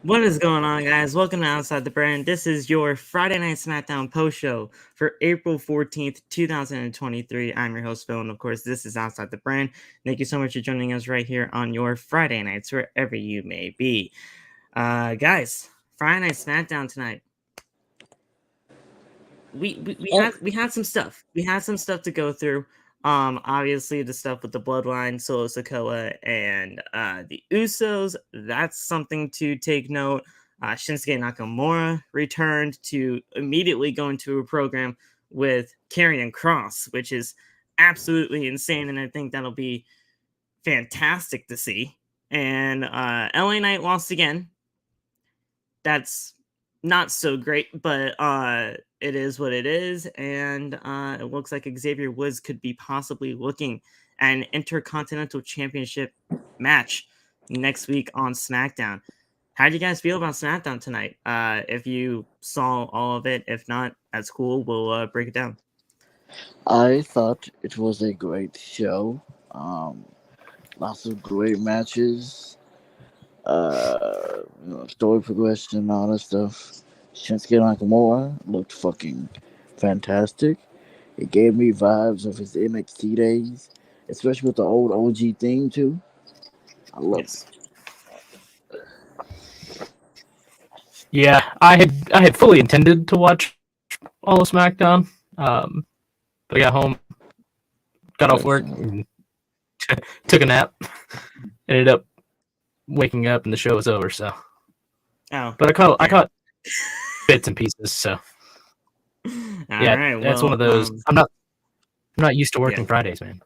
What is going on, guys? Welcome to Outside the Brand. This is your Friday Night SmackDown post show for April 14th, 2023. I'm your host, Phil, and of course, this is Outside the Brand. Thank you so much for joining us right here on your Friday nights, wherever you may be. Guys, Friday Night SmackDown tonight. We had some stuff. We had some stuff to go through. Obviously the stuff with the Bloodline, Solo SIKOA, and the Usos. That's something to take note. Shinsuke Nakamura returned to immediately go into a program with Karrion Kross, which is absolutely insane, and I think that'll be fantastic to see. And LA Knight lost again. That's not so great, but it is what it is, and it looks like Xavier Woods could be possibly looking at an Intercontinental Championship match next week on SmackDown. How do you guys feel about SmackDown tonight? If you saw all of it, if not, that's cool. We'll break it down. I thought it was a great show. Lots of great matches. Story progression and all that stuff. Shinsuke Nakamura looked fucking fantastic. It gave me vibes of his NXT days, especially with the old OG theme too. I love it. Yeah, I had fully intended to watch all of SmackDown, but I got home, got off work, and took a nap. Ended up waking up and the show was over. So, but I caught bits and pieces. So, that's one of those. I'm not used to working Fridays, man.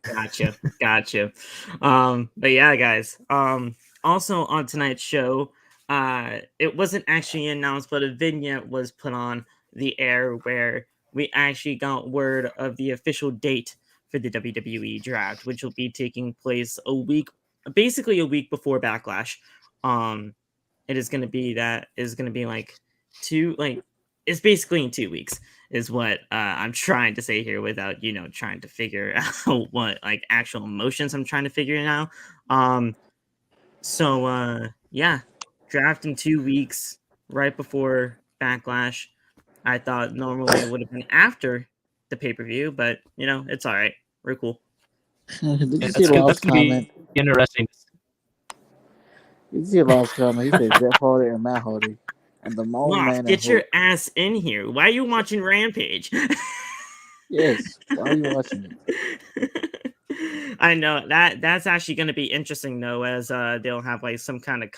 Gotcha. But yeah, guys. Also on tonight's show, it wasn't actually announced, but a vignette was put on the air where we actually got word of the official date for the WWE draft, which will be taking place basically a week before Backlash. It is going to be it's basically in 2 weeks is what I'm trying to say here without, trying to figure out what like actual emotions I'm trying to figure out. Draft in 2 weeks right before Backlash. I thought normally it would have been after the pay-per-view, but it's all right. We're cool. That's gonna be interesting. You see Law's comment. He said Jeff Hardy and Matt Hardy. And the Lost, get your ass in here. Why are you watching Rampage? Yes, why are you watching it? I know that's actually going to be interesting though, as they'll have like some kind of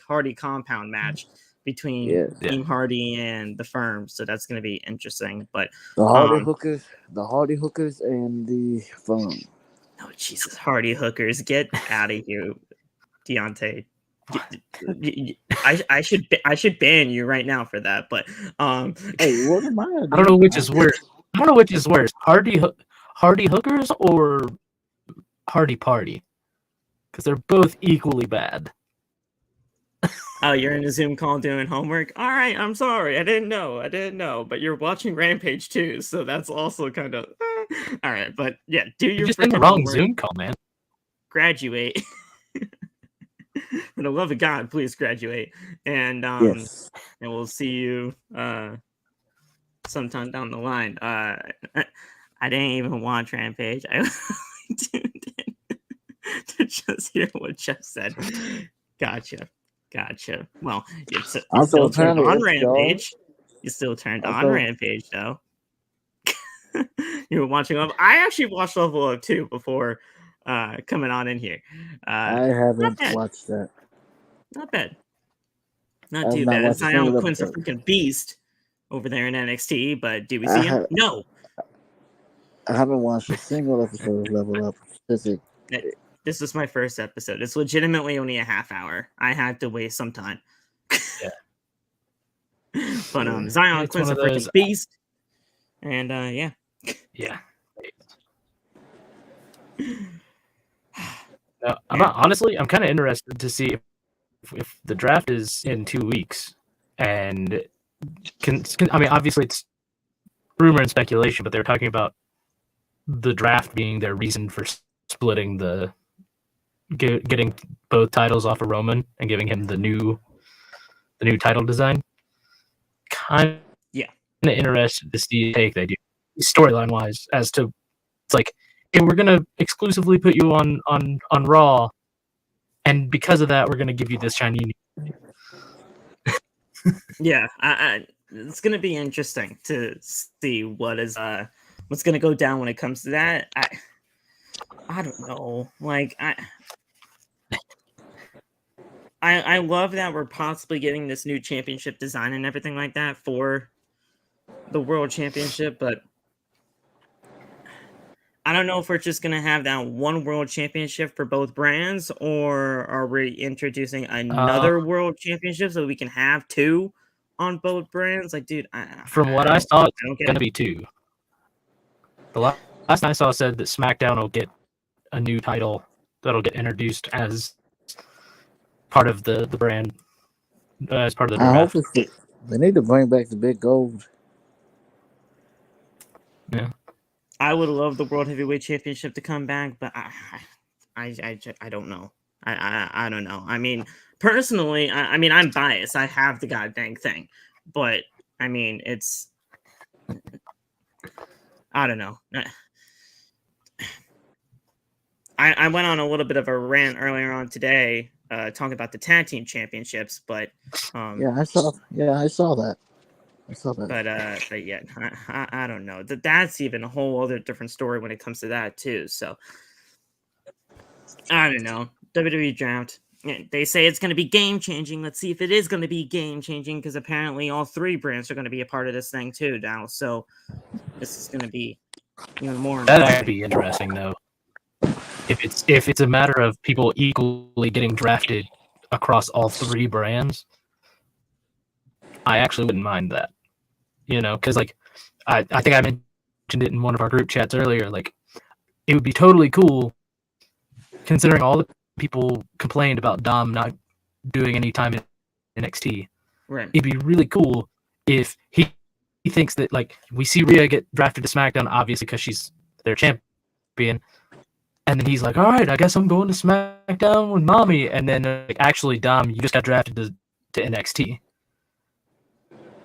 Hardy compound match between Team Hardy and the Firm, so that's going to be interesting. But the Hardy Hookers, and the Firm. Oh Jesus, Hardy Hookers, get out of here, Deontay. I should ban you right now for that. But hey, what am I? I don't know which is worse. Hardy Hookers or Hardy Party, because they're both equally bad. Oh, you're in a Zoom call doing homework? All right, I'm sorry. I didn't know. But you're watching Rampage too, so that's also kind of... All right, but yeah, do your... You're just in the wrong Zoom call, man. Graduate. For the love of God, please graduate. And and we'll see you sometime down the line. I didn't even watch Rampage. I tuned in to just hear what Jeff said. Gotcha. Well, you still turned on Rampage. You still turned on Rampage, though. You were watching Level. I actually watched Level Up too before coming on in here. I haven't watched that. Not bad. Not too bad. Zion Quinn's a freaking beast over there in NXT, but do we see him? No. I haven't watched a single episode of Level Up. This was my first episode. It's legitimately only a half hour. I had to waste some time. Yeah. But Zion Quinn's a freaking beast. And yeah. Yeah. Now, I'm kind of interested to see if the draft is in 2 weeks, and I mean, obviously it's rumor and speculation, but they're talking about the draft being their reason for splitting the getting both titles off of Roman and giving him the new title design. Kind of interested to see the take they do storyline wise as to it's like, hey, we're gonna exclusively put you on Raw, and because of that, we're gonna give you this shiny. Yeah, it's gonna be interesting to see what's gonna go down when it comes to that. I don't know. Like I love that we're possibly getting this new championship design and everything like that for the World Championship, but I don't know if we're just gonna have that one World Championship for both brands, or are we introducing another World Championship so we can have two on both brands? Like, dude, from what I saw, it's gonna be two. The last I saw said that SmackDown will get a new title that'll get introduced as part of the brand, as part of the draft. They need to bring back the big gold. Yeah, I would love the World Heavyweight Championship to come back, but I don't know. I don't know. I mean, personally, I mean, I'm biased. I have the goddamn thing, but I mean, it's I don't know. I went on a little bit of a rant earlier on today, talking about the tag team championships, but I saw that. But yeah, I don't know. That's even a whole other different story when it comes to that too. So I don't know. WWE draft. They say it's going to be game changing. Let's see if it is going to be game changing, because apparently all three brands are going to be a part of this thing too now. So this is going to be even more. That'd be interesting though. If it's a matter of people equally getting drafted across all three brands, I actually wouldn't mind that. You know, because like I think I mentioned it in one of our group chats earlier. Like, it would be totally cool, considering all the people complained about Dom not doing any time in NXT. Right. It'd be really cool if he thinks that, like, we see Rhea get drafted to SmackDown, obviously because she's their champion, and then he's like, all right, I guess I'm going to SmackDown with mommy, and then like, actually, Dom, you just got drafted to NXT,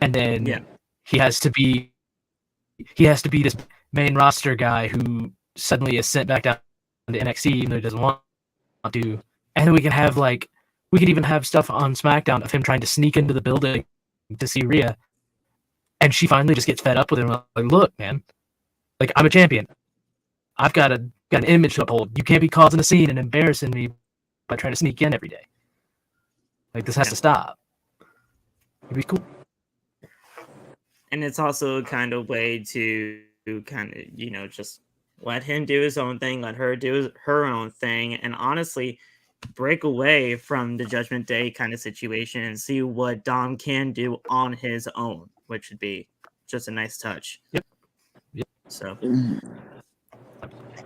and then he has to be this main roster guy who suddenly is sent back down to NXT even though he doesn't want to. And then we could even have stuff on SmackDown of him trying to sneak into the building to see Rhea, and she finally just gets fed up with him. Like, look, man, like, I'm a champion. I've got an image to uphold. You can't be causing a scene and embarrassing me by trying to sneak in every day. Like, this has to stop. It'd be cool. And it's also a kind of way to kind of, you know, just let him do his own thing, let her do her own thing, and honestly break away from the Judgment Day kind of situation and see what Dom can do on his own, which would be just a nice touch. Yep. So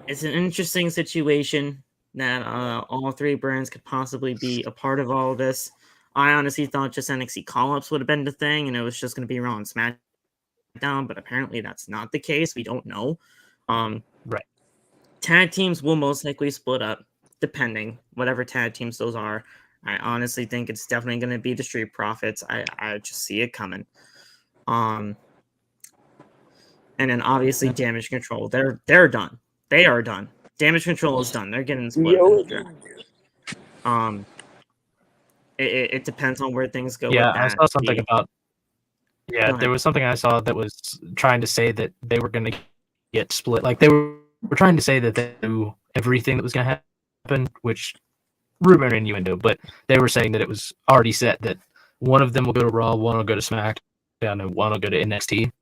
it's an interesting situation that all three brands could possibly be a part of all of this. I honestly thought just NXT call-ups would have been the thing, and it was just going to be Raw and SmackDown, but apparently that's not the case. We don't know. Right. Tag teams will most likely split up, depending whatever tag teams those are. I honestly think it's definitely going to be the Street Profits. I just see it coming. And then obviously Damage Control. They're done. They are done. Damage Control is done. They're getting split. It depends on where things go. Yeah, with that. I saw something about. Yeah, there was something I saw that was trying to say that they were going to get split. Like, they were trying to say that they knew everything that was going to happen, which rumor and innuendo, but they were saying that it was already set that one of them will go to Raw, one will go to SmackDown, and one will go to NXT.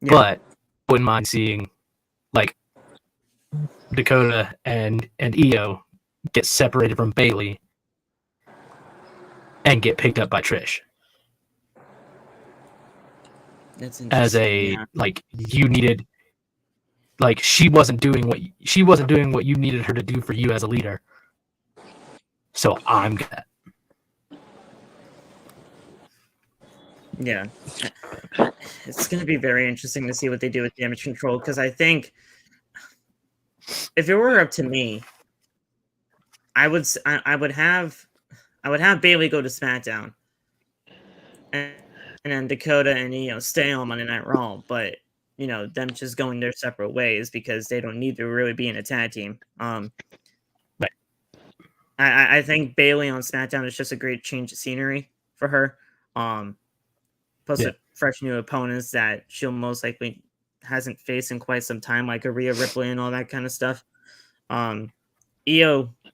Yeah. But I wouldn't mind seeing, like, Dakota and Io get separated from Bayley and get picked up by Trish. As a like, you needed, like, she wasn't doing what you needed her to do for you as a leader. So I'm good. Yeah, it's going to be very interesting to see what they do with Damage Control, because I think if it were up to me, I would have Bailey go to SmackDown, and then Dakota and Io stay on Monday Night Raw, but them just going their separate ways because they don't need to really be in a tag team. Right. I think Bailey on SmackDown is just a great change of scenery for her. Plus with fresh new opponents that she'll most likely hasn't faced in quite some time, like Rhea Ripley and all that kind of stuff. Io,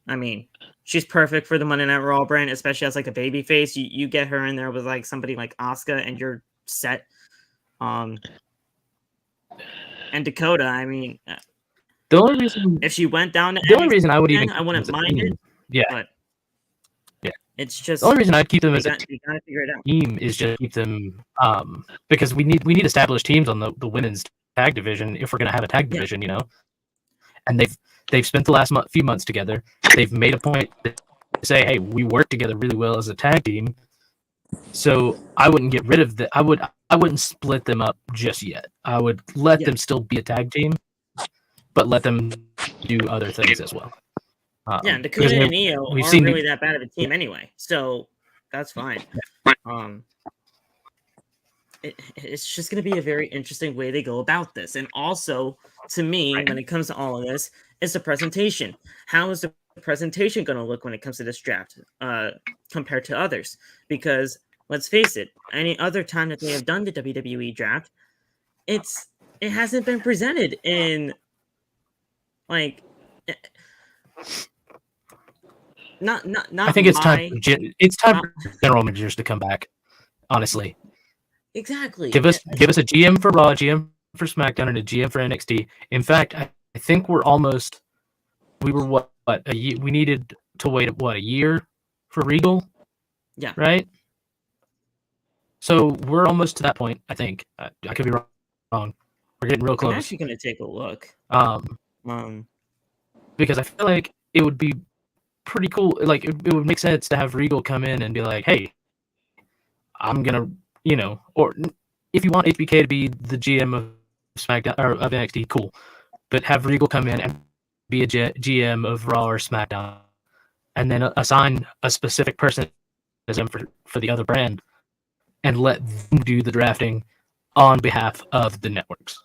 I mean, she's perfect for the Monday Night Raw brand, especially as like a baby face. You get her in there with like somebody like Asuka and you're set. And Dakota, I mean, the only reason if she went down to the only reason I would even I wouldn't mind it. Yeah. But it's just the only reason I'd keep them as a you gotta figure it out. team is just keep them because we need established teams on the women's tag division if we're gonna have a tag division, And they've spent the last few months together. They've made a point to say, hey, we work together really well as a tag team. So I wouldn't get rid of the. I wouldn't split them up just yet. I would let them still be a tag team, but let them do other things as well. And Dakota and Io aren't really that bad of a team anyway, so that's fine. It's just going to be a very interesting way they go about this. And also, to me, when it comes to all of this, is the presentation. How is the presentation going to look when it comes to this draft compared to others? Because let's face it, any other time that they have done the WWE draft, it hasn't been presented in like not. I think it's time. It's time for general managers to come back. Honestly, exactly. Give us a GM for Raw, a GM for SmackDown, and a GM for NXT. In fact, I think we were what a year. We needed to wait a year for Regal. Yeah. Right. So we're almost to that point. I think I could be wrong. We're getting real close. I'm actually going to take a look. Because I feel like it would be pretty cool. Like it would make sense to have Regal come in and be like, "Hey, I'm gonna, or if you want HBK to be the GM of SmackDown or of NXT, cool, but have Regal come in and be a GM of Raw or SmackDown, and then assign a specific person as him for the other brand, and let them do the drafting on behalf of the networks."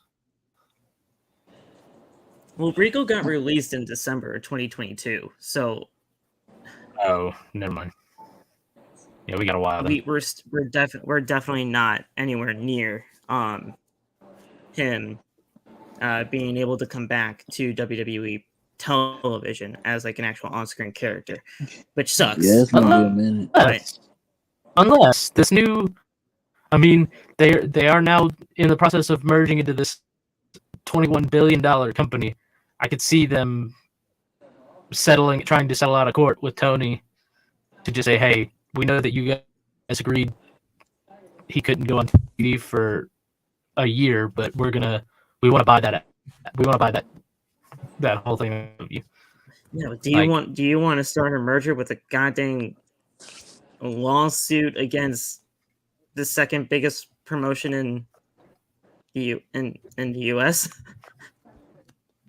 Well, Regal got released in December of 2022, so. Oh, never mind. Yeah, we got a while. We're definitely not anywhere near him being able to come back to WWE television as like an actual on-screen character, which sucks. Yeah, it's gonna be a minute. Unless this new, I mean, they are now in the process of merging into this $21 billion company. I could see them trying to settle out of court with Tony to just say, hey, we know that you guys agreed he couldn't go on TV for a year, but we want to buy that. We want to buy that whole thing of you. Yeah, but do you want to start a merger with a goddamn lawsuit against the second biggest promotion in the US?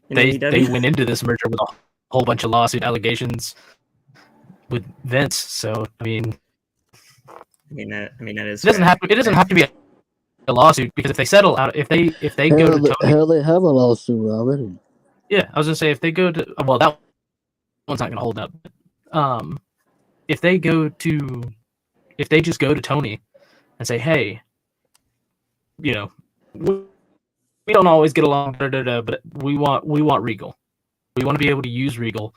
They went into this merger with a whole bunch of lawsuit allegations with Vince. So I mean that is. It doesn't have to be a lawsuit, because if they settle out, if they go to Tony, they have a lawsuit already. Yeah, I was gonna say if they go to that one's not gonna hold up. If they just go to Tony and say, hey, we don't always get along, but we want Regal. We want to be able to use Regal.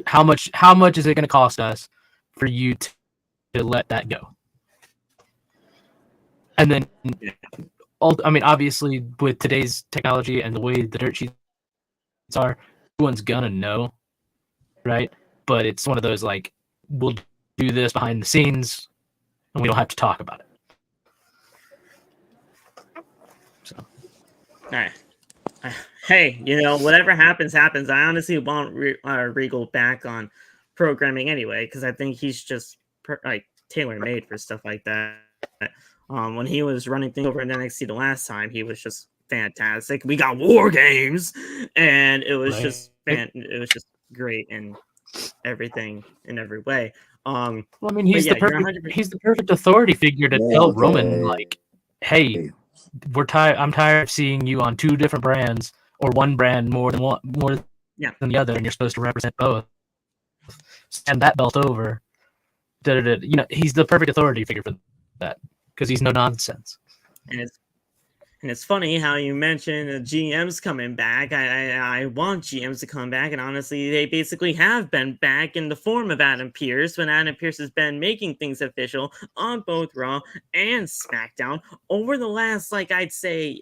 How much is it going to cost us for you to let that go? And then, obviously, with today's technology and the way the dirt sheets are, everyone's gonna know, right? But it's one of those like, we'll do this behind the scenes, and we don't have to talk about it. So, all right. Hey, whatever happens. I honestly want Regal back on programming anyway, because I think he's just tailor-made for stuff like that. When he was running things over in NXT the last time, he was just fantastic. We got War Games, and it was just great. And everything in every way. Well, I mean, he's yeah, the you're perfect 100%. he's the perfect authority figure to tell Roman, okay. like, hey, I'm tired of seeing you on two different brands or one brand more than Yeah. than the other, and you're supposed to represent both. Stand that belt over. You know, he's the perfect authority figure for that because he's no nonsense. And it's funny how you mentioned GMs coming back. I want GMs to come back, and honestly, they basically have been back in the form of Adam Pearce, when Adam Pearce has been making things official on both Raw and SmackDown over the last, like, I'd say,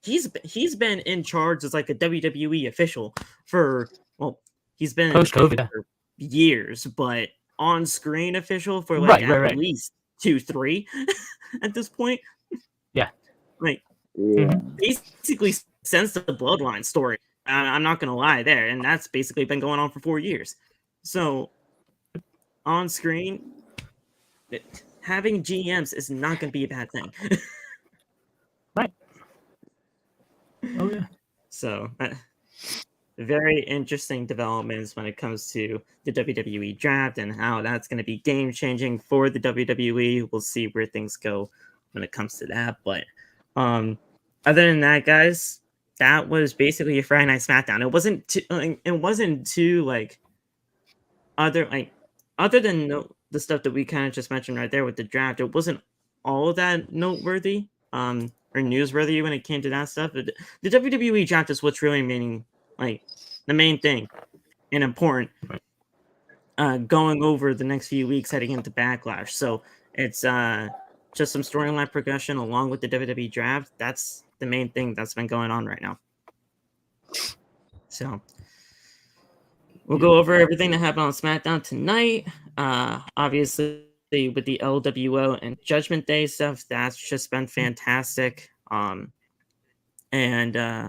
he's been in charge as like a WWE official for, well, he's been Post-COVID for years, but on screen official for like at least 2-3 at this point. Yeah. Like, Yeah. basically since the Bloodline story. I'm not gonna lie there, and that's basically been going on for 4 years. So on screen, having GMs is not gonna be a bad thing. Right. Oh yeah. So very interesting developments when it comes to the WWE draft and how that's going to be game changing for the WWE. We'll see where things go when it comes to that. But other than that, guys, that was basically a Friday Night SmackDown. It wasn't too like other than the stuff that we kind of just mentioned right there with the draft. It wasn't all that noteworthy or newsworthy when it came to that stuff. The WWE draft is what's really meaning. Like the main thing and important going over the next few weeks heading into Backlash. So it's just some storyline progression along with the WWE draft. That's the main thing that's been going on right now. So we'll go over everything that happened on SmackDown tonight. Obviously with the LWO and Judgment Day stuff, that's just been fantastic. And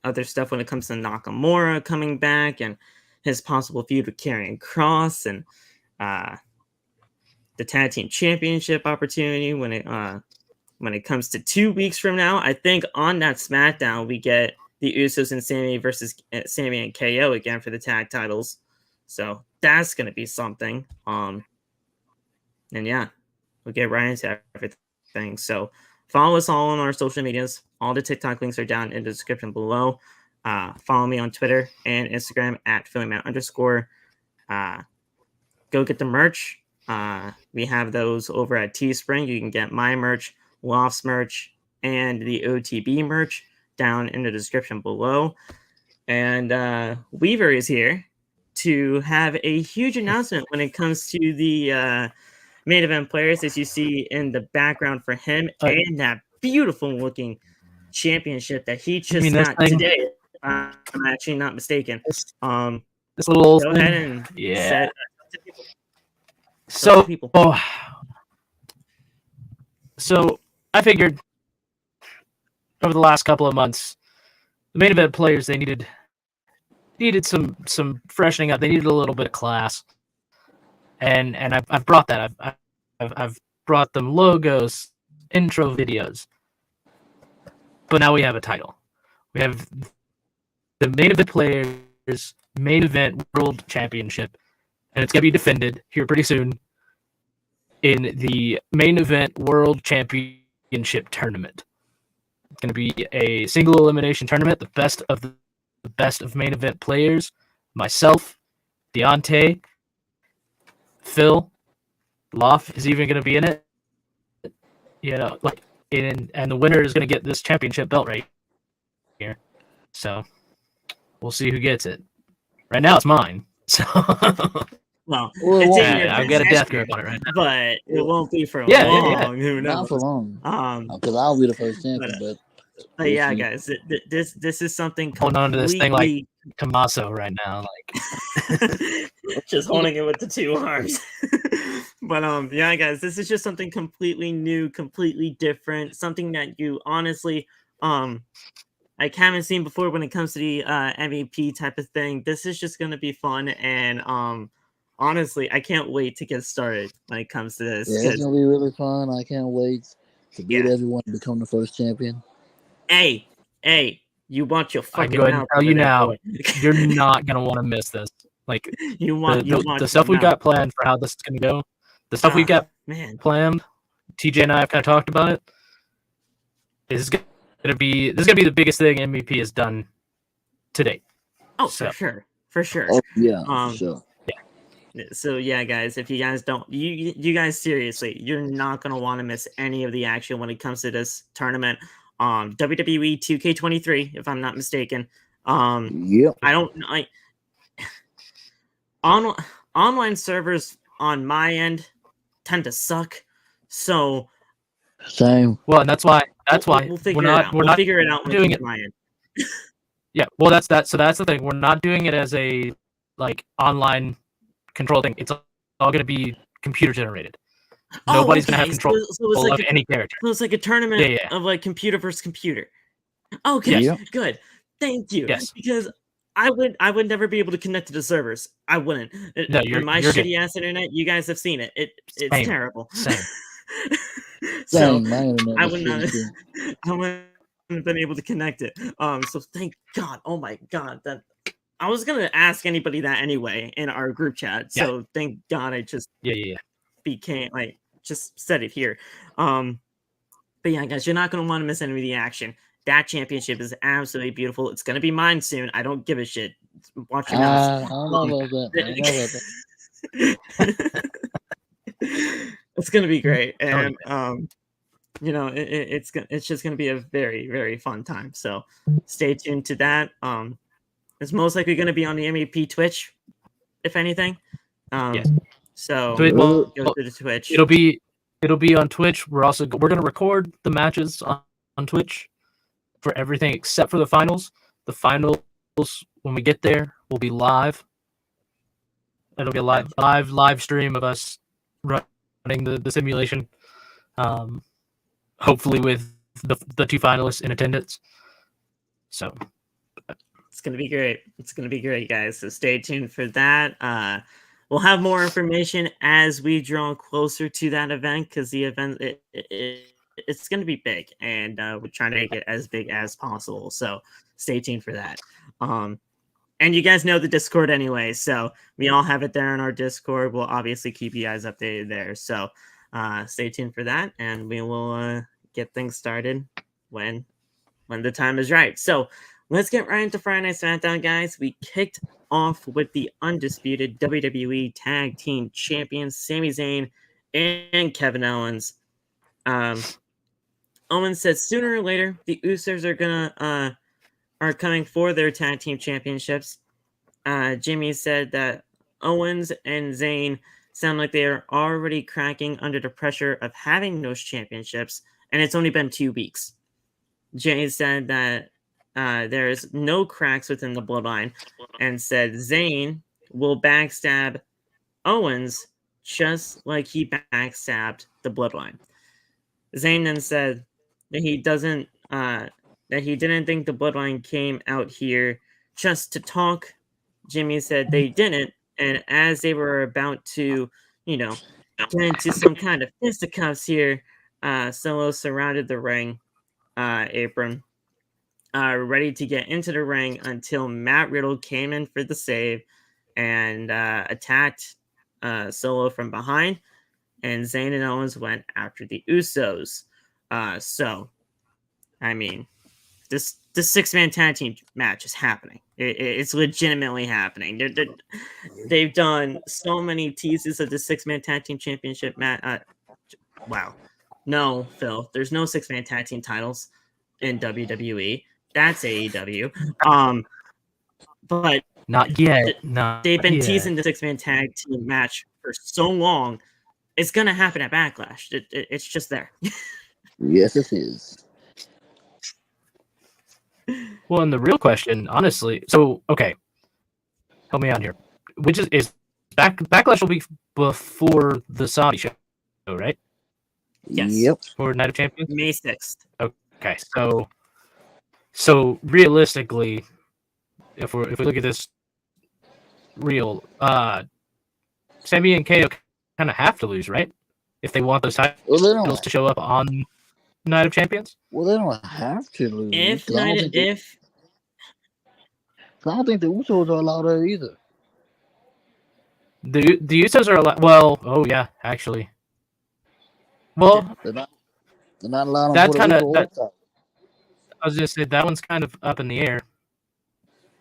other stuff when it comes to Nakamura coming back and his possible feud with Karrion Kross and the tag team championship opportunity when it comes to 2 weeks from now. I think on that SmackDown we get the Usos and Sammy versus Sammy and KO again for the tag titles. So that's gonna be something. And yeah, we'll get right into everything. So follow us all on our social medias. All the TikTok links are down in the description below. Follow me on Twitter and Instagram at @PhillyMan_. Go get the merch. We have those over at Teespring. You can get my merch, Loft's merch, and the OTB merch down in the description below. And Weaver is here to have a huge announcement when it comes to the main event players, as you see in the background for him, and that beautiful looking championship that he just got today. I'm actually not mistaken. This little old go thing. ahead and yeah. So people. So I figured over the last couple of months, the main event players, they needed some freshening up. They needed a little bit of class, and I've brought that. I've brought them logos, intro videos, but now we have a title. We have the main event players main event world championship, and it's gonna be defended here pretty soon in the main event world championship tournament. It's gonna be a single elimination tournament. The best of main event players, myself, Deontay, Phil, Loft is even gonna be in it. You know, like and the winner is gonna get this championship belt right here. So we'll see who gets it. Right now it's mine. So well, I've got a death grip on it right now. But it won't be for long. Who knows? Not for long. Because I'll be the first champion, but yeah, guys, this is something holding on to this thing like Tommaso right now, like just holding it with the two arms. But yeah, guys, this is just something completely new, completely different, something that you honestly like haven't seen before when it comes to the MVP type of thing. This is just gonna be fun, and honestly, I can't wait to get started when it comes to this. Yeah, it's gonna be really fun. I can't wait to beat everyone and become the first champion. Hey, you want your fucking mouth. I go ahead and tell you now, boy. you're not gonna want to miss this. Like the the stuff we've got planned for how this is going to go, the stuff we've got planned, TJ and I have kind of talked about it. This is going to be the biggest thing MVP has done to date. Oh, so. for sure. Oh yeah, sure. So yeah, guys, if you guys don't, you guys seriously, you're not gonna want to miss any of the action when it comes to this tournament. WWE 2K23, if I'm not mistaken. Yep. I don't like online servers on my end tend to suck. So same. Well, and that's why we'll figure it out. We'll figure it out when doing it my end. Yeah, well, that's that. So that's the thing. We're not doing it as a like online control thing. It's all going to be computer generated. Nobody's going to have control of any character. So it's like a tournament of like computer versus computer. Okay, good. Thank you. Yes. Because I would never be able to connect to the servers. I wouldn't. No, you're my shitty ass internet. You guys have seen it. It's terrible. Same. So I would not. I wouldn't have been able to connect it. So thank God. Oh my God. That I was gonna ask anybody that anyway in our group chat. So thank God I just became like just said it here. But yeah, guys, you're not gonna want to miss any of the action. That championship is absolutely beautiful. It's gonna be mine soon. I don't give a shit. Watch your mouth. I don't know about that. It's gonna be great, and you know, it's just gonna be a very, very fun time. So stay tuned to that. It's most likely gonna be on the MEP Twitch, if anything. So go to the Twitch. It'll be on Twitch. We're gonna record the matches on Twitch for everything except for the finals. The finals, when we get there, will be live. It'll be a live stream of us running the simulation. Hopefully with the two finalists in attendance. So it's gonna be great. It's gonna be great, guys. So stay tuned for that. We'll have more information as we draw closer to that event because the event it's gonna be big, and we're trying to make it as big as possible. So stay tuned for that. And you guys know the Discord anyway, so we all have it there in our Discord. We'll obviously keep you guys updated there. So stay tuned for that, and we will get things started when the time is right. So let's get right into Friday Night SmackDown, guys. We kicked off with the undisputed WWE Tag Team Champions Sami Zayn and Kevin Owens. Owens said sooner or later the Usos are coming for their tag team championships. Jimmy said that Owens and Zayn sound like they are already cracking under the pressure of having those championships, and it's only been 2 weeks. Jay said that there's no cracks within the bloodline, and said Zayn will backstab Owens just like he backstabbed the bloodline. Zayn then said that he didn't think the bloodline came out here just to talk. Jimmy said they didn't, and as they were about to, get into some kind of fisticuffs here, Solo surrounded the ring apron, ready to get into the ring until Matt Riddle came in for the save and attacked Solo from behind, and Zayn and Owens went after the Usos. So, I mean, this 6-man tag team match is happening. It's legitimately happening. They've done so many teases of the 6-man tag team championship match. Wow. No, Phil. There's no 6-man tag team titles in WWE. That's AEW. But not yet. They've been teasing the 6-man tag team match for so long. It's gonna happen at Backlash. It's just there. Yes, it is. Well, and the real question, honestly, so okay, help me out here. Which is Backlash will be before the Saudi show, right? Yes. Yep. For Night of Champions, May 6th. Okay, so realistically, if we look at this real, Sami and KO kind of have to lose, right? If they want those titles to show up on Night of Champions. Well, they don't have to lose. I I don't think the Usos are allowed there either. The Usos are allowed. Well, oh yeah, actually. Well, They're not allowed on that's Puerto kind of Rico or that. South. I was just say that one's kind of up in the air.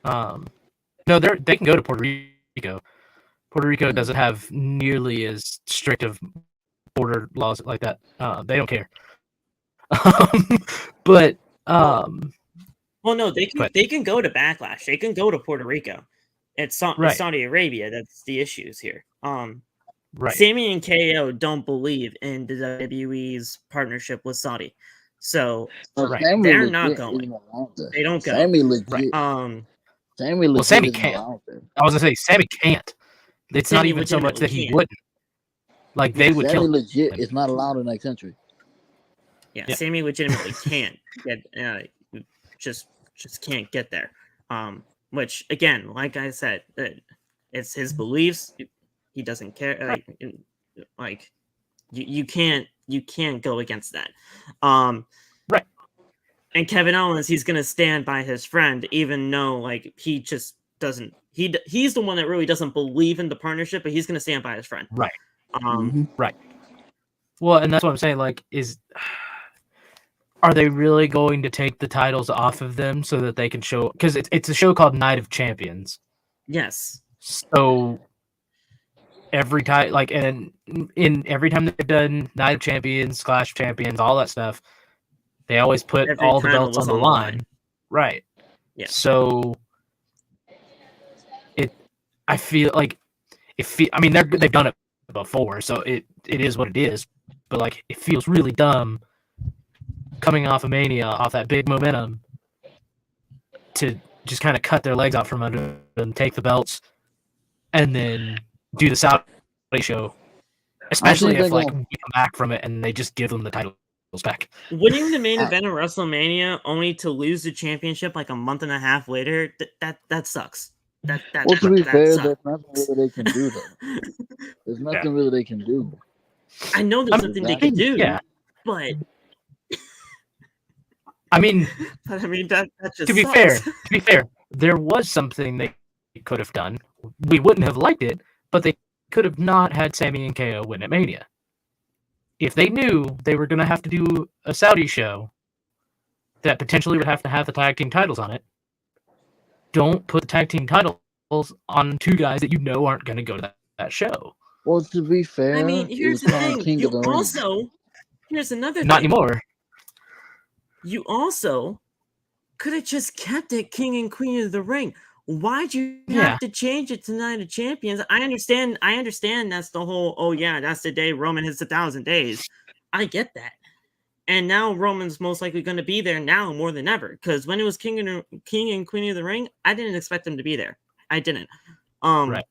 No, they can go to Puerto Rico. Puerto Rico doesn't have nearly as strict of border laws like that. They don't care. But Well, no, they but can go to Backlash. They can go to Puerto Rico. It's right, Saudi Arabia that's the issues here. right, Sammy and KO don't believe in the WWE's partnership with Saudi, so But right. Sammy they're not legit going. isn't allowed there. They don't go. Sammy Right. legit. Sammy Well, legit Sammy isn't can't. allowed there. I was gonna say Sammy can't. It's not Sammy even so much legitimately that he can't. wouldn't. Like they would Sammy kill legit him. is not allowed in that country. Yeah, Sammy legitimately can't get just can't get there. Which again, like I said, it's his beliefs. He doesn't care. Like you can't go against that. Right. And Kevin Owens, he's gonna stand by his friend, even though like he just doesn't. He's the one that really doesn't believe in the partnership, but he's gonna stand by his friend. Right. Mhm. Right. Well, and that's what I'm saying. Like, are they really going to take the titles off of them so that they can show? Because it's a show called Night of Champions. Yes. So every time, like, and in every time they've done Night of Champions, Clash of Champions, all that stuff, they always put Every all the time it belts was on the line. Right. Yeah. So I feel like I mean they've done it before, so it is what it is. But like it feels really dumb coming off of Mania, off that big momentum, to just kind of cut their legs out from under them, take the belts, and then do the Saudi show. Especially if like we come back from it and they just give them the titles back. Winning the main event of WrestleMania only to lose the championship like a month and a half later, that sucks. Well, to be fair, sucks. there's nothing really they can do though. There's nothing really they can do. I know there's nothing they can do, but I mean, that just to be fair, there was something they could have done. We wouldn't have liked it, but they could have not had Sammy and KO win at Mania. If they knew they were going to have to do a Saudi show that potentially would have to have the tag team titles on it, don't put the tag team titles on two guys that you know aren't going to go to that show. Well, to be fair, I mean, here's the thing. Here's another thing. Not anymore. You also could have just kept it King and Queen of the Ring. Why'd you have to change it to Night of Champions? I understand that's the whole, oh yeah, that's the day Roman hits 1,000 days. I get that. And now Roman's most likely going to be there now more than ever. Because when it was King and Queen of the Ring, I didn't expect them to be there. I didn't. Right.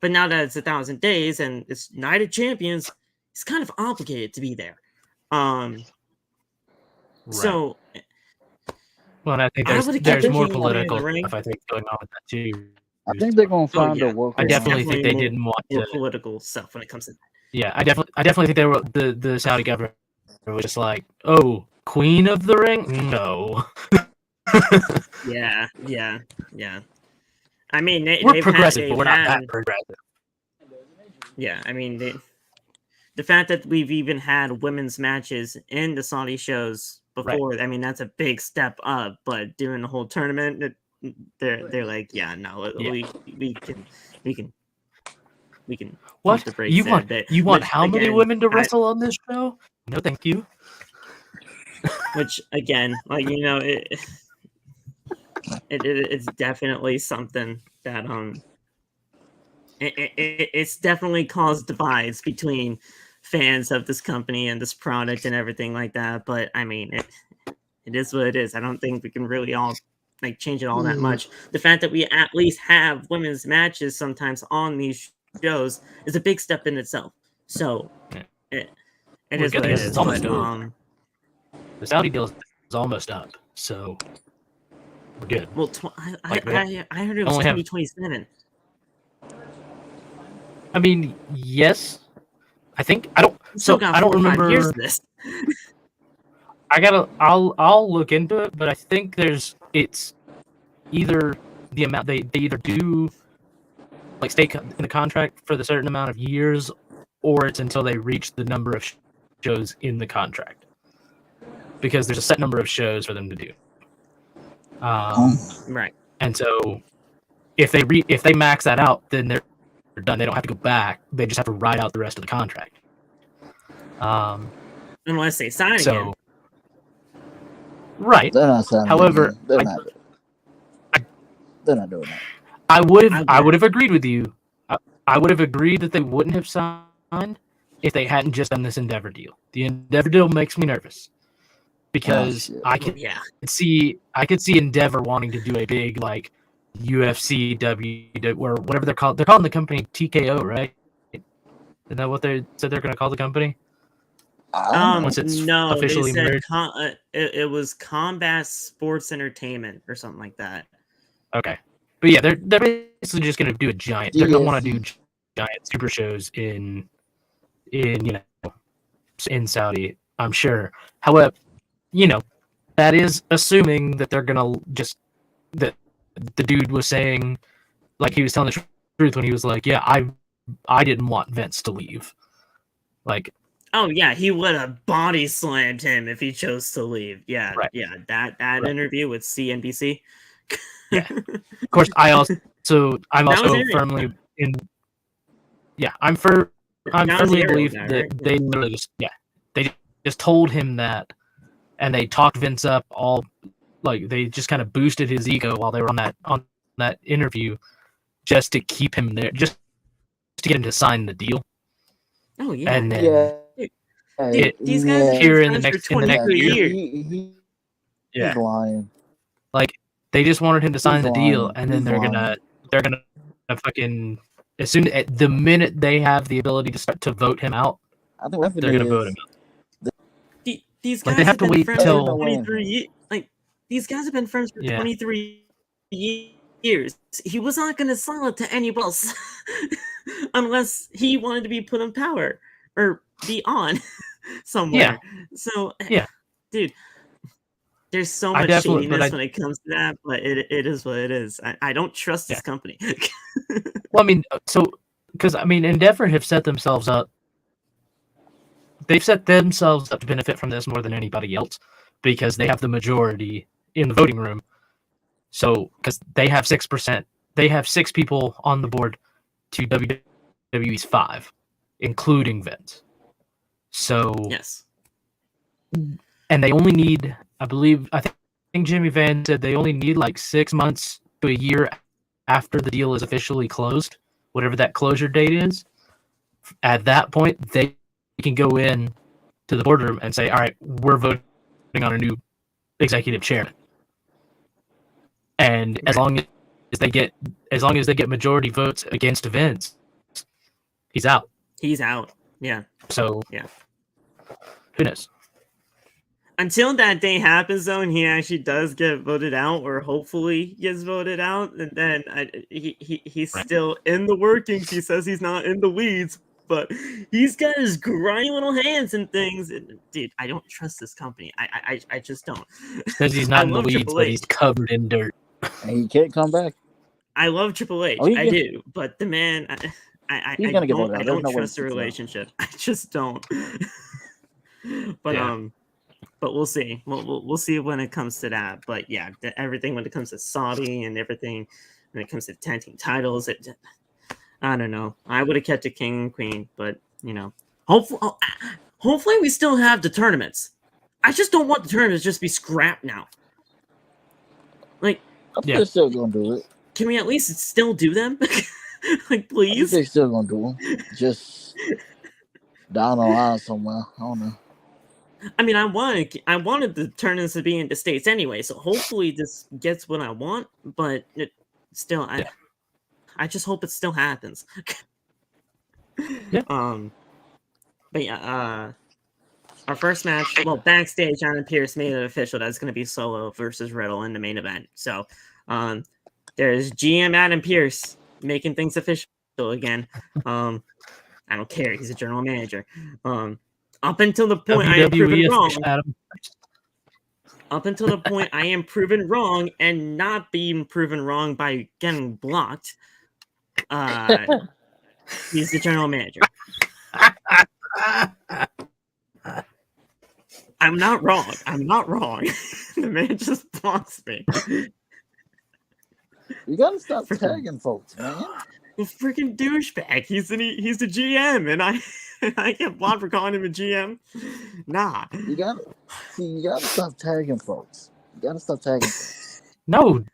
But now that it's 1,000 days and it's Night of Champions, he's kind of obligated to be there. Right. So, well, I think there's more political stuff I think going on with that too. I think they're gonna find a work. I definitely think they didn't want more political stuff when it comes to that. Yeah, I definitely think they were the Saudi government was just like, oh, Queen of the Ring? No. Yeah. I mean, we're progressive, but we're not that progressive. Yeah, I mean, the fact that we've even had women's matches in the Saudi shows before, right. I mean, that's a big step up. But during the whole tournament, they're like, yeah, no, we can. What you want? How many women to wrestle on this show? No, thank you. Which again, like it's definitely something that it's definitely caused divides between fans of this company and this product and everything like that. But I mean, it is what it is. I don't think we can really all like change it all that much. The fact that we at least have women's matches sometimes on these shows is a big step in itself. So it is what it is. But, the Saudi deal is almost up, so we're good. Well, I heard it was 2027. I mean, yes. I think I don't. So I don't remember. Years of this. I'll look into it, but I think it's either the amount they either do like stay in the contract for the certain amount of years, or it's until they reach the number of shows in the contract, because there's a set number of shows for them to do. Right. And so if they max that out, then they're done. They don't have to go back. They just have to ride out the rest of the contract. Unless they sign again. Right. They're not signing However, again. They're not doing that. I would have agreed with you. I would have agreed that they wouldn't have signed if they hadn't just done this Endeavor deal. The Endeavor deal makes me nervous because I could see Endeavor wanting to do a big like UFC or whatever they're called. They're calling the company TKO, right? Isn't that what they said they're going to call the company? Once it's no, officially they said it was Combat Sports Entertainment or something like that. Okay, but yeah, they're basically just going to do a giant. They're going to want to do giant super shows in in Saudi, I'm sure. However, that is assuming that they're going to that the dude was saying, like he was telling the truth when he was like, yeah, I didn't want Vince to leave. Like, oh yeah, he would have body slammed him if he chose to leave. Yeah, right. Yeah, that interview with CNBC. Yeah, of course. I'm also firmly in. Yeah, I'm firmly in belief that they literally they just told him that, and they talked Vince up all, like they just kind of boosted his ego while they were on that interview, just to keep him there, just to get him to sign the deal. Oh yeah, and then these guys here in the next year. He's lying. Like they just wanted him to sign the deal, and then they're gonna fucking the minute they have the ability to start to vote him out, I think they're gonna vote him out. These guys they have to wait till 23 these guys have been friends for 23 years. He was not going to sell it to anybody else unless he wanted to be put in power or be on somewhere. So, dude, there's so much shadiness when it comes to that, but it is what it is. I don't trust this company. Well, I mean, because Endeavor have set themselves up. They've set themselves up to benefit from this more than anybody else because they have the majority in the voting room. So, because they have 6%, they have 6 people on the board to WWE's 5, including Vince. So, yes. And they only need, I think Jimmy Van said they only need like 6 months to a year after the deal is officially closed, whatever that closure date is. At that point, they can go in to the boardroom and say, all right, we're voting on a new executive chairman. And as long as they get majority votes against Vince, he's out. He's out. Yeah. So who knows? Until that day happens, though, and he actually does get voted out, or hopefully gets voted out, and then he's still in the workings. He says he's not in the weeds, but he's got his grimy little hands and things. And, dude, I don't trust this company. I just don't. Because he's not in the weeds, but he's covered in dirt. And he can't come back. I love Triple H. I do, but the man, I don't trust the relationship. I just don't. But we'll see. We'll see when it comes to that. But yeah, everything when it comes to Saudi and everything when it comes to tenting titles, I don't know. I would have kept it king and queen, but hopefully we still have the tournaments. I just don't want the tournaments just be scrapped now. Like, they're still gonna do it. Can we at least still do them? Like, please. They're still gonna do them. Just down the line somewhere. I don't know. I mean, I wanted the tournaments to be in the States anyway, so hopefully this gets what I want. But I just hope it still happens. But yeah, our first match, backstage, Adam Pearce made it official that it's going to be Solo versus Riddle in the main event. So, there's GM Adam Pearce making things official again. I don't care; he's a general manager. Up until the point I am proven wrong. Up until the point I am proven wrong and not being proven wrong by getting blocked, He's the general manager. I'm not wrong. The man just blocks me. You gotta stop tagging folks, man. The freaking douchebag. He's a GM, and I get blocked for calling him a GM. Nah. You gotta stop tagging folks. You gotta stop tagging folks. No,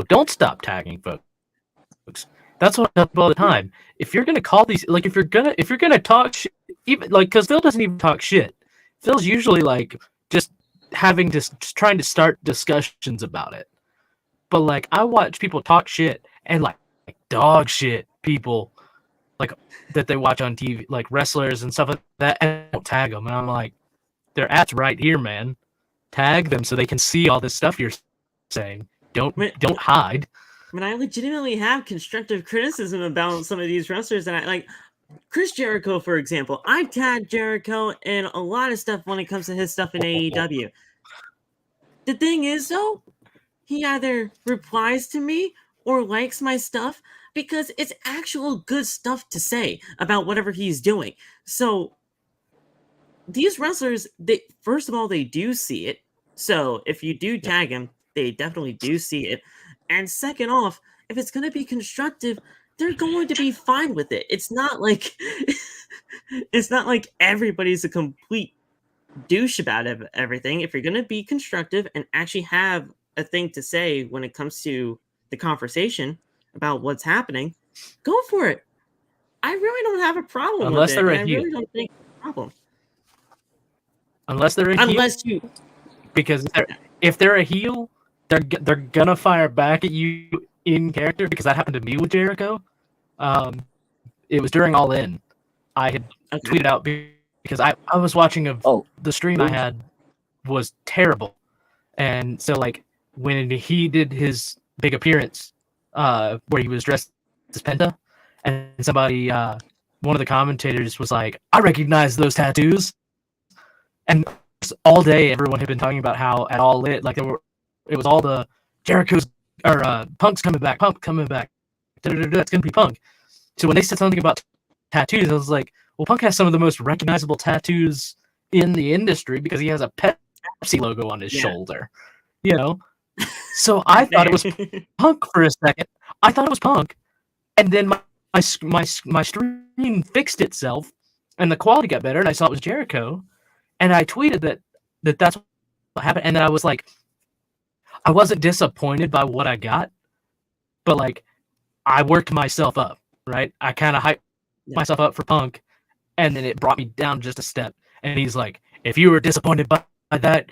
don't stop tagging folks. That's what I do all the time. If you're gonna call these, like, if you're gonna talk shit, even like, because Phil doesn't even talk shit. Phil's usually like just trying to start discussions about it. But like, I watch people talk shit and like dog shit people like that they watch on TV, like wrestlers and stuff like that, and don't tag them. And I'm like, their ad's right here, man. Tag them so they can see all this stuff you're saying. Don't hide. I mean, I legitimately have constructive criticism about some of these wrestlers, and I like Chris Jericho, for example. I tagged Jericho in a lot of stuff when it comes to his stuff in AEW. The thing is, though, he either replies to me or likes my stuff because it's actual good stuff to say about whatever he's doing. So these wrestlers, first of all, they do see it. So if you do tag him, they definitely do see it. And second off, if it's going to be constructive, they're going to be fine with it. It's not like everybody's a complete douche about everything. If you're going to be constructive and actually have a thing to say when it comes to the conversation about what's happening, go for it. I really don't have a problem unless with it. They're a I heel. really don't think it's a problem. Unless they're a heel. Because if they're a heel, they're gonna fire back at you in character, because that happened to me with Jericho. It was during All In. I had tweeted out because I was watching the stream I had was terrible. And so like when he did his big appearance where he was dressed as Penta, and somebody one of the commentators was like, I recognize those tattoos. And all day everyone had been talking about how at All In, like it was all the Jericho's or Punk's coming back, it's gonna be Punk. So when they said something about tattoos, I was like, well, Punk has some of the most recognizable tattoos in the industry because he has a Pepsi logo on his shoulder, you know. So I thought it was Punk for a second. I thought it was Punk, and then my stream fixed itself, and the quality got better, and I saw it was Jericho, and I tweeted that's what happened, and then I was like, I wasn't disappointed by what I got, but like I worked myself up, right? I kind of hyped myself up for Punk, and then it brought me down just a step. And he's like, if you were disappointed by that,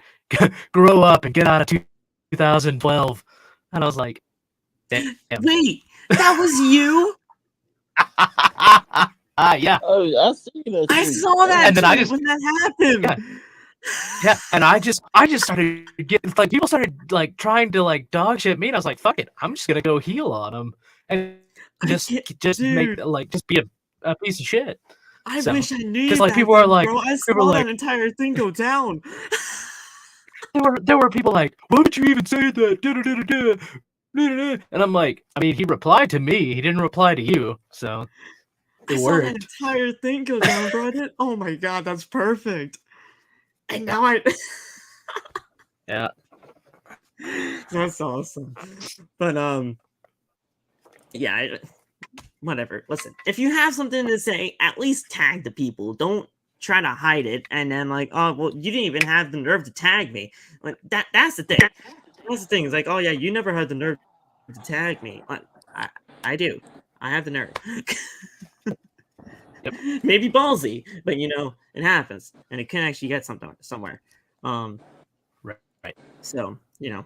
grow up and get out of 2012. And I was like, damn. Wait, that was you? Yeah. Oh, I see that. I saw that and then when that happened. Yeah, and I just started getting like people started like trying to like dog shit me, and I was like, fuck it, I'm just gonna go heel on them and just make like just be a piece of shit. I wish I knew because like that, people are like, bro. I saw that entire thing go down. there were people like, why would you even say that? And I'm like, I mean, he replied to me. He didn't reply to you, so it worked. I saw that entire thing go down, bro. Oh my god, that's perfect. And now yeah, that's awesome. But yeah, whatever. Listen, if you have something to say, at least tag the people. Don't try to hide it and then like, oh well, you didn't even have the nerve to tag me. Like that's the thing. That's the thing. It's like, oh yeah, you never had the nerve to tag me. I do. I have the nerve. Yep. Maybe ballsy, but you know, it happens, and it can actually get somewhere. Right. So you know,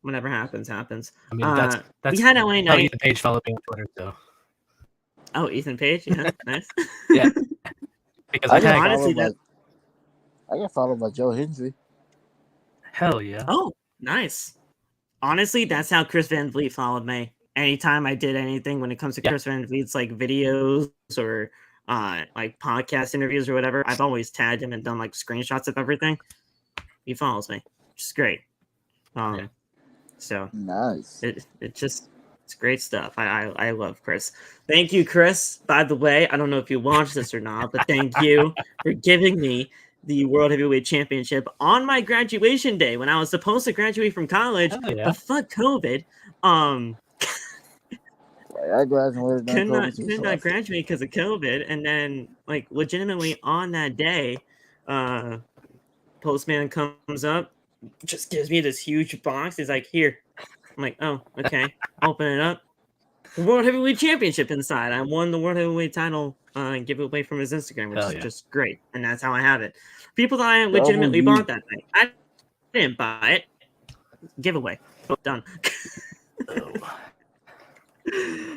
whatever happens. I mean, that's we had LA Night. Ethan Page followed me on Twitter, so. Oh, Ethan Page, yeah, nice. Yeah, because I got followed by Joe Hendry. Hell yeah. Oh, nice. Honestly, that's how Chris Van Vliet followed me. Anytime I did anything when it comes to Chris Van Vliet's like videos or like podcast interviews or whatever, I've always tagged him and done like screenshots of everything. He follows me, which is great. So nice. It's It's great stuff. I love Chris. Thank you, Chris. By the way, I don't know if you watched this or not, but thank you for giving me the World Heavyweight Championship on my graduation day when I was supposed to graduate from college. But fuck COVID. I graduated Could not graduate because of COVID, and then like legitimately on that day, postman comes up, just gives me this huge box. He's like, "Here." I'm like, "Oh, okay." Open it up. World Heavyweight Championship inside. I won the World Heavyweight title and give it away from his Instagram, which is just great. And that's how I have it. People thought I legitimately bought that thing. I didn't buy it. Giveaway. Done.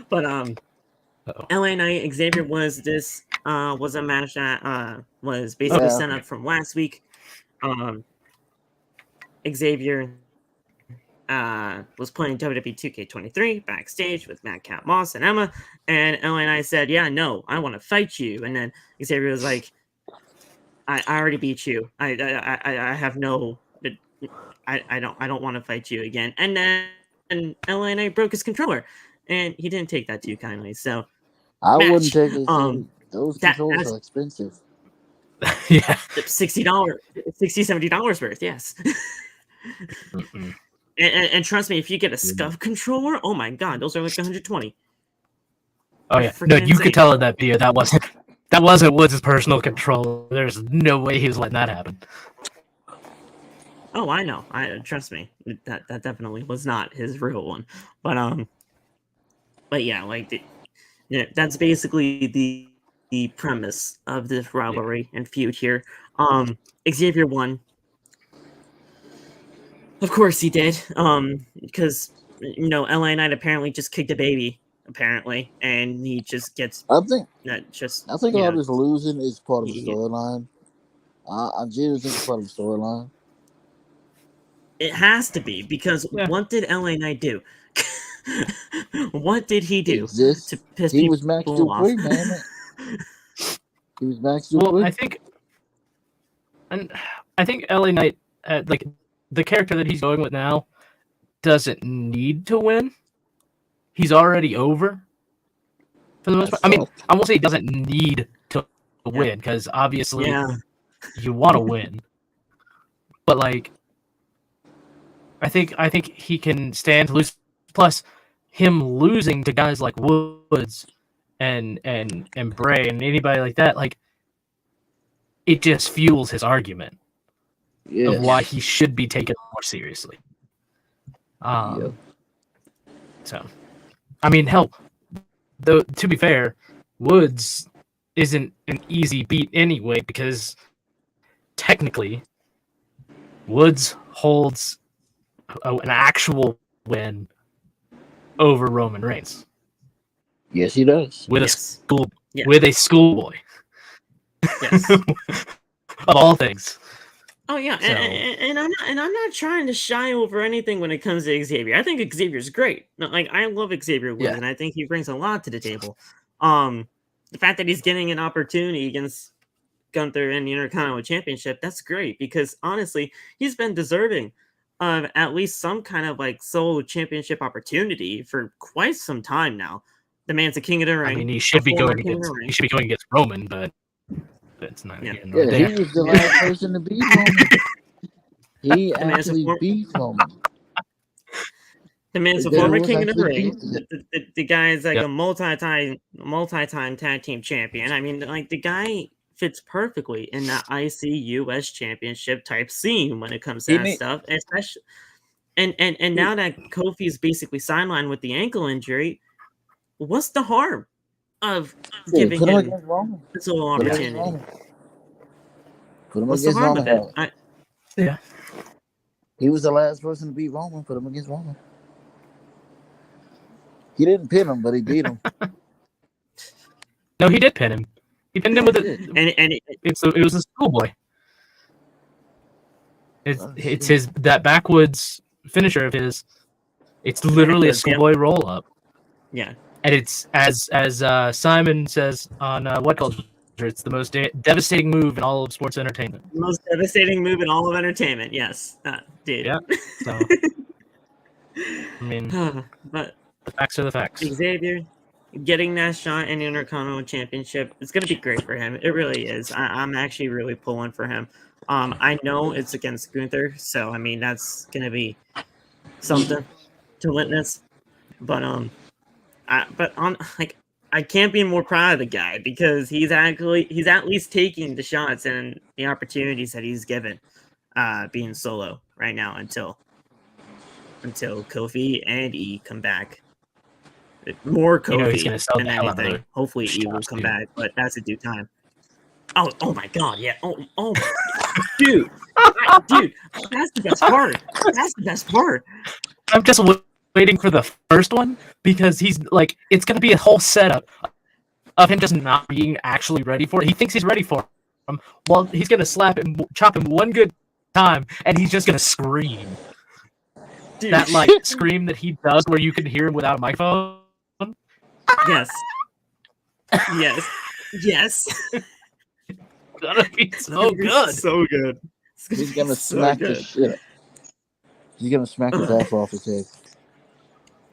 But LA Knight, Xavier Woods, this was a match that was basically set up from last week. Xavier was playing WWE 2K23 backstage with Madcap Moss and Emma, and LA Knight said, "Yeah, no, I want to fight you." And then Xavier was like, "I already beat you. I have no, I don't want to fight you again." And then LA Knight broke his controller, and he didn't take that too kindly. So I wouldn't take it. Those controllers are expensive. Yeah, $60, $70 worth. Yes. And trust me, if you get a scuff controller, oh my god, those are like 120. Oh yeah, no, you could tell in that video that wasn't Woods' personal controller. There's no way he was letting that happen. Oh, I know. Trust me, that definitely was not his real one. But yeah, like that's basically the premise of this rivalry and feud here. Xavier won. Of course he did. Because LA Knight apparently just kicked a baby, apparently, and he just gets. I think all this losing is part of the storyline. I genuinely think it's part of the storyline. It has to be, because what did LA Knight do? What did he do to piss people off? He was Max Dupree, man. He was Max Dupree. Well, I think LA Knight, like the character that he's going with now, doesn't need to win. He's already over for the most part. I mean, I won't say he doesn't need to win, because obviously you want to win, but like I think he can stand to lose. Plus, him losing to guys like Woods and Bray and anybody like that, like, it just fuels his argument of why he should be taken more seriously. So, I mean, hell, though, to be fair, Woods isn't an easy beat anyway, because technically Woods holds an actual win over Roman Reigns. Yes, he does. With a schoolboy. Yes. Of all things. Oh yeah, so. and I'm not trying to shy over anything when it comes to Xavier. I think Xavier's great. Like, I love Xavier Woods, and I think he brings a lot to the table. The fact that he's getting an opportunity against Gunther in the Intercontinental Championship, that's great, because honestly, he's been deserving of at least some kind of like solo championship opportunity for quite some time now. The man's a king of the ring. I mean, he should be going against Roman, but it's not. He was the last person to beat Roman. He actually beat Roman. The man's a former king of the ring. The guy's like a multi-time tag team champion. I mean, like, the guy fits perfectly in that IC US championship type scene when it comes to that stuff, especially. And now that Kofi's basically sidelined with the ankle injury, what's the harm of giving him this little opportunity? Put him against Roman. He was the last person to beat Roman. Put him against Roman. He didn't pin him, but he beat him. No, he did pin him. He pinned him with it. It was a schoolboy. It's his that backwoods finisher of his. It's literally a schoolboy roll up. Yeah. And it's as Simon says on What Culture, it's the most devastating move in all of sports entertainment. The most devastating move in all of entertainment. Yes, dude. Yeah. So, I mean, but The facts are the facts. Xavier getting that shot in the Intercontinental Championship, it's gonna be great for him. It really is. I'm actually really pulling for him. I know it's against Gunther, so I mean that's gonna be something to witness. But I can't be more proud of the guy because he's at least taking the shots and the opportunities that he's given, being solo right now until Kofi and E come back. More Kofi he's gonna sell than the hell out of anything. those Hopefully E will shots, come dude. back, but that's a due time. Oh my god, yeah. Oh my dude. Dude, that's the best part. That's the best part. I'm just waiting for the first one because he's like, it's gonna be a whole setup of him just not being actually ready for it. He thinks he's ready for him. Well, he's gonna chop him one good time, and he's just gonna scream. Dude. That like scream that he does where you can hear him without a microphone. Yes. Yes. Yes. Gonna be so good. So good. He's gonna smack the shit. He's gonna smack his ass off his head.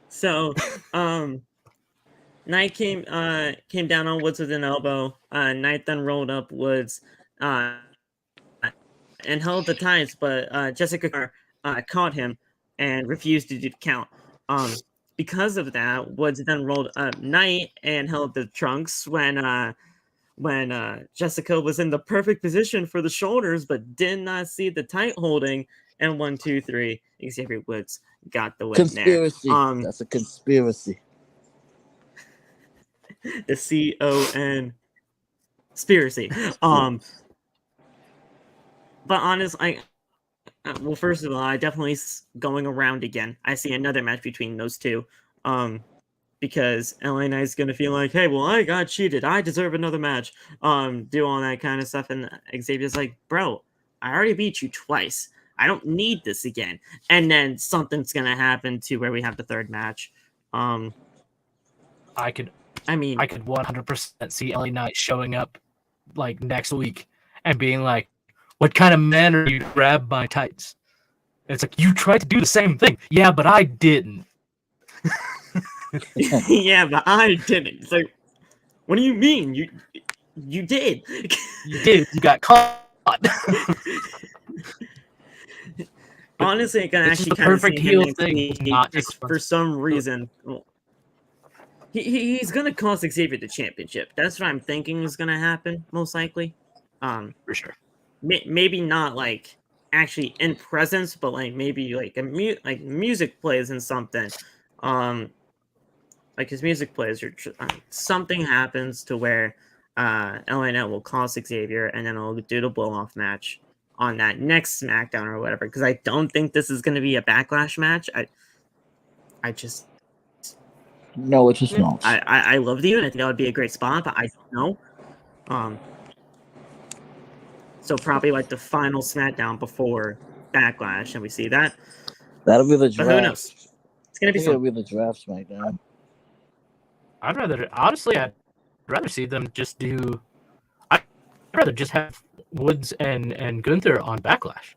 So, Knight came down on Woods with an elbow. Knight then rolled up Woods, and held the tights, but Jessica caught him and refused to do the count. Because of that, Woods then rolled up Knight and held the trunks when Jessica was in the perfect position for the shoulders, but did not see the tight holding. And 1, 2, 3, Xavier Woods got the win. Conspiracy. There. That's a conspiracy. The CON conspiracy. But honestly, well, first of all, I definitely going around again. I see another match between those two. Because LA Knight's gonna feel like, hey, well, I got cheated. I deserve another match. Do all that kind of stuff. And Xavier's like, bro, I already beat you twice. I don't need this again. And then something's gonna happen to where we have the third match. I could 100% see LA Knight showing up like next week and being like, "What kind of man are you to grab my tights?" And it's like, you tried to do the same thing. Yeah, but I didn't. Yeah, but I didn't. It's like, what do you mean? You did. You did. You got caught. Honestly, I can It's actually the kind of perfect see heel him thing, not just for some reason. Well, he's gonna cost Xavier the championship. That's what I'm thinking is gonna happen, most likely. For sure. Maybe not like actually in presence, but like maybe like music plays and something. Like his music plays or something happens to where LNL will cost Xavier, and then it'll do the blow off match on that next SmackDown or whatever. Because I don't think this is going to be a Backlash match. I just No, it just won't. I love the unit. I think that would be a great spot, but I don't know. So probably like the final SmackDown before Backlash, and we see that. That'll be the draft. But who knows? It's gonna be It'll fun. be the draft SmackDown. I'd rather see them just do. I'd rather just have Woods and Gunther on Backlash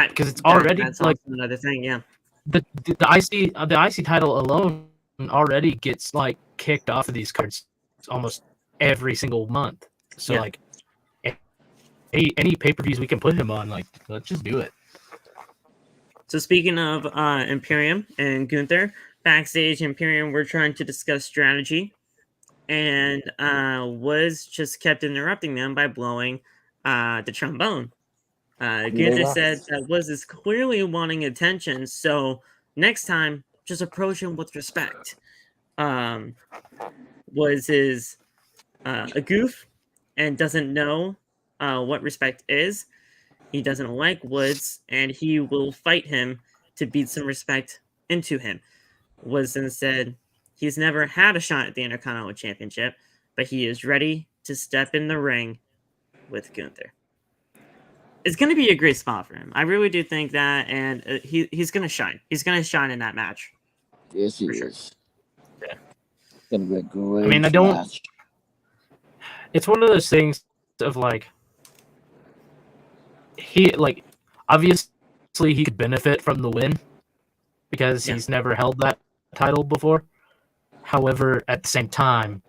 because it's already that's like another thing. Yeah, the IC title alone already gets like kicked off of these cards almost every single month. So Yeah. like any pay-per-views we can put him on, like let's just do it. So speaking of Imperium and Gunther, backstage Imperium were trying to discuss strategy, and Woods just kept interrupting them by blowing the trombone. Gunther said that Woods is clearly wanting attention, so next time, just approach him with respect. Woods is a goof and doesn't know what respect is. He doesn't like Woods, and he will fight him to beat some respect into him. Woods then said he's never had a shot at the Intercontinental Championship, but he is ready to step in the ring with Gunther. It's going to be a great spot for him. I really do think that, and he's going to shine. He's going to shine in that match. Yes, he is. Sure. Yeah. It's gonna be a great. I mean, I don't. match. It's one of those things of like he obviously he could benefit from the win because he's never held that title before. However, at the same time,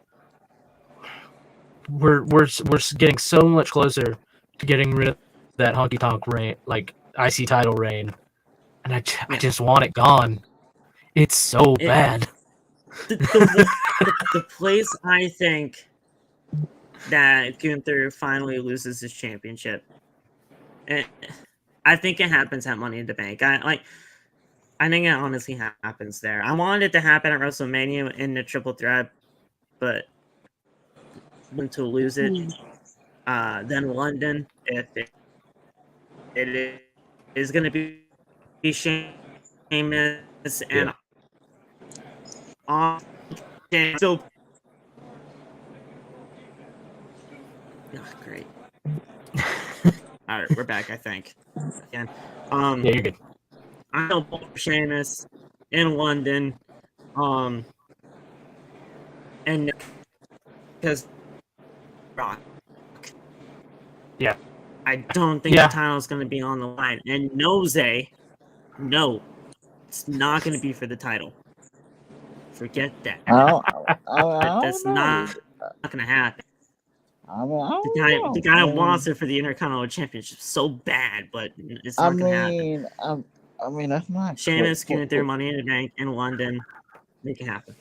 we're getting so much closer to getting rid of that honky tonk reign, like IC title reign, and I just want it gone. It's so bad. The place I think that Gunther finally loses his championship, and I think it happens at Money in the Bank. I think it honestly happens there. I wanted it to happen at WrestleMania in the triple threat, but to lose it, then London, if it is going to be Sheamus and so. Oh, great. All right, we're back. I think. Again, Yeah, you're good. I know Sheamus in London, and because Rock. Yeah. I don't think the title is going to be on the line. And no, it's not going to be for the title. Forget that. That's not going to happen. The guy wants it for the Intercontinental Championship so bad, but it's not going to happen. I mean, that's not Sheamus getting their Money in the Bank in London. Make it happen.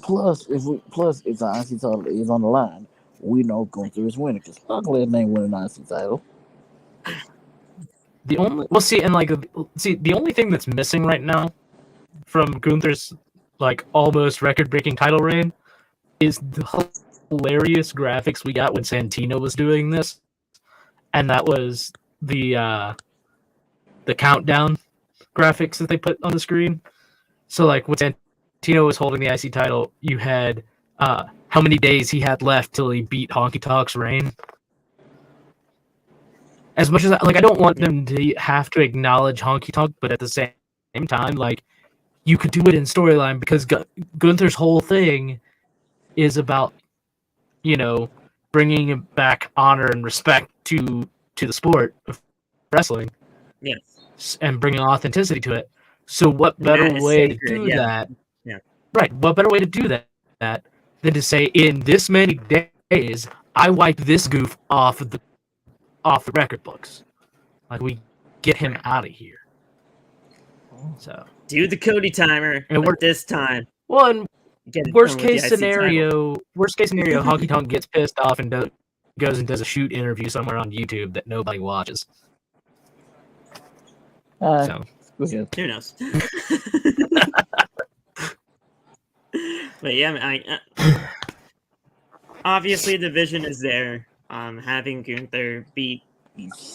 Plus, if the IC title is on the line, we know Gunther is winning because Brock Lesnar ain't winning an IC title. The only the only thing that's missing right now from Gunther's like almost record-breaking title reign is the hilarious graphics we got when Santino was doing this, and that was the countdown graphics that they put on the screen. So like when Santino was holding the IC title, you had how many days he had left till he beat Honky Tonk's reign. As much as I don't want them to have to acknowledge Honky Tonk, but at the same time, like you could do it in storyline because Gunther's whole thing is about bringing back honor and respect to the sport of wrestling. Yes, and bringing authenticity to it. So what better way to do that? Yeah. Right. What better way to do that than to say in this many days I wiped this goof off the record books. Like we get him out of here. So do the Cody timer and this time. Well, and worst case scenario, Honky Tonk gets pissed off and goes and does a shoot interview somewhere on YouTube that nobody watches. So who knows? But yeah, obviously the vision is there. Having Gunther beat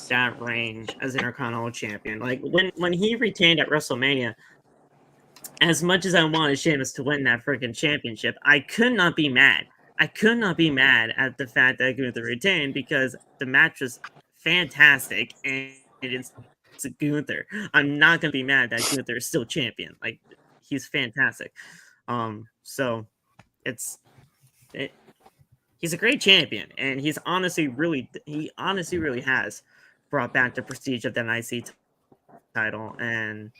that reign as Intercontinental Champion, like when he retained at WrestleMania. As much as I wanted Sheamus to win that freaking championship, I could not be mad. I could not be mad at the fact that Gunther retained because the match was fantastic and it's Gunther. I'm not gonna be mad that Gunther is still champion. Like he's fantastic. So he's a great champion, and he honestly really has brought back the prestige of that IC title, and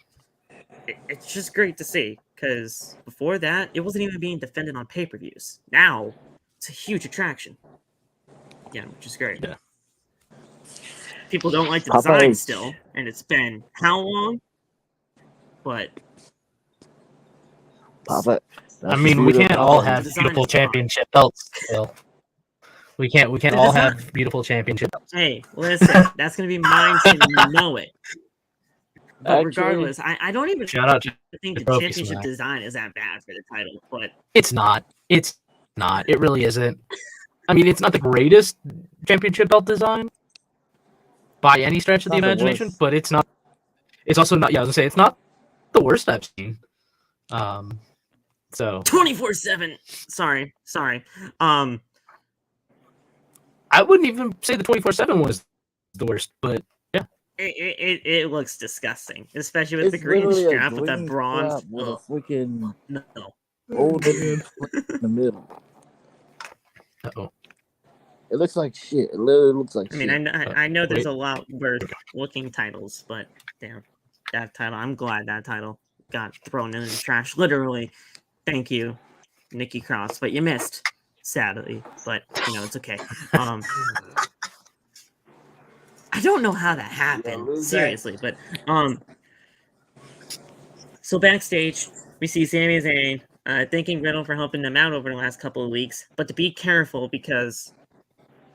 it's just great to see because before that it wasn't even being defended on pay-per-views. Now it's a huge attraction. Yeah, which is great. Yeah. People don't like the design still, and it's been how long? But I mean, we can't all have beautiful championship belts still. We can't all have beautiful championship belts. Hey, listen, that's gonna be mine, so you know it. But regardless, I don't even think the championship design is that bad for the title, but it's not. It's not. It really isn't. I mean, it's not the greatest championship belt design by any stretch of the imagination, but it's not. It's also not. Yeah, I was gonna say it's not the worst I've seen. So 24/7. Sorry. I wouldn't even say the 24/7 was the worst, but yeah. It looks disgusting, especially with the green strap with that bronze. With a freaking old in the middle. Uh-oh. It looks like shit. It literally looks like shit. I mean, I know there's a lot worse looking titles, but damn, that title. I'm glad that title got thrown in the trash. Literally. Thank you, Nikki Cross, but you missed, sadly. But it's okay. I don't know how that happened, seriously, but so backstage we see Sami Zayn thanking Riddle for helping them out over the last couple of weeks, but to be careful because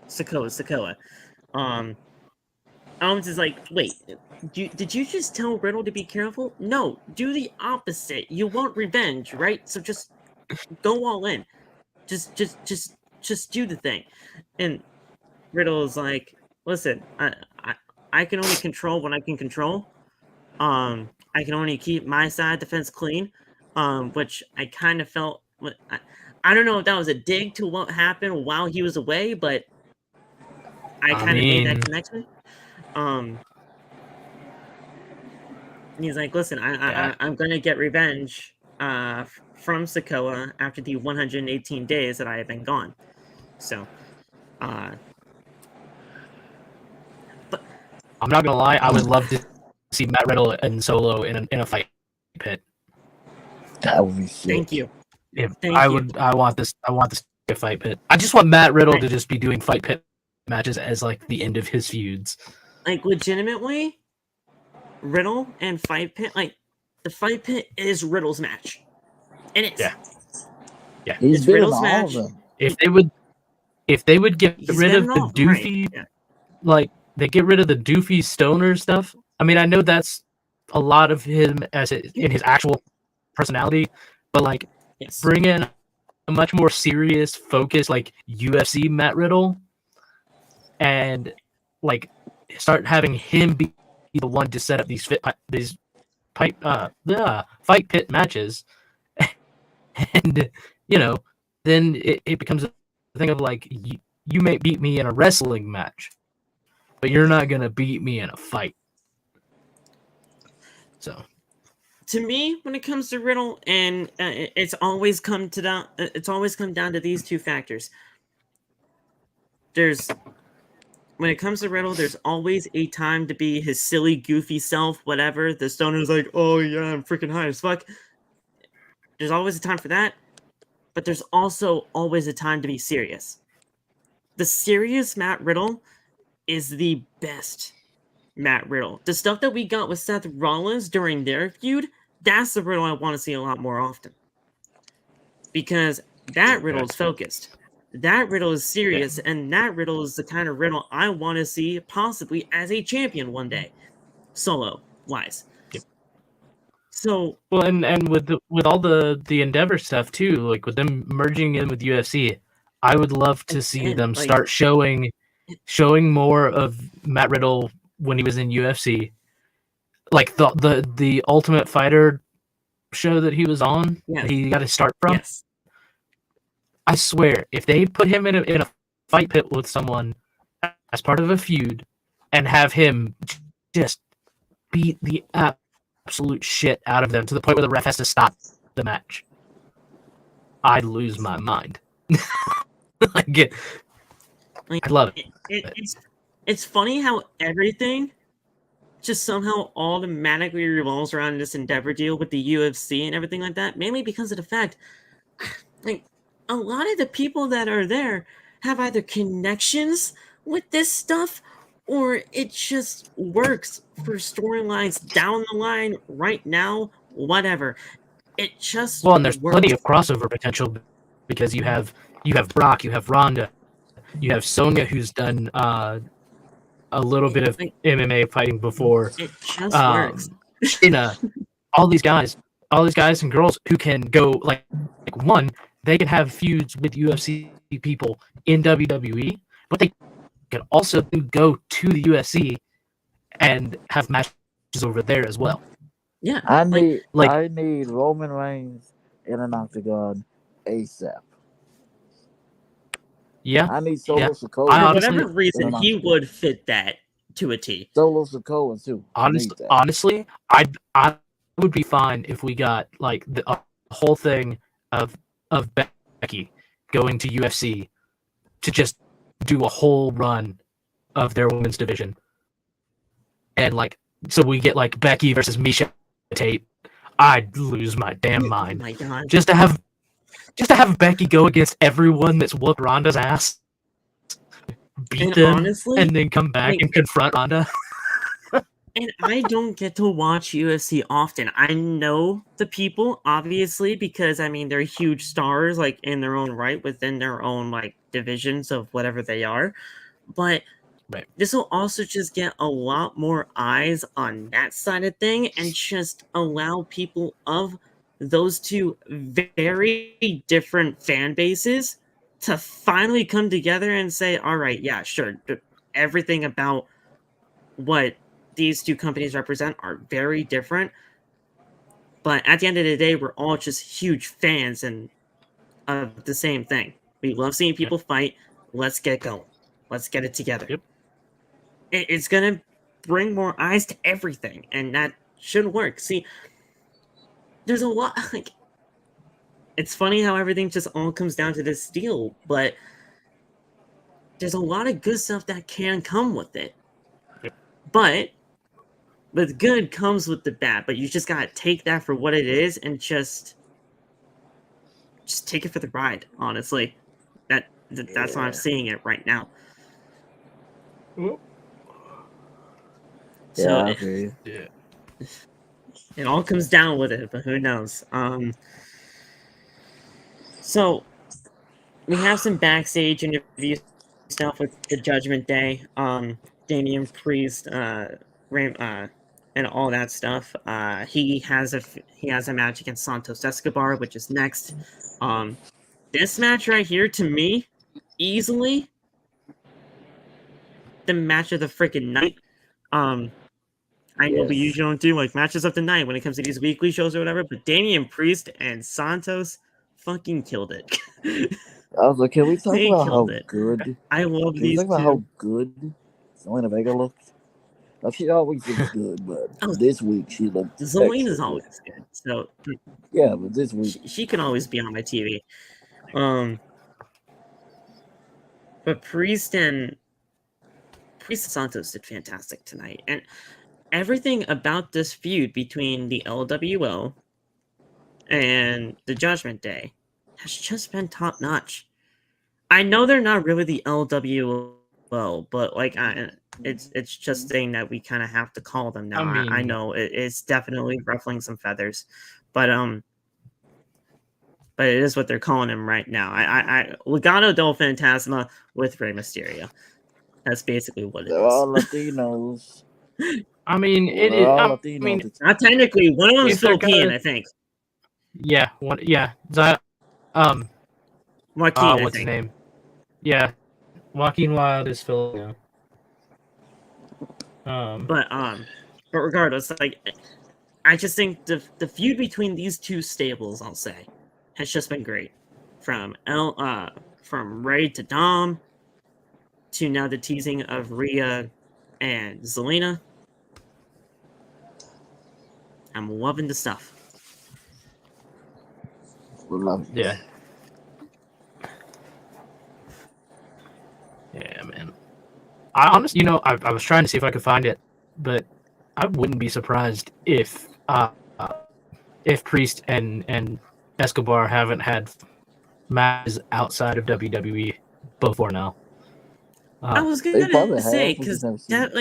SIKOA. Owens is like, wait, did you just tell Riddle to be careful? No, do the opposite. You want revenge, right? So just go all in. Just do the thing. And Riddle is like, listen, I can only control what I can control. I can only keep my side of the fence clean. Which I kind of felt. I don't know if that was a dig to what happened while he was away, but I kind of made that connection. He's like, listen, I'm gonna get revenge from SIKOA after the 118 days that I have been gone. So, but I'm not gonna lie, I would love to see Matt Riddle and Solo in a fight pit. That would be sick. Thank you. I want this to be a fight pit. I just want Matt Riddle to just be doing fight pit matches as like the end of his feuds. Like legitimately, Riddle and fight pit, like the fight pit is Riddle's match. And it's He's it's Riddle's match. If they would get rid of the doofy, like they get rid of the doofy stoner stuff. I mean, I know that's a lot of him in his actual personality, but like bring in a much more serious focus, like UFC Matt Riddle, and like start having him be the one to set up these fight pit matches, and then it becomes a thing of like you may beat me in a wrestling match, but you're not gonna beat me in a fight. So, to me, when it comes to Riddle, and it's always come down to these two factors. When it comes to Riddle, there's always a time to be his silly, goofy self, whatever. The stoner's like, oh yeah, I'm freaking high as fuck. There's always a time for that, but there's also always a time to be serious. The serious Matt Riddle is the best Matt Riddle. The stuff that we got with Seth Rollins during their feud, that's the Riddle I want to see a lot more often. Because that Riddle is focused. That Riddle is serious, and that Riddle is the kind of Riddle I want to see possibly as a champion one day, solo-wise. Yep. So, well, and with all the Endeavor stuff too, like with them merging in with UFC, I would love to see them start showing more of Matt Riddle when he was in UFC, like the Ultimate Fighter show that he was on. That he got to start from. Yes. I swear, if they put him in a fight pit with someone as part of a feud and have him just beat the absolute shit out of them to the point where the ref has to stop the match, I'd lose my mind. I'd love it. It's funny how everything just somehow automatically revolves around this Endeavor deal with the UFC and everything like that, mainly because of the fact, like, a lot of the people that are there have either connections with this stuff or it just works for storylines down the line right now, whatever. It just and there's plenty of crossover potential because you have Brock, you have Ronda, you have Sonya who's done a little bit of MMA fighting before. It just works. All these guys and girls who can go like one. They can have feuds with UFC people in WWE, but they can also go to the UFC and have matches over there as well. Yeah, I need Roman Reigns in an octagon ASAP. Yeah, I need Solo Sikoa. For whatever reason, he would fit that to a T. Solo Sikoa too. Honestly, I would be fine if we got like the whole thing of Becky going to UFC to just do a whole run of their women's division. And like, so we get like Becky versus Misha Tate. I'd lose my damn Oh mind. my god. Just to have Becky go against everyone that's whooped Ronda's ass, beat And them, honestly, and then come back like, and confront Ronda. and I don't get to watch UFC often. I know the people, obviously, because I mean they're huge stars, like in their own right, within their own like divisions of whatever they are. But Right. this will also just get a lot more eyes on that side of thing, and just allow people of those two very different fan bases to finally come together and say, all right, yeah, sure, everything about what these two companies represent are very different, but at the end of the day, we're all just huge fans and of the same thing. We love seeing people fight. Let's get going. Let's get it together. Yep. It's gonna bring more eyes to everything, and that should work. See, there's a lot like it's funny how everything just all comes down to this deal, but there's a lot of good stuff that can come with it. Yep. But the good comes with the bad, but you just gotta take that for what it is and just take it for the ride, honestly. That's how I'm seeing it right now. So I feel you. it all comes down with it, but who knows? So we have some backstage interview stuff with the Judgment Day, Damian Priest, and all that stuff. He has a match against Santos Escobar, which is next. This match right here, to me, easily the match of the freaking night. I know we usually don't do like matches of the night when it comes to these weekly shows or whatever, but Damian Priest and Santos fucking killed it. I was like, can we talk They about how killed it. good? I love Can we these talk about two. how good Zelina Vega looks? Like, she always looks good, but this week she looked. Zelina's always good. So yeah, but this week she can always be on my TV. But Priest and Santos did fantastic tonight, and everything about this feud between the LWO and the Judgment Day has just been top notch. I know they're not really the LWO, but like it's just saying that we kind of have to call them now. I know it's definitely ruffling some feathers, but it is what they're calling him right now. I Legado del Fantasma with Rey Mysterio. That's basically what it they're is. all Latinos. I mean, it They're is. all I Latinos. mean, not technically. One of them is if they're Philippine, gonna- I think. Yeah. Yeah. Joaquin, what's his name? Yeah, Joaquin Wild is Filipino. But regardless, like I just think the feud between these two stables, I'll say, has just been great. From Ray to Dom to now the teasing of Rhea and Zelina. I'm loving the stuff. We love it. Yeah. Yeah, man. I honestly, I was trying to see if I could find it, but I wouldn't be surprised if Priest and Escobar haven't had matches outside of WWE before now. I was They gonna probably say have, we because just haven't seen it.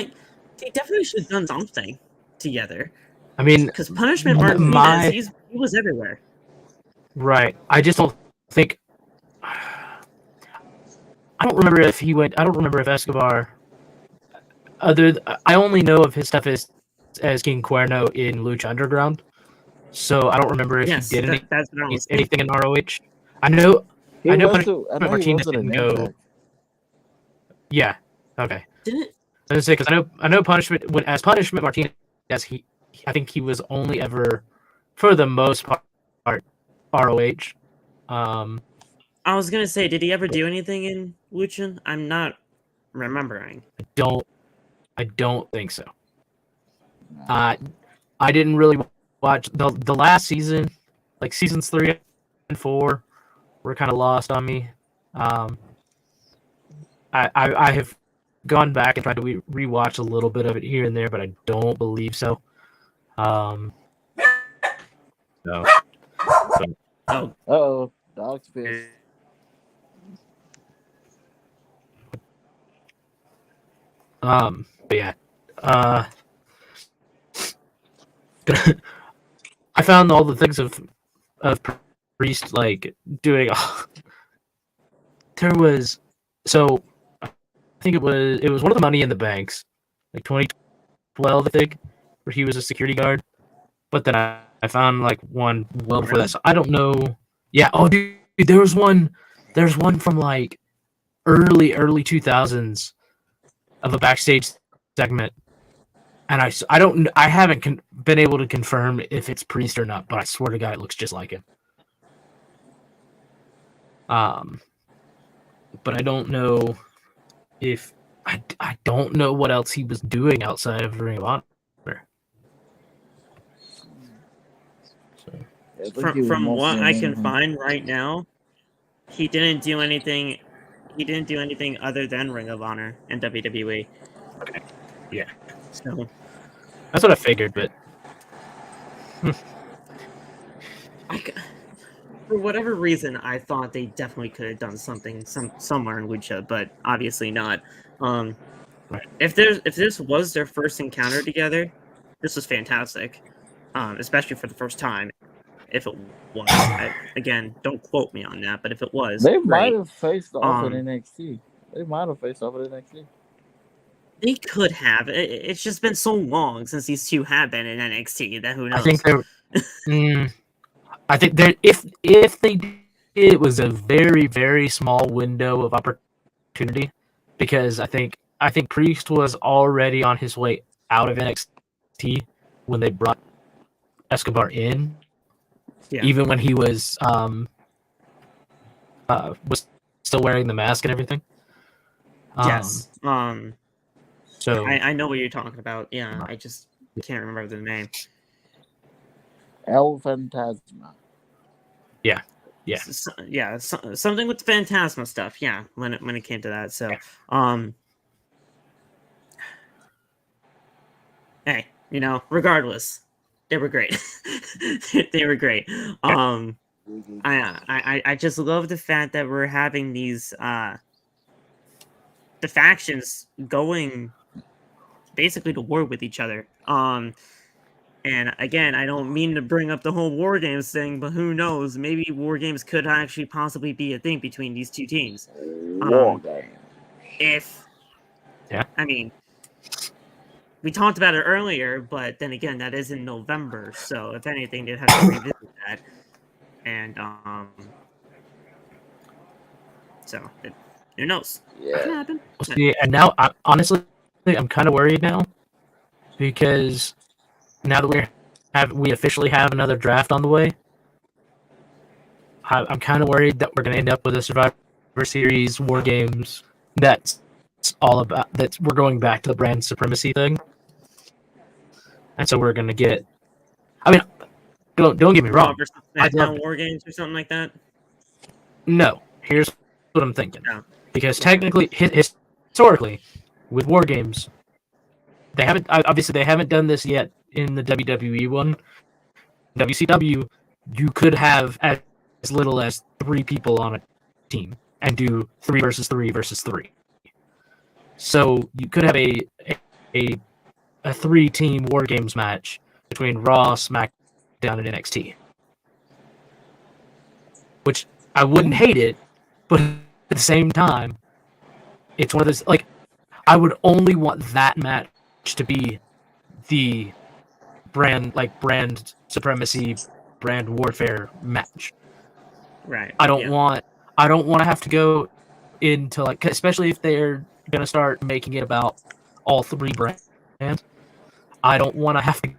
they definitely should have done something together. I mean, Because Punishment Martinez, he was everywhere. Right. I just don't think. I don't remember if he went. I don't remember if Escobar. I only know of his stuff as King Cuerno in Lucha Underground, so I don't remember if he did anything in ROH. I know Punishment Martinez didn't go. Yeah. Okay. Didn't it? I was gonna say because I know Punishment Martinez. I think he was only ever, for the most part, ROH. I was gonna say, did he ever do anything in Lucha? I'm not remembering. I don't think so. I didn't really watch the last season, like seasons 3 and 4, were kind of lost on me. I have gone back and tried to rewatch a little bit of it here and there, but I don't believe so. So, Oh, Uh-oh. Dog's pissed. but yeah, I found all the things of Priest like doing. There was I think it was one of the Money in the Banks, like 2012, I think, where he was a security guard. But then I found like one well before that. So I don't know. Yeah. Oh, dude, there was one. There's one from like early 2000s of a backstage segment, and I haven't been able to confirm if it's Priest or not, but I swear to God, it looks just like him. But I don't know if I don't know what else he was doing outside of Ring of Honor. So. from what I can find right now, he didn't do anything. He didn't do anything other than Ring of Honor and WWE. Okay. Yeah. So that's what I figured, but for whatever reason, I thought they definitely could have done something somewhere in Lucha, but obviously not. Right. If this was their first encounter together, this was fantastic, especially for the first time. If it was, again, don't quote me on that, but if it was, they great. might have faced off in NXT. They might have faced off in NXT. They could have. It's just been so long since these two have been in NXT that who knows. I think there. If they did, it was a very, very small window of opportunity, because I think Priest was already on his way out of NXT when they brought Escobar in. Yeah. Even when he was still wearing the mask and everything. Yes. So I know what you're talking about. Yeah, I just can't remember the name. El Fantasma. Yeah. Something with the Phantasma stuff. Yeah, when it came to that. So, hey, regardless, they were great. They were great. I just love the fact that we're having these the factions going basically to war with each other. And again, I don't mean to bring up the whole War Games thing, but who knows? Maybe War Games could actually possibly be a thing between these two teams. War Games. I mean, we talked about it earlier, but then again, that is in November, so if anything, they'd have to revisit that. And so who knows? Yeah. That can happen. See, and now, honestly, I'm kind of worried now, because now that we officially have another draft on the way, I'm kind of worried that we're going to end up with a Survivor Series War Games that's all about that. We're going back to the brand supremacy thing, and so we're going to get. I mean, don't get me wrong. SmackDown War Games or something like that. No, here's what I'm thinking. No. Because technically, historically, with War Games, they haven't done this yet in the WWE one. WCW, you could have as little as 3 people on a team and do 3 versus 3 versus 3. So you could have a 3-team War Games match between Raw, SmackDown, and NXT. Which I wouldn't hate it, but at the same time, it's one of those, like, I would only want that match to be the brand supremacy, brand warfare match. Right. I don't want to have to go into, like, especially if they're going to start making it about all 3 brands. I don't want to have to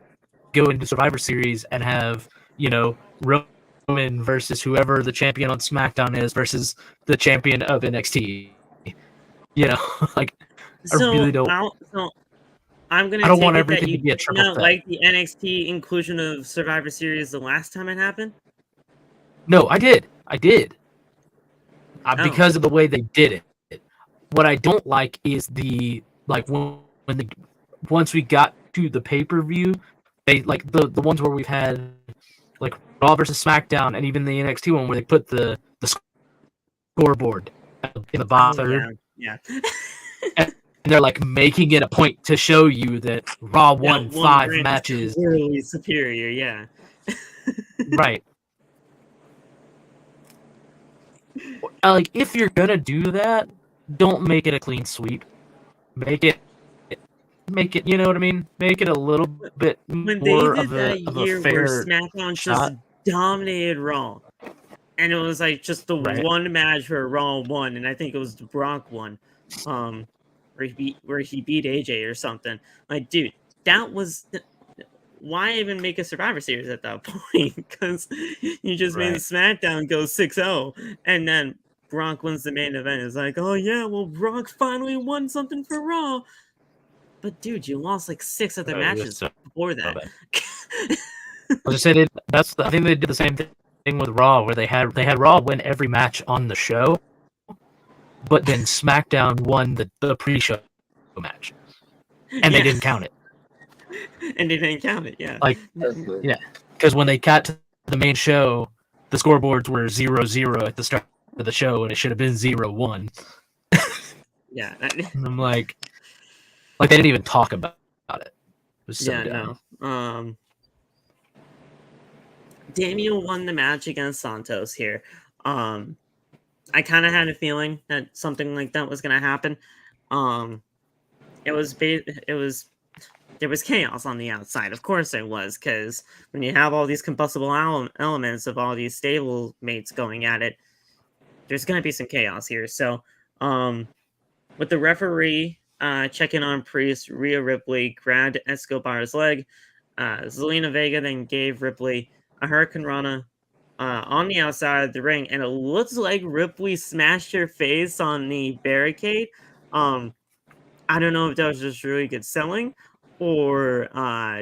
go into Survivor Series and have, Roman versus whoever the champion on SmackDown is versus the champion of NXT. Like, so I really don't. I'm gonna. I don't want everything to be a triple threat. Like the NXT inclusion of Survivor Series the last time it happened. No, I did. Because of the way they did it. What I don't like is once we got to the pay-per-view, they like the ones where we've had like Raw versus SmackDown, and even the NXT one where they put the scoreboard in the bottom third. Yeah. And they're like making it a point to show you that Raw won 5 matches. Clearly superior, yeah. Right. Like, if you're gonna do that, don't make it a clean sweep. Make it, you know what I mean? Make it a little bit when more they did of that a year fair where SmackDown shot. just dominated Raw, and it was like just the one match where Raw won, and I think it was the Brock one, where he beat AJ or something. Like, dude, that was why even make a Survivor Series at that point? Because you just made SmackDown go 6-0, and then Brock wins the main event. It's like, oh yeah, well Brock finally won something for Raw. But dude, you lost like 6 other matches before that. I just said it. I think they did the same thing with Raw, where they had Raw win every match on the show, but then SmackDown won the pre-show match, and they didn't count it. And they didn't count it, yeah. Like, yeah, because when they got to the main show, the scoreboards were 0-0 at the start of the show, and it should have been 0-1. Yeah, and I'm like they didn't even talk about it. It was so dumb. No. Damian won the match against Santos here. I kind of had a feeling that something like that was going to happen. There was chaos on the outside. Of course there was, because when you have all these combustible elements of all these stable mates going at it, there's going to be some chaos here. So, with the referee checking on Priest, Rhea Ripley grabbed Escobar's leg. Zelina Vega then gave Ripley a Hurricane Rana on the outside of the ring, and it looks like Ripley smashed her face on the barricade. I don't know if that was just really good selling, or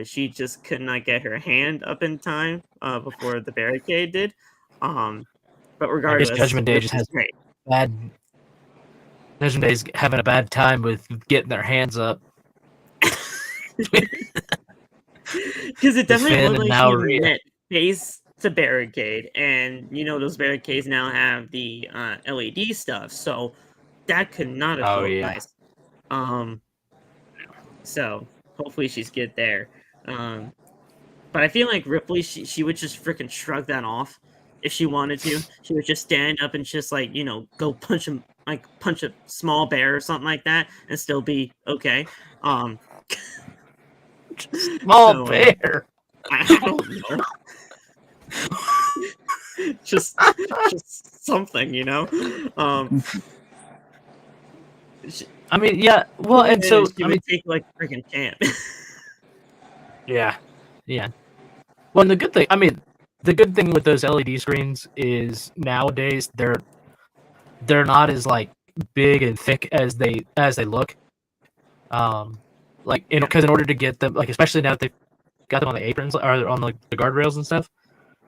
she just could not get her hand up in time before the barricade did. But regardless, I guess Judgment Day just has great. Bad. Judgment Day's having a bad time with getting their hands up. Because it definitely looked like he met face to barricade, and those barricades now have the LED stuff, so that could not have felt nice. So hopefully she's good there. But I feel like Ripley, she would just freaking shrug that off if she wanted to. She would just stand up and just like go punch a small bear or something like that, and still be okay. Small bear. I don't know. just something, I mean, yeah. Well, and so she would take like freaking champ. Yeah. Well, and the good thing with those LED screens is nowadays they're not as like big and thick as they look. Because in order to get them, like especially now that they've got them on the aprons or on the guardrails and stuff,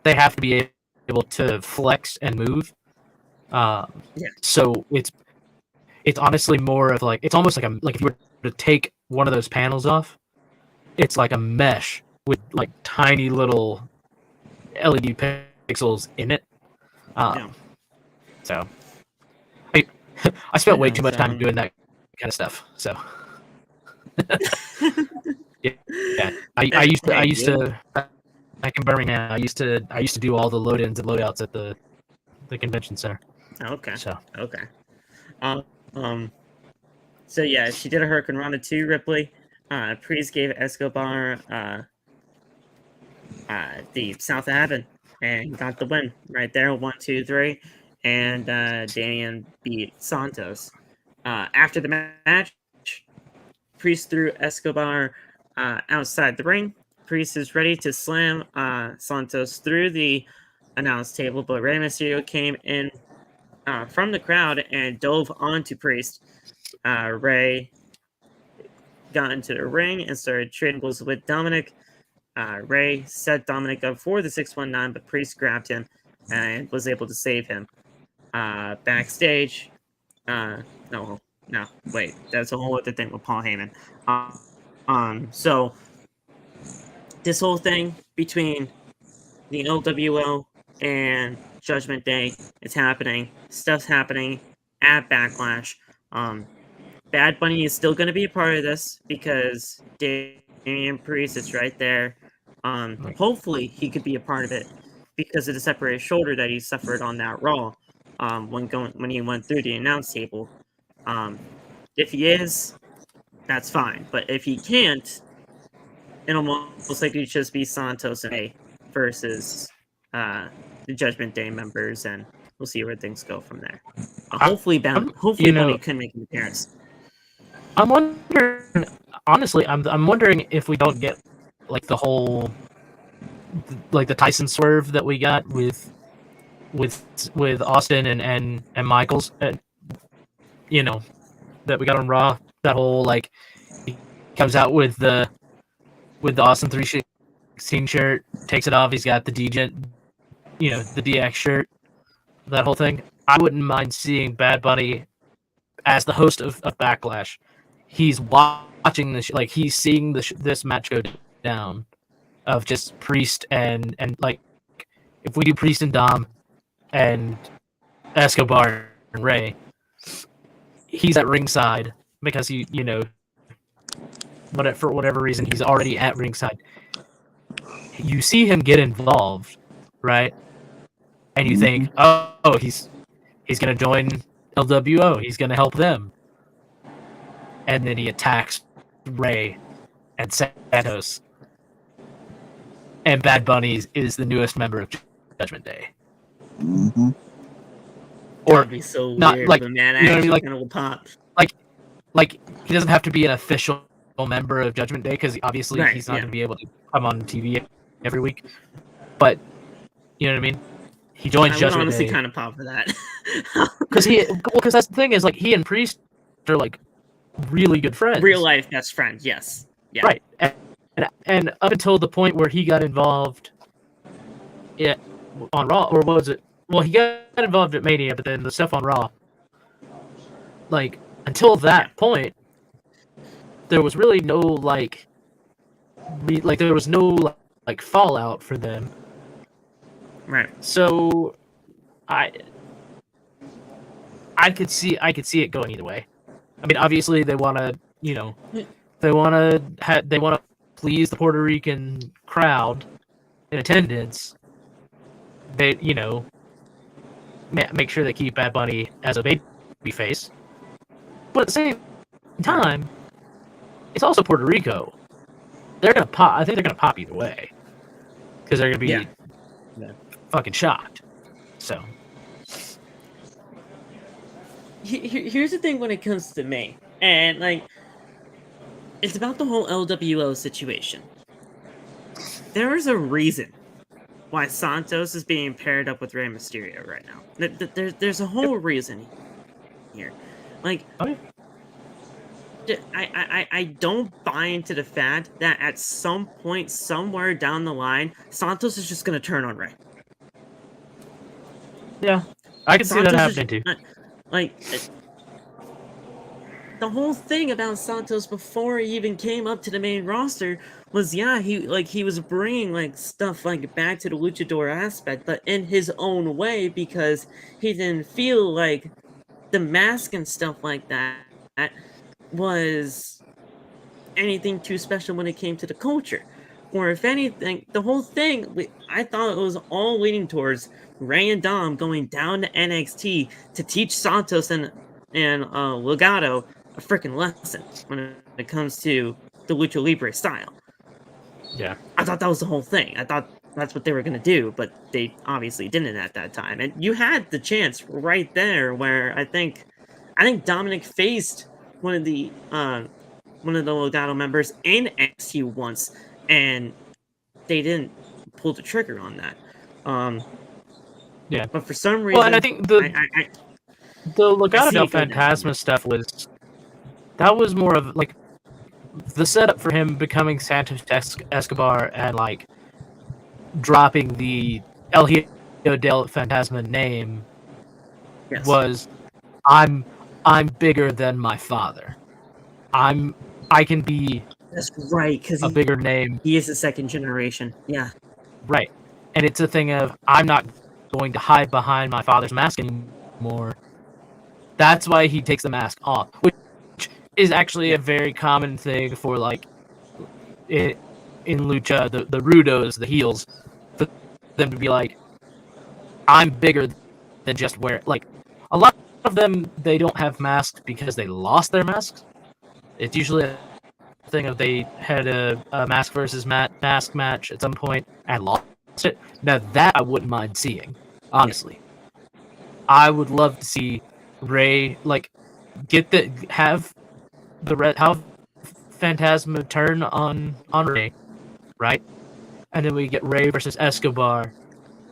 they have to be able to flex and move. So it's honestly more of like, it's almost like if you were to take one of those panels off, it's like a mesh with like tiny little LED pixels in it. So I spent way too much time doing that kind of stuff. So yeah. I used to back in Birmingham. I used to do all the load-ins and load-outs at the convention center. Okay. So okay. So yeah, she did a Hurricane Rana to Ripley. Priest gave Escobar the South Haven and got the win right there. 1, 2, 3, and Damian beat Santos. After the match, Priest threw Escobar outside the ring. Priest is ready to slam Santos through the announce table, but Rey Mysterio came in from the crowd and dove onto Priest. Rey got into the ring and started trading blows with Dominik. Rey set Dominik up for the 619, but Priest grabbed him and was able to save him. Backstage, no, wait, that's a whole other thing with Paul Heyman. So this whole thing between the LWO and Judgment Day is happening. Stuff's happening at Backlash. Bad Bunny is still going to be a part of this because Damian Priest is right there. Hopefully, he could be a part of it because of the separated shoulder that he suffered on that Raw when he went through the announce table. If he is, that's fine. But if he can't, it'll most likely just be Santos and A versus the Judgment Day members, and we'll see where things go from there. Hopefully, Bunny can make an appearance. I'm wondering, honestly, I'm wondering if we don't get like the whole, like the Tyson swerve that we got with Austin and Michaels, and that we got on Raw. That whole like he comes out with the Austin 316 shirt, takes it off. He's got the DJ, the DX shirt. That whole thing. I wouldn't mind seeing Bad Bunny as the host of Backlash. He's watching this, like he's seeing this match go down, of just Priest and like if we do Priest and Dom and Escobar and Ray, he's at ringside because for whatever reason he's already at ringside. You see him get involved, right? And you think, oh, he's gonna join LWO. He's gonna help them. And then he attacks Ray and Santos. And Bad Bunny is the newest member of Judgment Day. Mm-hmm. Or that'd be so not weird, like, but man, like he doesn't have to be an official member of Judgment Day because obviously he's not going to be able to come on TV every week. But you know what I mean? He joins Judgment Day. I would honestly kind of pop for that. Because that's the thing is like he and Priest are like really good friends. Real life best friends, yes. Yeah. Right. And up until the point where he got involved on Raw, or what was it? Well, he got involved at Mania, but then the stuff on Raw, like, until that point, there was really no, there was no, fallout for them. Right. So, I could see it going either way. I mean, obviously, they want to, they want to please the Puerto Rican crowd in attendance. They, make sure they keep Bad Bunny as a baby face. But at the same time, it's also Puerto Rico. They're gonna pop. I think they're gonna pop either way because they're gonna be fucking shocked. So here's the thing when it comes to me, and it's about the whole LWO situation. There is a reason why Santos is being paired up with Rey Mysterio right now. There's a whole reason here. I don't buy into the fact that at some point, somewhere down the line, Santos is just going to turn on Rey. Yeah, I can see that happening too. The whole thing about Santos before he even came up to the main roster was, he was bringing stuff back to the luchador aspect, but in his own way, because he didn't feel like the mask and stuff like that was anything too special when it came to the culture. Or if anything, the whole thing, I thought it was all leading towards Rey and Dom going down to NXT to teach Santos and Legado a freaking lesson when it comes to the Lucha Libre style. Yeah. I thought that was the whole thing. I thought that's what they were going to do, but they obviously didn't at that time. And you had the chance right there where I think Dominik faced one of the Legado members in NXT once, and they didn't pull the trigger on that. Yeah. But for some reason, and I think the Legado del Fantasma stuff was more of the setup for him becoming Santos Escobar and dropping the El Hijo del Fantasma name was I'm bigger than my father. I can be that's right because a bigger name. He is the second generation. Yeah. Right. and it's a thing of I'm not going to hide behind my father's mask anymore. That's why he takes the mask off, which is actually a very common thing for like in lucha, the rudos, the heels, for them to be like, I'm bigger than just wear. Like a lot of them, they don't have masks because they lost their masks. It's usually a thing of they had a mask versus mask match at some point and lost it. Now that I wouldn't mind seeing, honestly. I would love to see Ray like have Phantasma turn on Ray, right? And then we get Ray versus Escobar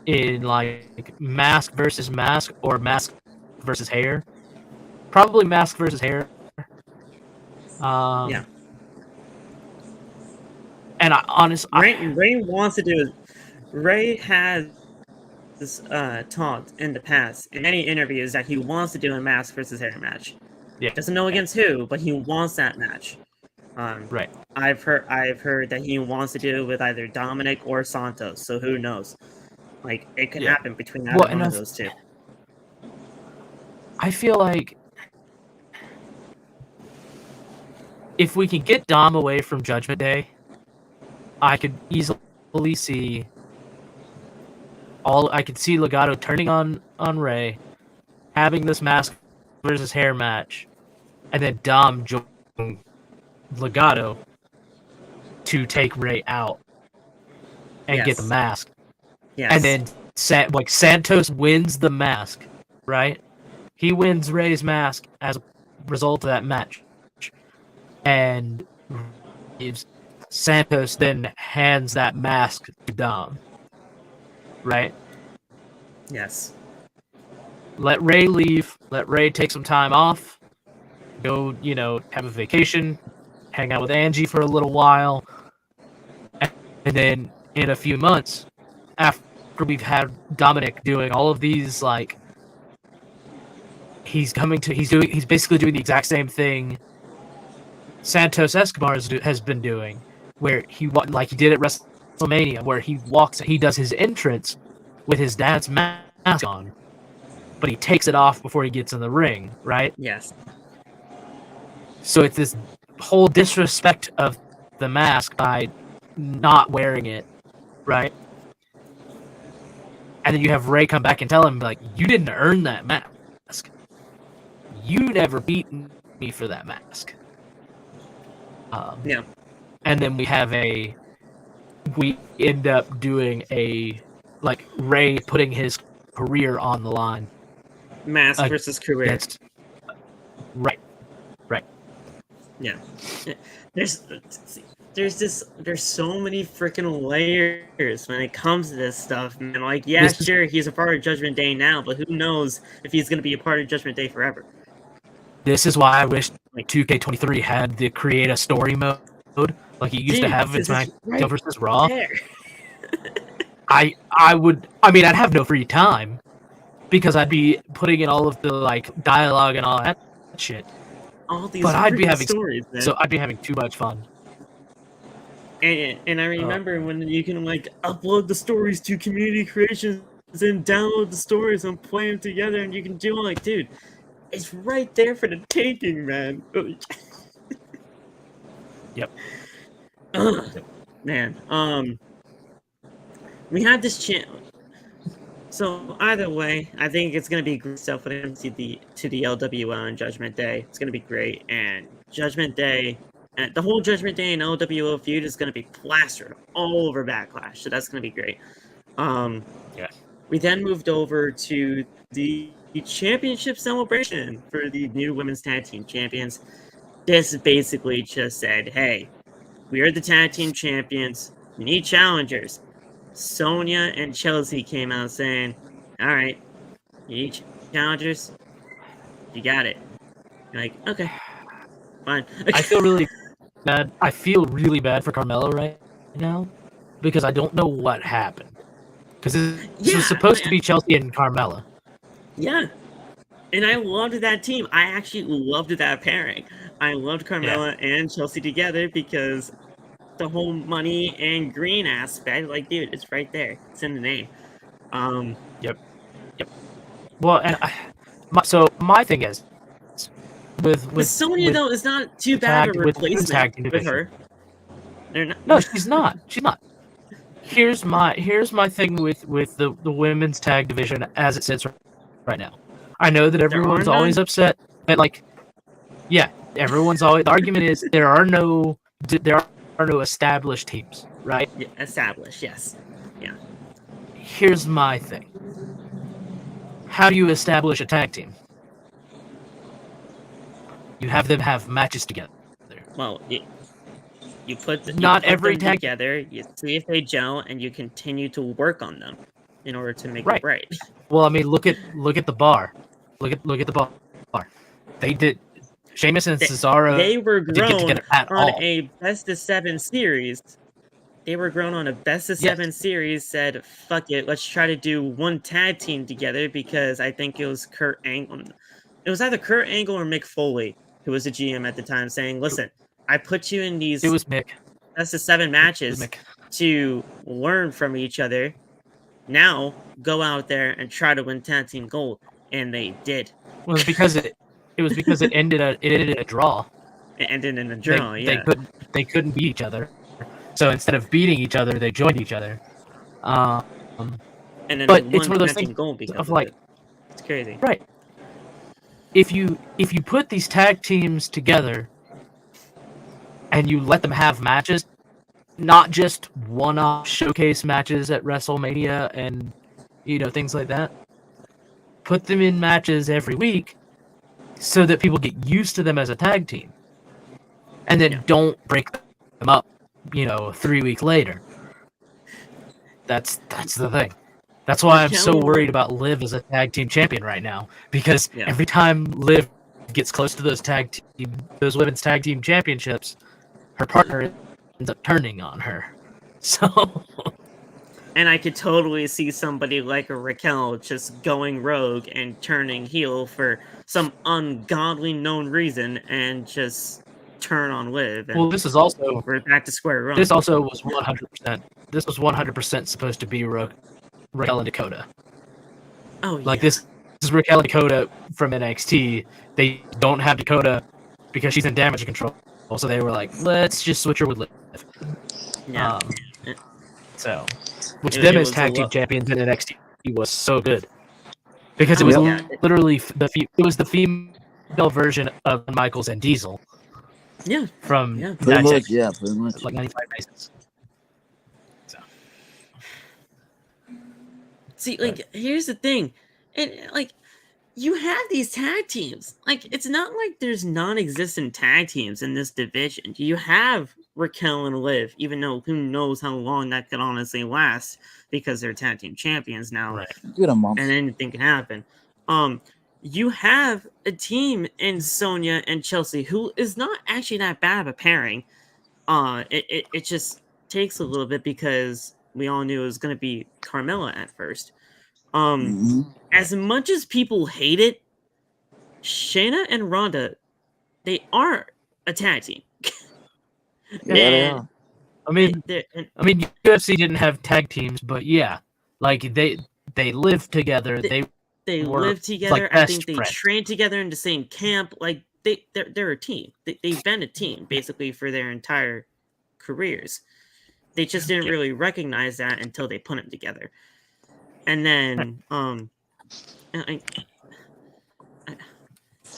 in like mask versus mask or mask versus hair. Probably mask versus hair. Yeah. And Ray wants to do it. Ray has talked in the past in many interviews that he wants to do a mask versus hair match. Yeah. Doesn't know against who, but he wants that match. Right. I've heard that he wants to do it with either Dominik or Santos. So who knows? Like it could happen between either one of those two. I feel like if we can get Dom away from Judgment Day, I could easily see I could see Legado turning on Ray, having this mask versus hair match, and then Dom joining Legado to take Ray out and get the mask. Yes. And then Santos wins the mask, right? He wins Ray's mask as a result of that match. And Santos then hands that mask to Dom. Right? Yes. Let Ray leave. Let Ray take some time off. Go, have a vacation. Hang out with Angie for a little while. And then in a few months, after we've had Dominik doing all of these, like, he's basically doing the exact same thing Santos Escobar has been doing, where he did at WrestleMania, where he does his entrance with his dad's mask on, but he takes it off before he gets in the ring, right? Yes. So it's this whole disrespect of the mask by not wearing it, right? And then you have Ray come back and tell him, like, you didn't earn that mask. You never beat me for that mask. Yeah. And then we end up doing Ray putting his career on the line. Mask versus career. Right. Yeah. There's so many freaking layers when it comes to this stuff, man. Like, yeah, sure, he's a part of Judgment Day now, but who knows if he's going to be a part of Judgment Day forever. This is why I wish 2K23 had the create a story mode like it used to have in SmackDown versus Raw. I'd have no free time because I'd be putting in all of the dialogue and all that shit. All these I'd be having stories, man. So I'd be having too much fun. And I remember when you can upload the stories to community creations and download the stories and play them together, and you can do dude, it's right there for the taking, man. Yep. Man, we had this chance. So either way, I think it's gonna be great stuff when it comes to the LWO and Judgment Day. It's gonna be great, and Judgment Day, and the whole Judgment Day and LWO feud is gonna be plastered all over Backlash. So that's gonna be great. Yeah. We then moved over to the championship celebration for the new women's tag team champions. This basically just said, hey, we are the tag team champions. We need challengers. Sonya and Chelsea came out saying, all right, you need challengers? You got it. You're like, okay, fine. I feel really bad. I feel really bad for Carmella right now because I don't know what happened. Because this was supposed to be Chelsea and Carmella. Yeah. And I loved that team. I actually loved that pairing. I loved Carmella and Chelsea together because the whole money and green aspect. Like, dude, it's right there. It's in the name. Yep. Well, and my thing is with Sonya though is not too bad of a with women's tag replacement team with division. her. They're not. No, she's not. She's not. Here's my thing with the women's tag division as it sits right now. I know that everyone's always upset that, like, yeah, everyone's always, the argument is there are no established teams, right? Yeah, established, yes. Yeah. Here's my thing. How do you establish a tag team? You have them have matches together. Well, you put them together, you see if they gel, and you continue to work on them in order to make it right. Well, I mean, look at the bar. Look at the bar. They did. Sheamus and Cesaro. They were grown on all. a best of 7 series. They were grown on a best of 7 series. Said, "Fuck it, let's try to do one tag team together." Because I think it was Kurt Angle. It was either Kurt Angle or Mick Foley, who was the GM at the time, saying, "Listen, I put you in these best of 7 matches to learn from each other. Now go out there and try to win tag team gold." And they did. Well, it was because it ended in a draw. It ended in a draw. They couldn't beat each other. So instead of beating each other, they joined each other. And then but it's one of those things of like, it's crazy, right? If you put these tag teams together and you let them have matches, not just one-off showcase matches at WrestleMania and things like that, put them in matches every week so that people get used to them as a tag team, and then don't break them up 3 weeks later. That's the thing. That's why I'm so worried about Liv as a tag team champion right now, because every time Liv gets close to those women's tag team championships, her partner ends up turning on her. So, and I could totally see somebody like a Raquel just going rogue and turning heel for some ungodly known reason and just turn on Liv. Well, this is also, we're back to square one. This also was 100%. This was 100% supposed to be Raquel and Dakota. Oh, like this is Raquel and Dakota from NXT. They don't have Dakota because she's in Damage Control, so they were like, let's just switch her with Liv. Yeah. So, which them as tag team champions in NXT was so good, because it was literally the female version of Michaels and Diesel. Yeah. From pretty much. Like 95 bases. So. See, like, here's the thing. And, like, you have these tag teams. Like, it's not like there's non-existent tag teams in this division. You have Raquel and Liv, even though who knows how long that could honestly last, because they're tag team champions now. Right. Good a month. And anything can happen. You have a team in Sonya and Chelsea who is not actually that bad of a pairing. It just takes a little bit because we all knew it was going to be Carmella at first. As much as people hate it, Shayna and Ronda, they are a tag team. They are. I mean, UFC didn't have tag teams, but like they live together. They live together. Like I think they friends. train together in the same camp. Like they're a team. They've been a team basically for their entire careers. They just didn't really recognize that until they put them together. And then,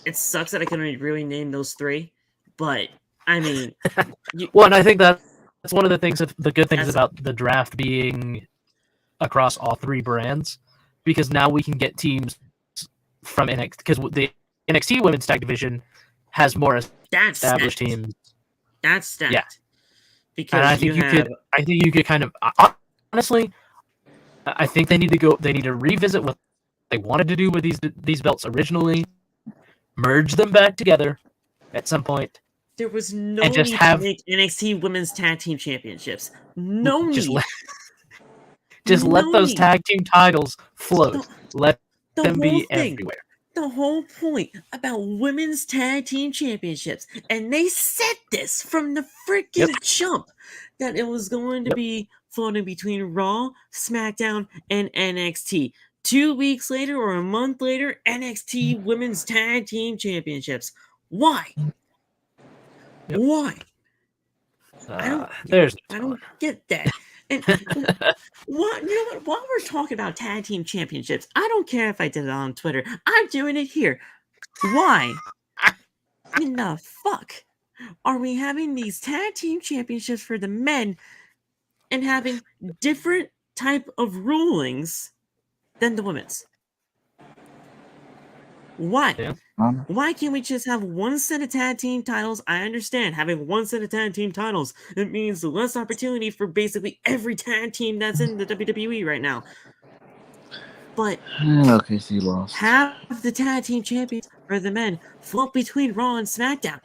it sucks that I can only really name those 3, but I mean, and I think that's one of the things, the good things about the draft being across all 3 brands, because now we can get teams from NXT, because the NXT Women's Tag Division has more established teams. That's stacked. Yeah. Because and I think you could kind of, honestly, I think they need to revisit what they wanted to do with these belts originally, merge them back together at some point. There was no need to make NXT Women's Tag Team Championships. No need. Just let those tag team titles float. Let them be everywhere. The whole point about Women's Tag Team Championships, and they said this from the freaking jump, that it was going to be floating between Raw, SmackDown, and NXT. 2 weeks later or a month later, NXT Women's Tag Team Championships. Why? Yep. Why? I don't get that. And what, you know what? While we're talking about tag team championships, I don't care if I did it on Twitter. I'm doing it here. Why in the fuck are we having these tag team championships for the men and having different type of rulings than the women's? Why? Yeah. Why can't we just have one set of tag team titles? I understand having one set of tag team titles. It means less opportunity for basically every tag team that's in the WWE right now. But OKC lost. Have the tag team champions for the men float between Raw and SmackDown.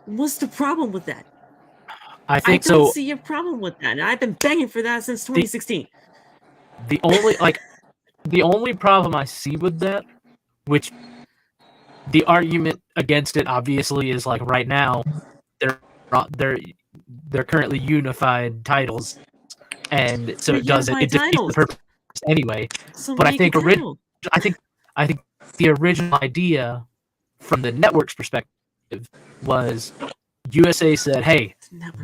What's the problem with that? I don't see a problem with that. And I've been begging for that since 2016. The only problem I see with that, which the argument against it obviously is like right now they're currently unified titles, and so it defeats the purpose anyway. So but I think the original idea from the network's perspective was USA said, "Hey,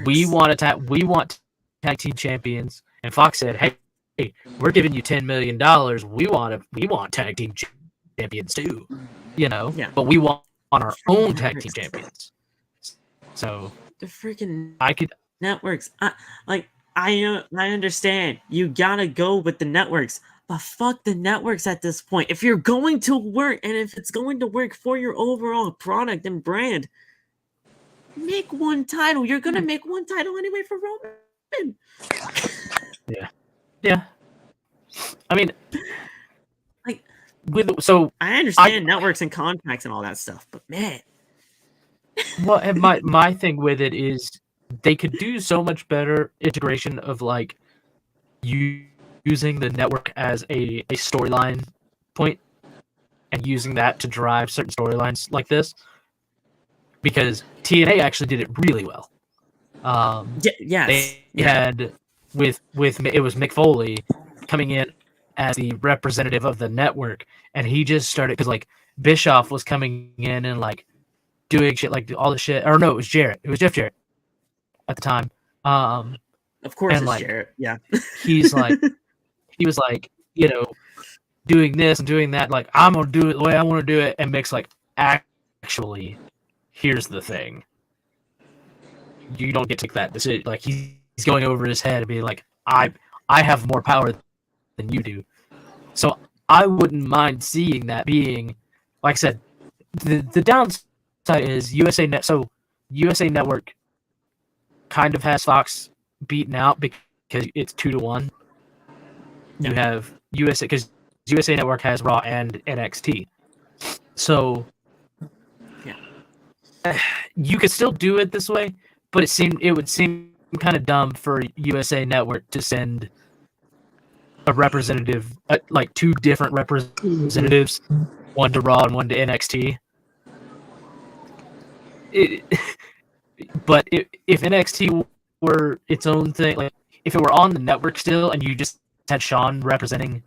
we want tag team champions," and Fox said, "Hey, we're giving you $10 million. We want tag team champions too, but we want our own tag team champions." So the freaking networks, I understand you gotta go with the networks, but fuck the networks at this point. If you're going to work, and if it's going to work for your overall product and brand, make one title. You're gonna make one title anyway for Roman. Yeah. I mean, I understand networks and contracts and all that stuff, but man. Well, and my thing with it is they could do so much better integration of using the network as a storyline point and using that to drive certain storylines like this, because TNA actually did it really well. They had with it was Mick Foley coming in as the representative of the network, and he just started because Bischoff was coming in and doing shit all the shit. Or no, it was Jarrett. It was Jeff Jarrett at the time. Of course, it's Jarrett. Yeah, he was doing this and doing that. I'm gonna do it the way I want to do it. And Mick's actually, here's the thing. You don't get to take that decision. He's going over his head and being I have more power than you do. So I wouldn't mind seeing that being, like I said, the downside is USA USA Network kind of has Fox beaten out because it's 2-1. You have USA because USA Network has Raw and NXT. So you could still do it this way, but it would seem kind of dumb for USA Network to send a representative, two different representatives, one to Raw and one to NXT. But if NXT were its own thing, if it were on the network still, and you just had Sean representing,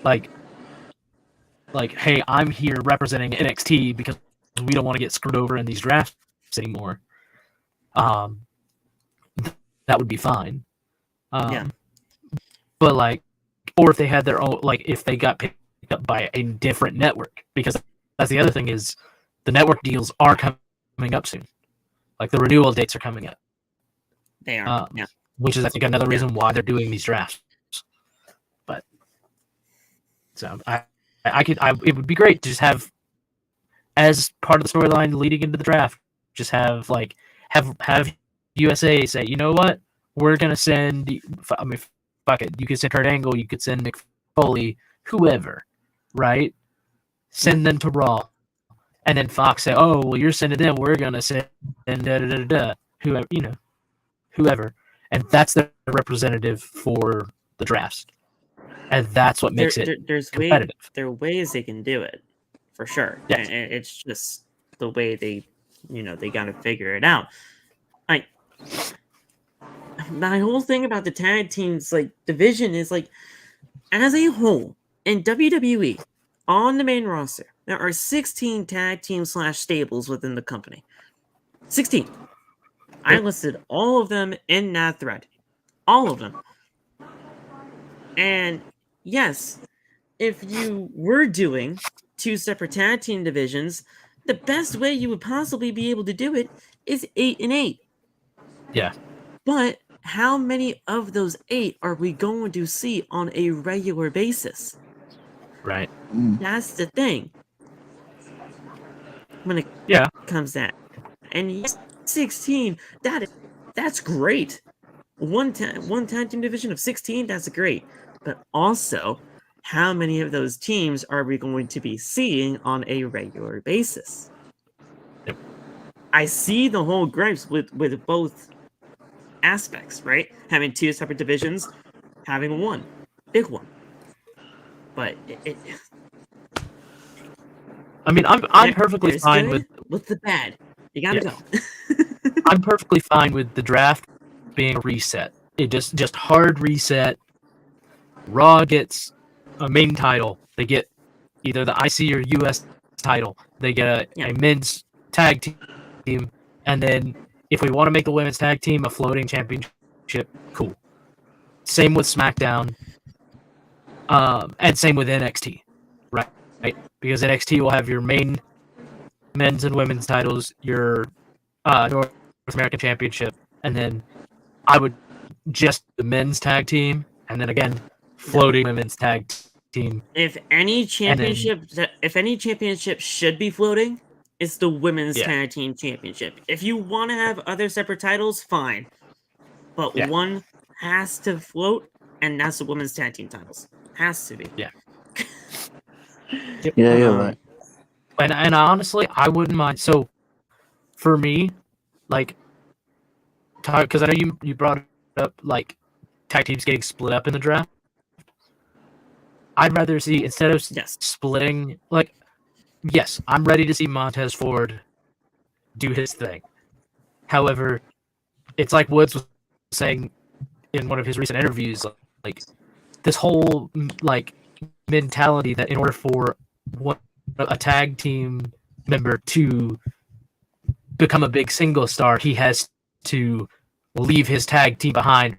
hey, I'm here representing NXT because we don't want to get screwed over in these drafts anymore. That would be fine. But or if they had their own, if they got picked up by a different network, because that's the other thing is the network deals are coming up soon. The renewal dates are coming up. They are, which is I think another reason why they're doing these drafts. But so it would be great to just have, as part of the storyline leading into the draft, just have have USA say, you know what, we're gonna send. I mean, fuck it. You could send Kurt Angle. You could send Mick Foley. Whoever, right? Send them to Raw, and then Fox say, "Oh, well, you're sending them. We're gonna send whoever, whoever," and that's the representative for the drafts, and that's what makes it competitive. There are ways they can do it, for sure. Yes. And it's just the way they got to figure it out. my whole thing about the tag teams like division is like, as a whole, in WWE, on the main roster, there are 16 tag team / stables within the company. 16. I listed all of them in that thread. All of them. And yes, if you were doing 2 separate tag team divisions, the best way you would possibly be able to do it is 8 and 8. Yeah. But how many of those 8 are we going to see on a regular basis? Right. That's the thing. When it comes to that. And yes, 16, that's great. One tag team division of 16, that's great. But also, how many of those teams are we going to be seeing on a regular basis? Yep. I see the whole gripes with both aspects, right? Having 2 separate divisions, having one big one. But I mean, I'm perfectly fine with the bad. You gotta go. I'm perfectly fine with the draft being a reset. It just hard reset. Raw gets a main title. They get either the IC or US title. They get a men's tag team, and then if we want to make the women's tag team a floating championship, cool. Same with SmackDown, and same with NXT, right? Because NXT will have your main men's and women's titles, your North American Championship, and then I would just the men's tag team, and then again floating women's tag team. If any championship should be floating, it's the women's tag team championship. If you want to have other separate titles, fine, but one has to float, and that's the women's tag team titles. Has to be. Yeah, you're right. And honestly, I wouldn't mind. So, for me, like, because I know you brought up like tag teams getting split up in the draft. I'd rather see, instead of splitting, like, yes, I'm ready to see Montez Ford do his thing. However, it's like Woods was saying in one of his recent interviews, like this whole like mentality that in order for a tag team member to become a big single star, he has to leave his tag team behind,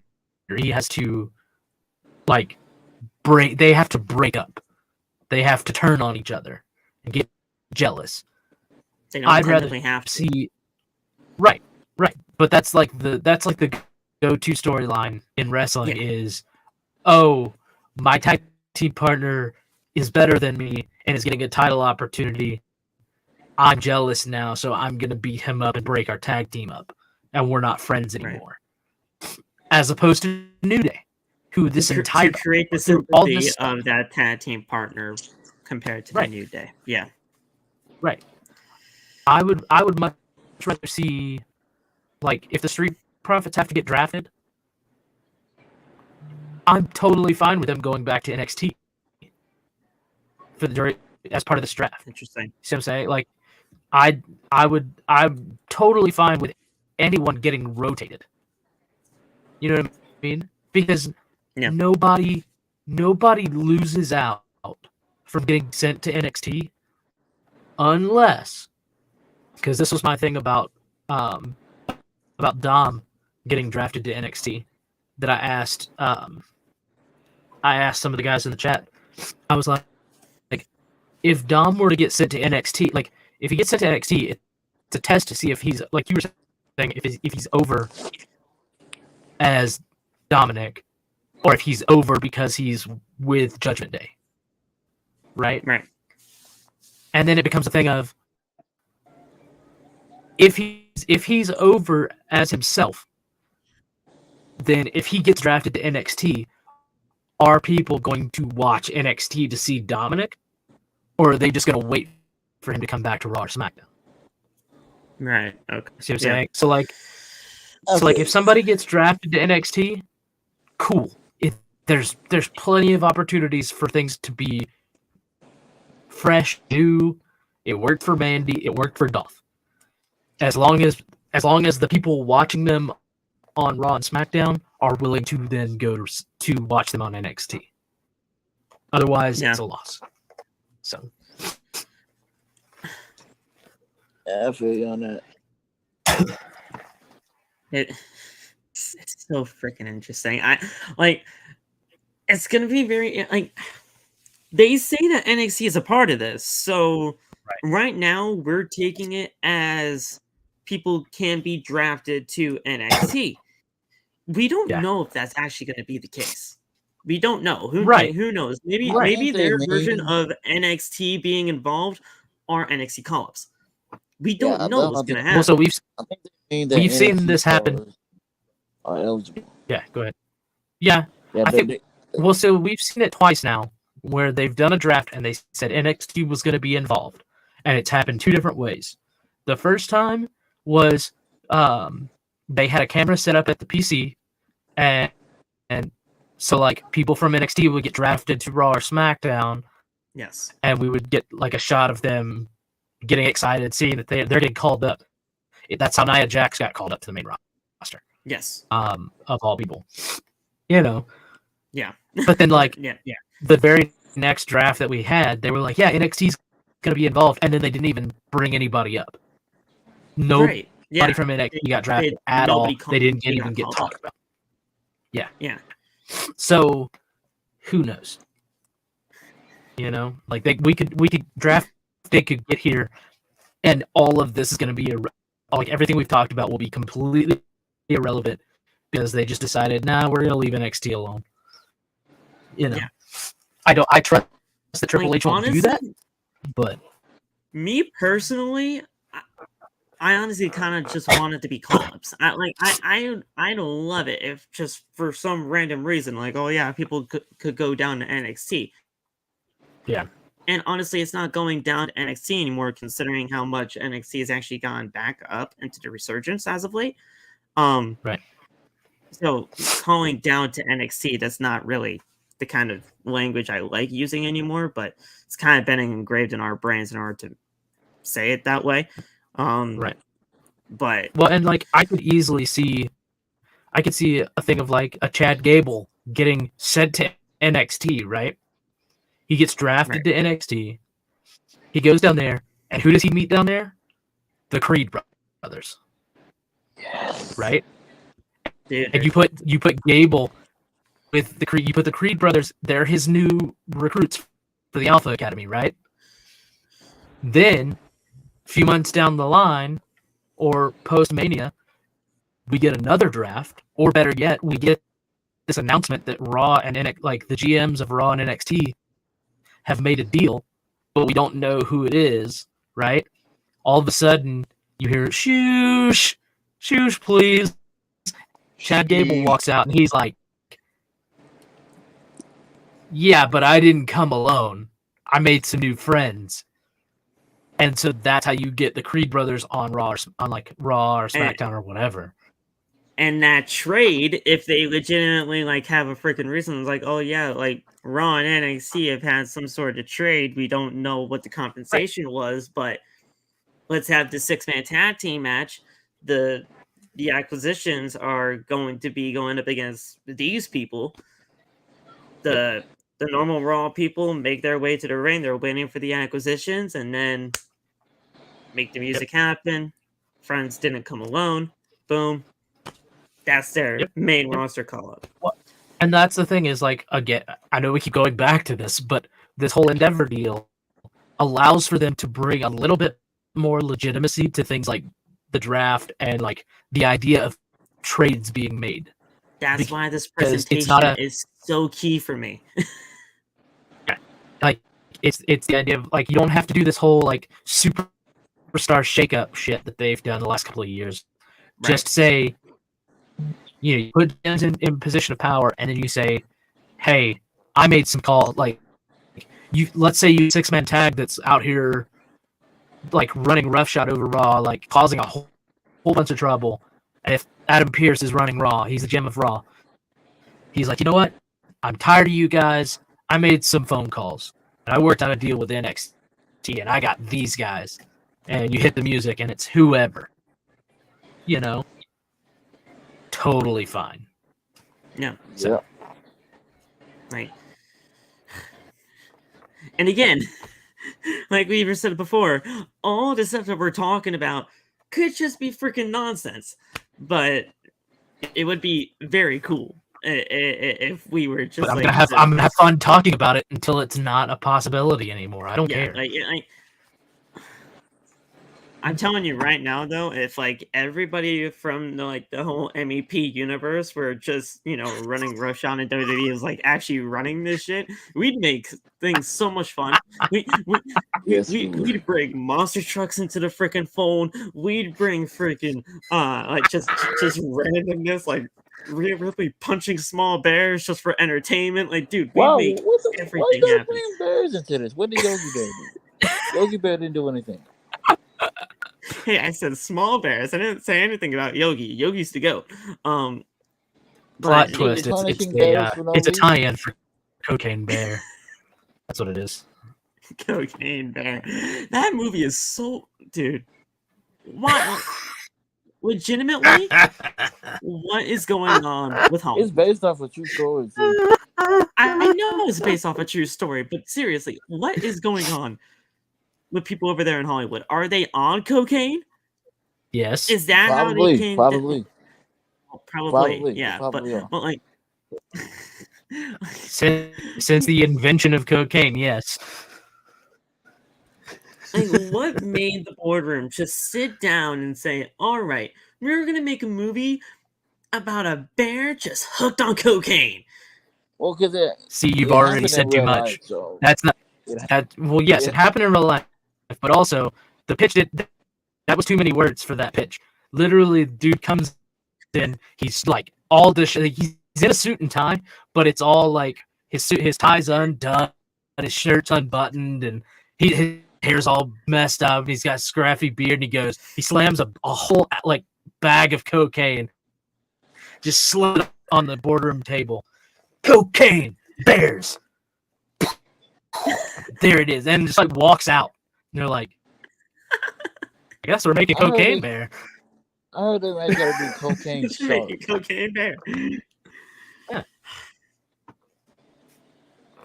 or he has to like they have to break up. They have to turn on each other and get jealous. I'd rather have to see right. But that's like the go-to storyline in wrestling is, oh, my tag team partner is better than me and is getting a title opportunity. I'm jealous now, so I'm gonna beat him up and break our tag team up, and we're not friends anymore. Right. As opposed to New Day, who this entire to create the sympathy of that tag team partner compared to the New Day. Yeah. Right. I would much rather see, like, if the Street Profits have to get drafted, I'm totally fine with them going back to NXT as part of this draft. Interesting. See what I'm saying? Like, I'm totally fine with anyone getting rotated. You know what I mean? Because nobody loses out from getting sent to NXT unless, because this was my thing about Dom getting drafted to NXT, that I asked some of the guys in the chat. I was like, if Dom were to get sent to NXT, like if he gets sent to NXT, it's a test to see if he's, like you were saying, if he's over as Dominik, or if he's over because he's with Judgment Day. Right? Right. And then it becomes a thing of, if he's over as himself, then if he gets drafted to NXT, are people going to watch NXT to see Dominik? Or are they just going to wait for him to come back to Raw or SmackDown? Right. Okay. See what I'm saying? So like, if somebody gets drafted to NXT, cool. There's plenty of opportunities for things to be fresh, new. It worked for Mandy. It worked for Dolph. As long as the people watching them on Raw and SmackDown are willing to then go to watch them on NXT. Otherwise, it's a loss. So, I feel you on that. It's so freaking interesting. It's gonna be very they say that NXT is a part of this, so right now we're taking it as people can be drafted to NXT. We don't know if that's actually going to be the case. We don't know. Who knows? Maybe their version of NXT being involved are NXT call-ups. We don't know what's going to happen. Well, so we've seen this happen. Are eligible. Yeah, go ahead. Yeah, I think. Well, so we've seen it twice now, where they've done a draft and they said NXT was going to be involved, and it's happened two different ways. The first time was they had a camera set up at the PC, and so like people from NXT would get drafted to Raw or SmackDown. Yes. And we would get like a shot of them getting excited, seeing that they're getting called up. That's how Nia Jax got called up to the main roster. Yes. Of all people. You know. Yeah. But then like yeah. The very next draft that we had, they were like, yeah, NXT's gonna be involved, and then they didn't even bring anybody up. Nobody from NXT got drafted at all. They didn't even get talked about. Yeah. Yeah. So who knows? You know, like we could draft. They could get here, and all of this is going to be like everything we've talked about will be completely irrelevant because they just decided, nah, we're going to leave NXT alone. You know, I trust the Triple H won't do that, but me personally, I honestly kind of just want it to be call-ups. I don't love it if just for some random reason, like, oh yeah, people could go down to NXT. Yeah. And honestly, it's not going down to NXT anymore, considering how much NXT has actually gone back up into the resurgence as of late. Right. So calling down to NXT, that's not really the kind of language I like using anymore, but it's kind of been engraved in our brains in order to say it that way. Right. But well, and like I could see a thing of like a Chad Gable getting sent to NXT, right? He gets drafted to NXT. He goes down there, and who does he meet down there? The Creed brothers. Yes. Right? Dude. And you put Gable with the Creed. You put the Creed brothers. They're his new recruits for the Alpha Academy, right? Then, a few months down the line, or post-Mania, we get another draft, or better yet, we get this announcement that Raw and like the GMs of Raw and NXT have made a deal, but we don't know who it is, right? All of a sudden, you hear, shoosh, please. Chad Gable walks out, and he's like, yeah, but I didn't come alone. I made some new friends. And so that's how you get the Creed brothers on Raw or SmackDown or whatever. And that trade, if they legitimately like have a freaking reason, it's like, oh yeah, like Raw and NXT have had some sort of trade. We don't know what the compensation was, but let's have the 6-man tag team match. The acquisitions are going to be going up against these people. The normal Raw people make their way to the ring. They're waiting for the acquisitions, and then make the music happen. Friends didn't come alone. Boom. That's their main roster call-up. Well, and that's the thing is, like, again, I know we keep going back to this, but this whole Endeavor deal allows for them to bring a little bit more legitimacy to things like the draft and, like, the idea of trades being made. That's why this presentation is so key for me. Like, it's the idea of, like, you don't have to do this whole, like, superstar shakeup shit that they've done the last couple of years. Right. Just say, you put fans in position of power, and then you say, hey, I made some call. Like, let's say you 6-man tag that's out here, like, running roughshod over Raw, like, causing a whole bunch of trouble. And if Adam Pearce is running Raw, he's the gem of Raw. He's like, you know what? I'm tired of you guys. I made some phone calls, and I worked out a deal with NXT, and I got these guys. And you hit the music, and it's whoever. You know? totally fine. Yeah. So, Like, and again, like we even said before, all the stuff that we're talking about could just be freaking nonsense, but it would be very cool if we were just but I'm like gonna have fun talking about it until it's not a possibility anymore. I don't care. I'm telling you right now, though, if like everybody from the whole MEP universe were just running Roshan and WWE was like actually running this shit, we'd make things so much fun. We'd bring monster trucks into the freaking fold. We'd bring freaking just randomness, like Rhea Ripley punching small bears just for entertainment. Like, dude, we'd make everything why happen. bring bears into this? What did Yogi Bear do? Yogi Bear didn't do anything. Hey, I said small bears. I didn't say anything about Yogi. Yogi's the goat. Plot twist. It's a tie-in for Cocaine Bear. That's what it is. Cocaine Bear. That movie is so, dude. What? Legitimately, what is going on with Hollywood? It's based off a true story. I know it's based off a true story, but seriously, what is going on with people over there in Hollywood? Are they on cocaine? Yes. Is that probably, how they came? Probably, yeah. Probably but like, since the invention of cocaine, yes. Like, what made the boardroom just sit down and say, "All right, we're gonna make a movie about a bear just hooked on cocaine"? Well, because you've already said too much. Life, so. That's not that. Well, yes, it happened in real life, but also the pitch that was too many words for that pitch. Literally, dude comes in, he's like all this. He's in a suit and tie, but it's all like his tie's undone, his shirt's unbuttoned, and his hair's all messed up. And he's got a scruffy beard, and he slams a whole like bag of cocaine, just slid on the boardroom table. Cocaine bears. There it is, and just like walks out. And they're like, I guess we're making Cocaine Bear. I heard they might gotta be Cocaine Shark. Cocaine Bear. Yeah.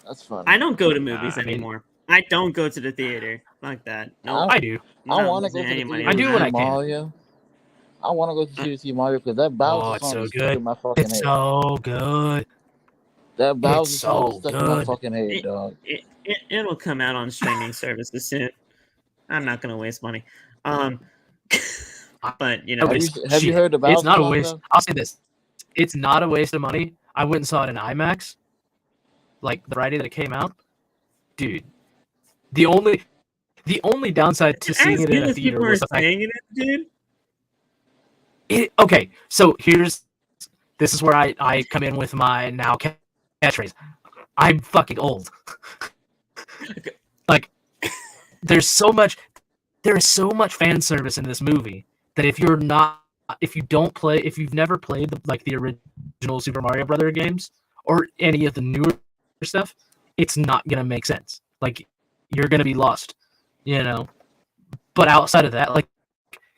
That's funny. I don't go to movies anymore. I don't go to the theater like that. No, I do. I want to go to the theater. I do when I can. Mario. I want to go to the theater to see Mario because that Bowser song is stuck in my fucking head. It's so good. That Bowser song is stuck in my fucking head, dog. It'll come out on streaming services soon. I'm not gonna waste money. But have you heard about? It's not a waste. I'll say this: it's not a waste of money. I went and saw it in IMAX, like the Friday that it came out, dude. The only downside to seeing it in a theater was the fact. Okay, so this is where I come in with my now catchphrase. I'm fucking old. Like, there is so much fan service in this movie that if you've never played the original Super Mario Brother games or any of the newer stuff, it's not gonna make sense. Like, you're gonna be lost, But outside of that,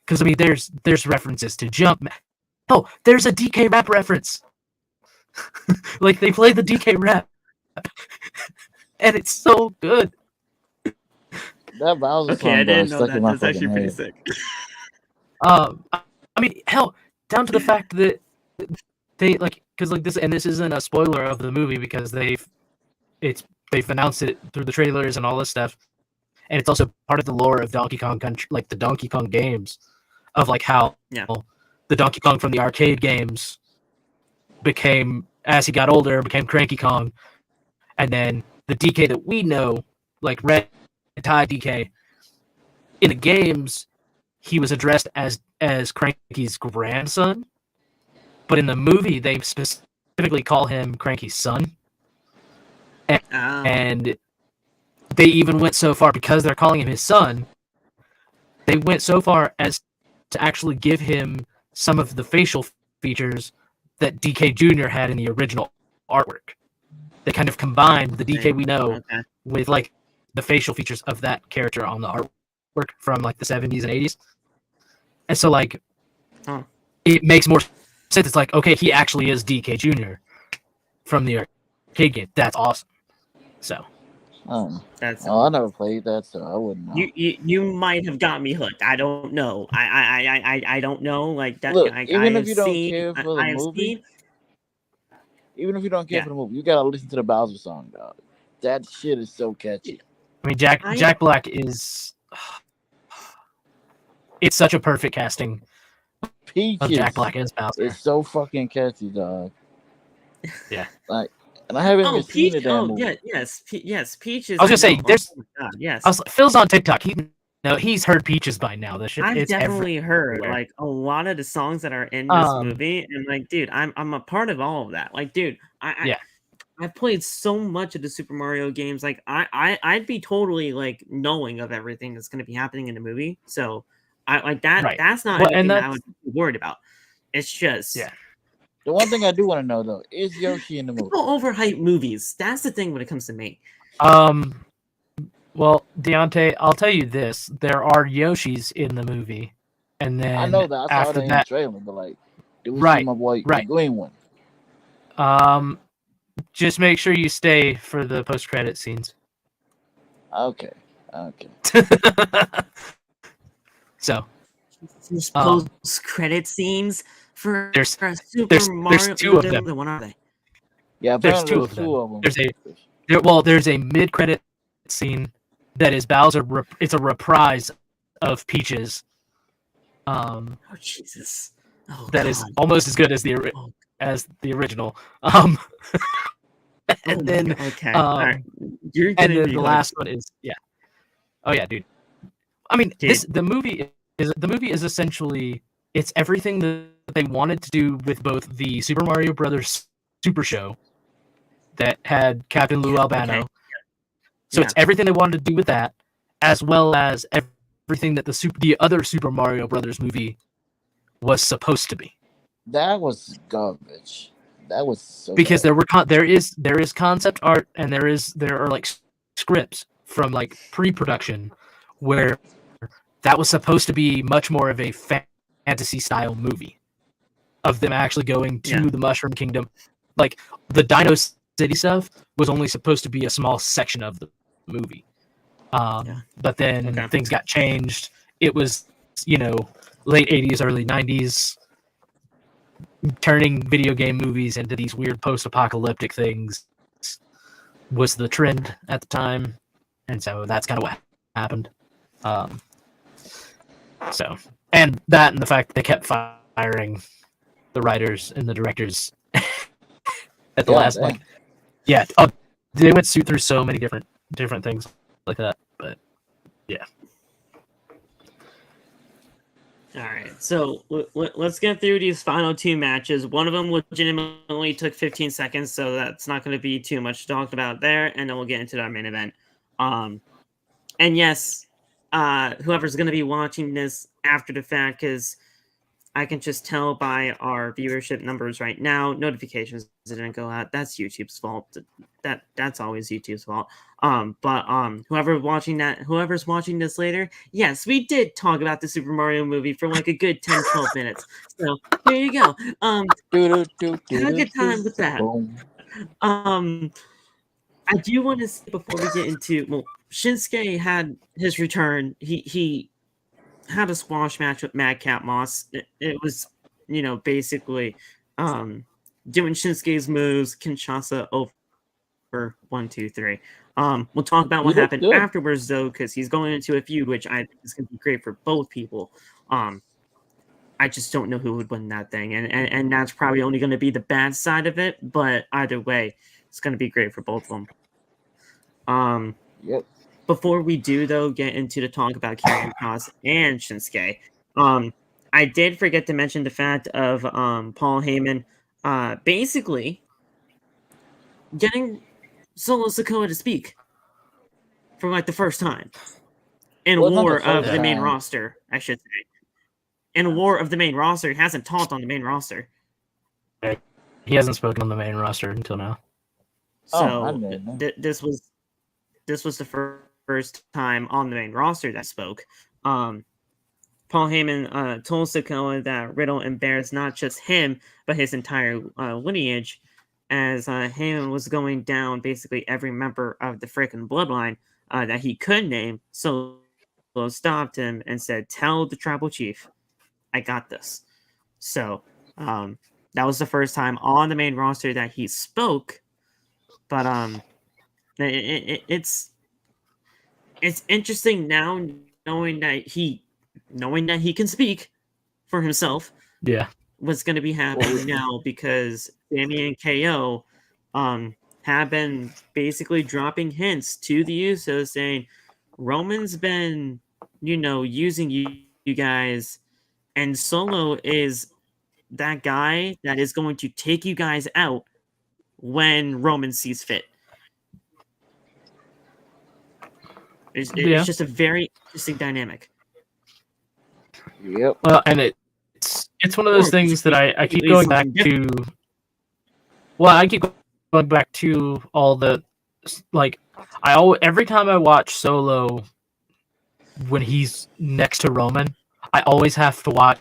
because there's references to Jump. Oh, there's a DK rap reference. Like, they play the DK rap, and it's so good. That Bowser song, I didn't know that. That's actually pretty sick. I mean, hell, down to the fact that they this isn't a spoiler of the movie because they've announced it through the trailers and all this stuff, and it's also part of the lore of Donkey Kong Country, like the Donkey Kong games, of like how the Donkey Kong from the arcade games as he got older, became Cranky Kong, and then the DK that we know, like Red Tie DK, in the games, he was addressed as Cranky's grandson, but in the movie, they specifically call him Cranky's son. And they even went so far, because they're calling him his son, they went so far as to actually give him some of the facial features that DK Jr. had in the original artwork. They kind of combined the DK we know with like the facial features of that character on the artwork from like the 70s and 80s. And so like it makes more sense, it's like, okay, he actually is DK Jr. from the arcade game. That's awesome. So That's I never played that, so I wouldn't know. you might have got me hooked. I don't know. I don't know. Like that. Look, I even have if you don't seen. care for the I have movie, seen. even if you don't care Yeah. for the movie, you gotta listen to the Bowser song, dog. That shit is so catchy. I mean, Jack Black is. It's such a perfect casting Peaches of Jack Black as Bowser. is so fucking catchy, dog. Yeah. Like, and I haven't even seen the damn movie. Yes, Peaches. I was gonna say, there's. Oh my God, yes. Phil's on TikTok. He's heard Peaches by now. This shit. I've It's definitely heard everywhere. like a lot of the songs that are in this movie, and like, dude, I'm a part of all of that. Like, dude, I've played so much of the Super Mario games. Like, I'd be totally like knowing of everything that's going to be happening in the movie. So, I like that. Right. That's not anything that I would be worried about. It's just The one thing I do want to know though is Yoshi in the movie. people overhype movies. That's the thing when it comes to me. Well, Deontay, I'll tell you this: there are Yoshis in the movie, and then I know that. I saw after that in that, the trailer, but like, do we see Right, my boy, right. the green one? Just make sure you stay for the post-credit scenes. Okay. So, post-credit scenes for there's Super Mario. there's two of them. What are they? Yeah, There's apparently two of them. There's There's a mid-credit scene that is Bowser. It's a reprise of Peaches. Oh Jesus! Oh, that God. is almost as good as the original. And then okay, all right. And then the last one is Oh yeah, dude. I mean, the movie is essentially it's everything that they wanted to do with both the Super Mario Brothers Super Show that had Captain Lou Albano. Okay. So it's everything they wanted to do with that, as well as everything that the other Super Mario Brothers movie was supposed to be. That was garbage. That was so because bad. there is concept art and there are like scripts from like pre-production where that was supposed to be much more of a fantasy style movie of them actually going to the Mushroom Kingdom. Like the Dino City stuff was only supposed to be a small section of the movie. But then things got changed. It was, late 80s, early 90s, turning video game movies into these weird post-apocalyptic things was the trend at the time. And so that's kind of what happened. And the fact that they kept firing the writers and the directors at the last, they went through so many different things like that. But yeah. All right, so let's get through these final two matches. One of them legitimately took 15 seconds, so that's not going to be too much talked about there, and then we'll get into our main event. And yes, whoever's going to be watching this after the fact, because I can just tell by our viewership numbers right now, notifications didn't go out. That's YouTube's fault. That's always YouTube's fault. But whoever's watching this later, yes, we did talk about the Super Mario movie for like a good 10-12 minutes. So there you go. Have a good time with that. I do want to say before we get into Shinsuke had his return. He had a squash match with Madcap Moss. It was, basically doing Shinsuke's moves, Kinshasa over 1, 2, 3. We'll talk about what happened afterwards, though, because he's going into a feud, which I think is going to be great for both people. I just don't know who would win that thing, and that's probably only going to be the bad side of it. But either way, it's going to be great for both of them. Before we do, though, get into the talk about Karrion Kross and Shinsuke, I did forget to mention the fact of Paul Heyman basically getting Solo Sikoa to speak for like the first time in War of the main roster, I should say. In War of the main roster, he hasn't talked on the main roster. He hasn't spoken on the main roster until now. So this was the first time on the main roster that spoke. Paul Heyman told SIKOA that Riddle embarrassed not just him, but his entire lineage, as Heyman was going down basically every member of the freaking bloodline that he could name. Solo stopped him and said, "Tell the tribal chief, I got this." So that was the first time on the main roster that he spoke. But it's interesting now knowing that he can speak for himself. Yeah. What's going to be happening now, because Damian and KO have been basically dropping hints to the Usos saying Roman's been, using you guys, and Solo is that guy that is going to take you guys out when Roman sees fit. It's just a very interesting dynamic. Yep. Well, and it's one of those things that I keep going back to. Well, I keep going back to all the every time I watch Solo when he's next to Roman, I always have to watch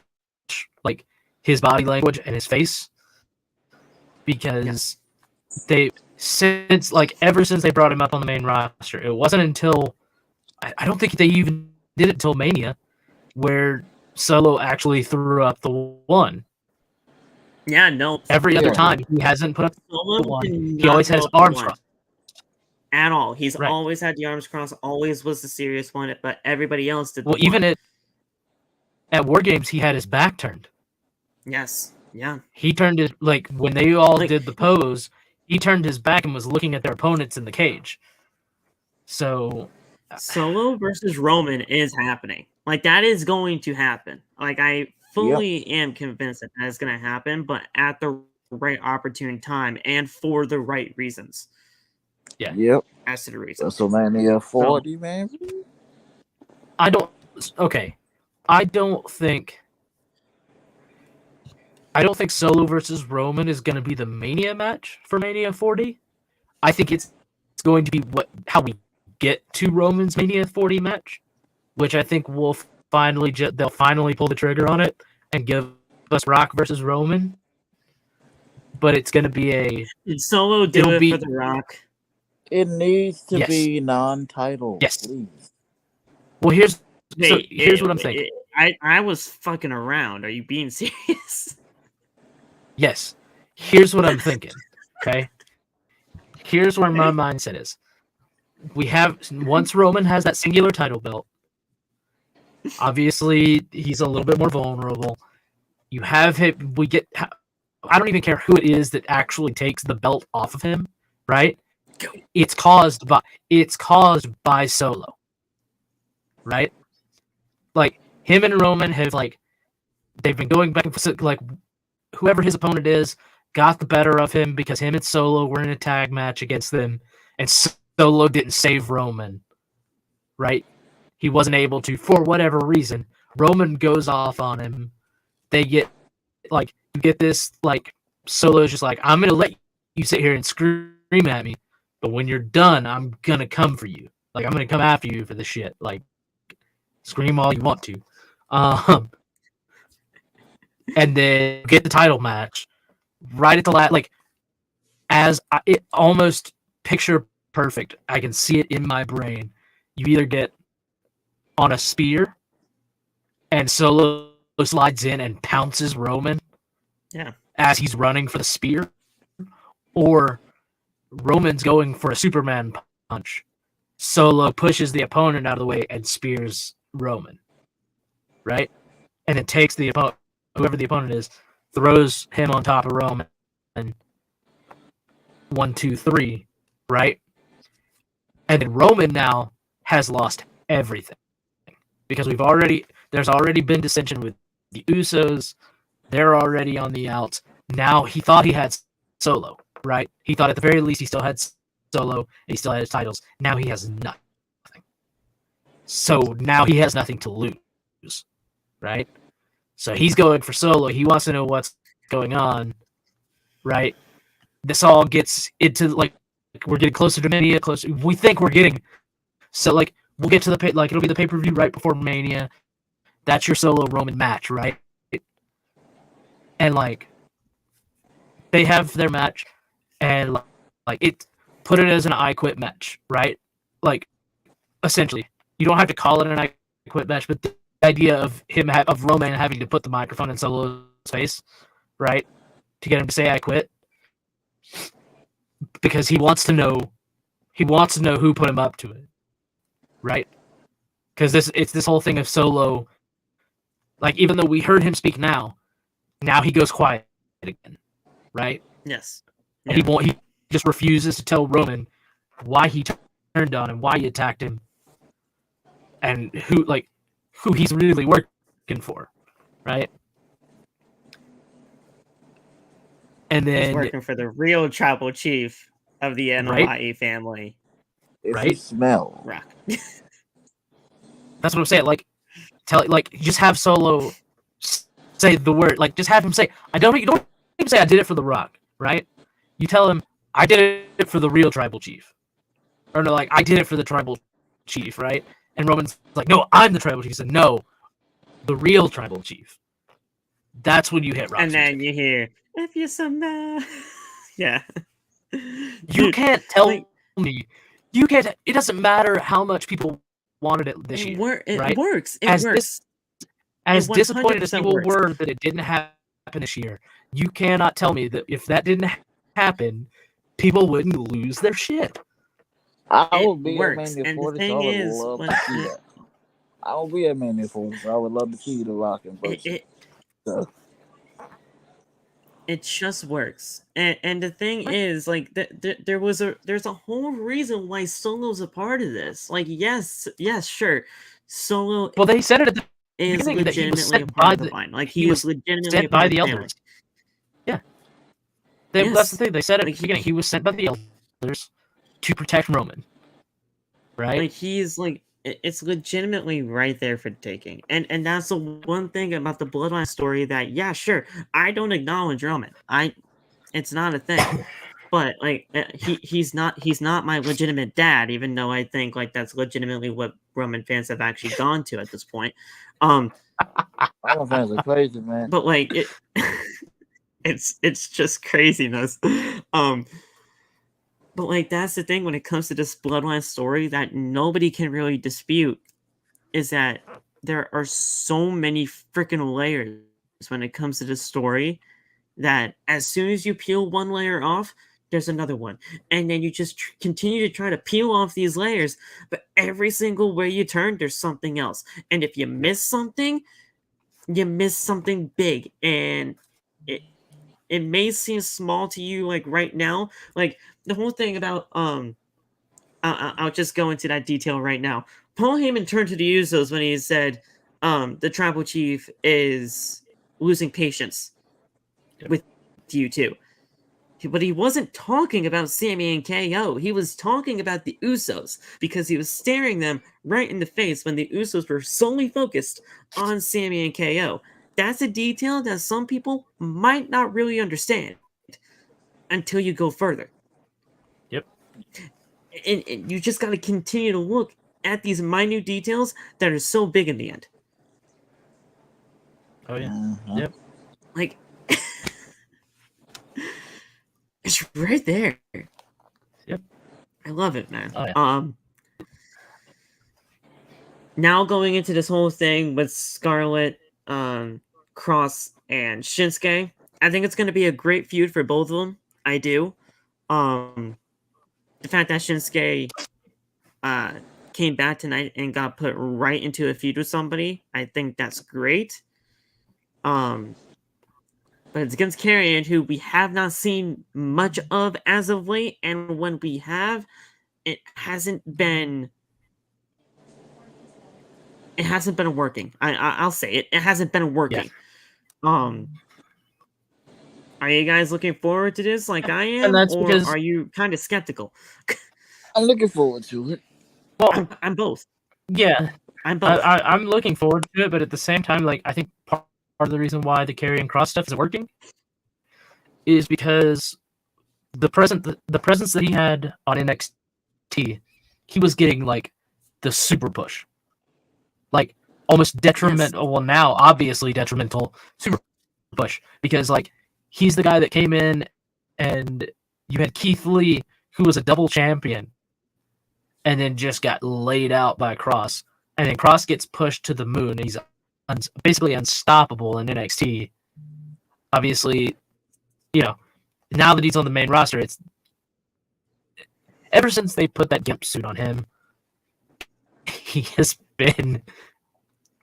his body language and his face, because ever since they brought him up on the main roster, it wasn't until I don't think they even did it until Mania where Solo actually threw up the one. Yeah, no. Every other time he hasn't put up the one. He always has arms crossed. At all. He's always had the arms crossed, always was the serious one, but everybody else did. Well, even at War Games, he had his back turned. Yes. Yeah. He turned his, when they all did the pose, he turned his back and was looking at their opponents in the cage. So Solo versus Roman is happening. That is going to happen. I fully am convinced that is going to happen, but at the right opportune time and for the right reasons. Yeah. Yep. As to the reasons. WrestleMania 40, man. I don't think Solo versus Roman is going to be the Mania match for Mania 40. I think it's going to be how we get to Roman's Mania 40 match, which I think they'll finally pull the trigger on it and give us Rock versus Roman. But it's going to be Did Solo do it for the Rock? It needs to be non-title. Yes. Please. Well, here's what I'm thinking. I was fucking around. Are you being serious? Yes. Here's what I'm thinking. Okay. Here's where my mindset is. Once Roman has that singular title belt, obviously he's a little bit more vulnerable. You have him. I don't even care who it is that actually takes the belt off of him, right? It's caused by Solo, right? Him and Roman have they've been going back and forth. Whoever his opponent is got the better of him because him and Solo were in a tag match against them, and Solo didn't save Roman, right? He wasn't able to for whatever reason. Roman goes off on him. They get you get this Solo's just I'm gonna let you sit here and scream at me, but when you're done, I'm gonna come for you. I'm gonna come after you for the shit. Scream all you want to. And then get the title match right at the last, it almost picture perfect. I can see it in my brain. You either get on a spear and Solo slides in and pounces Roman as he's running for the spear, or Roman's going for a Superman punch. Solo pushes the opponent out of the way and spears Roman, right? And then takes the opponent, whoever the opponent is, throws him on top of Roman. 1, 2, 3, right? And then Roman now has lost everything because there's already been dissension with the Usos. They're already on the outs. Now he thought he had Solo, right? He thought at the very least he still had Solo and he still had his titles. Now he has nothing. So now he has nothing to lose, right? So he's going for Solo. He wants to know what's going on, right? This all gets into we're getting closer to Mania. Closer, we think we're getting. So we'll get to the it'll be the pay-per-view right before Mania. that's your Solo Roman match, right? And like they have their match, and like it put it as an I Quit match, right? Like essentially, you don't have to call it an I Quit match, but the idea of of Roman having to put the microphone in Solo's face, right, to get him to say I quit, because he wants to know who put him up to it, right? Because it's this whole thing of Solo, like even though we heard him speak now he goes quiet again, right? Yes. And he just refuses to tell Roman why he turned on him, why he attacked him, and who he's really working for, right? And then he's working for the real tribal chief of the NYE family. If you smell Rock. That's what I'm saying. Like, just have Solo say the word. Like, just have him say, you don't even say I did it for The Rock, right? You tell him I did it for the real tribal chief, or no, like I did it for the tribal chief, right? And Roman's like, no, I'm the tribal chief. He said, no, the real tribal chief. That's when you hit Rock. And then you hear, if you somehow, yeah. You can't tell me. You can't. It doesn't matter how much people wanted it this year. It works. It works. As disappointed as people were that it didn't happen this year, you cannot tell me that if that didn't happen, people wouldn't lose their shit. I would be at Mania 40, so I would love to see that. I will be at Mania 40, so I would love to see The Rock in person. It just works, and the thing is, like, there's a whole reason why Solo's a part of this. Like, yes, sure, Solo. Well, they said it at the is beginning that he was sent by the line. Like, he was legitimately sent by the elders. Yeah, yes. That's the thing. They said at the beginning he was sent by the elders to protect Roman. Right? Like, he's like, it's legitimately right there for the taking. And that's the one thing about the Bloodline story that, yeah, sure, I don't acknowledge Roman. It's not a thing. But like, he's not my legitimate dad, even though I think like that's legitimately what Roman fans have actually gone to at this point. Roman fans are crazy, man. But like it's just craziness. But like, that's the thing when it comes to this Bloodline story that nobody can really dispute, is that there are so many freaking layers when it comes to this story that as soon as you peel one layer off, there's another one. And then you just continue to try to peel off these layers, but every single way you turn, there's something else. And if you miss something, you miss something big. And it may seem small to you, like right now, like the whole thing about I'll just go into that detail right now. Paul Heyman turned to the Usos when he said the tribal chief is losing patience with you too. But he wasn't talking about Sami and KO. He was talking about the Usos, because he was staring them right in the face when the Usos were solely focused on Sami and KO. That's a detail that some people might not really understand until you go further. Yep. And you just got to continue to look at these minute details that are so big in the end. Oh, yeah. Yep. Like, it's right there. Yep. I love it, man. Oh, yeah. Now going into this whole thing with Scarlett, Cross, and Shinsuke, I think it's going to be a great feud for both of them. I do. The fact that Shinsuke came back tonight and got put right into a feud with somebody, I think that's great. But it's against Karrion, who we have not seen much of as of late, and when we have, it hasn't been working. I'll say it. It hasn't been working. Yeah. Are you guys looking forward to this like I am, or are you kind of skeptical? I'm looking forward to it. Well, I'm both. Yeah, I'm both. I'm looking forward to it, but at the same time, like, I think part of the reason why the Karrion Cross stuff isn't working is because the presence that he had on NXT, he was getting like the super push. Like almost detrimental. Well, now obviously detrimental super push, because like he's the guy that came in, and you had Keith Lee, who was a double champion, and then just got laid out by Cross, and then Cross gets pushed to the moon. He's basically unstoppable in NXT. Obviously, now that he's on the main roster, it's ever since they put that gimp suit on him, he has been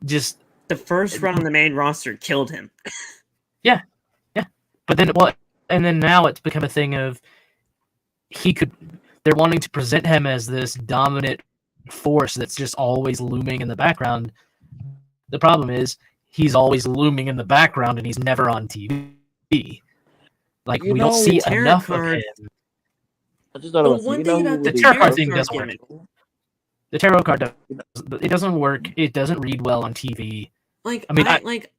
just the first run on the main roster killed him. Yeah. But then now it's become a thing of they're wanting to present him as this dominant force that's just always looming in the background. The problem is he's always looming in the background and he's never on TV. Like, we don't see enough of him. I just thought about the tarot card thing doesn't work. The tarot card doesn't work. It doesn't read well on TV. I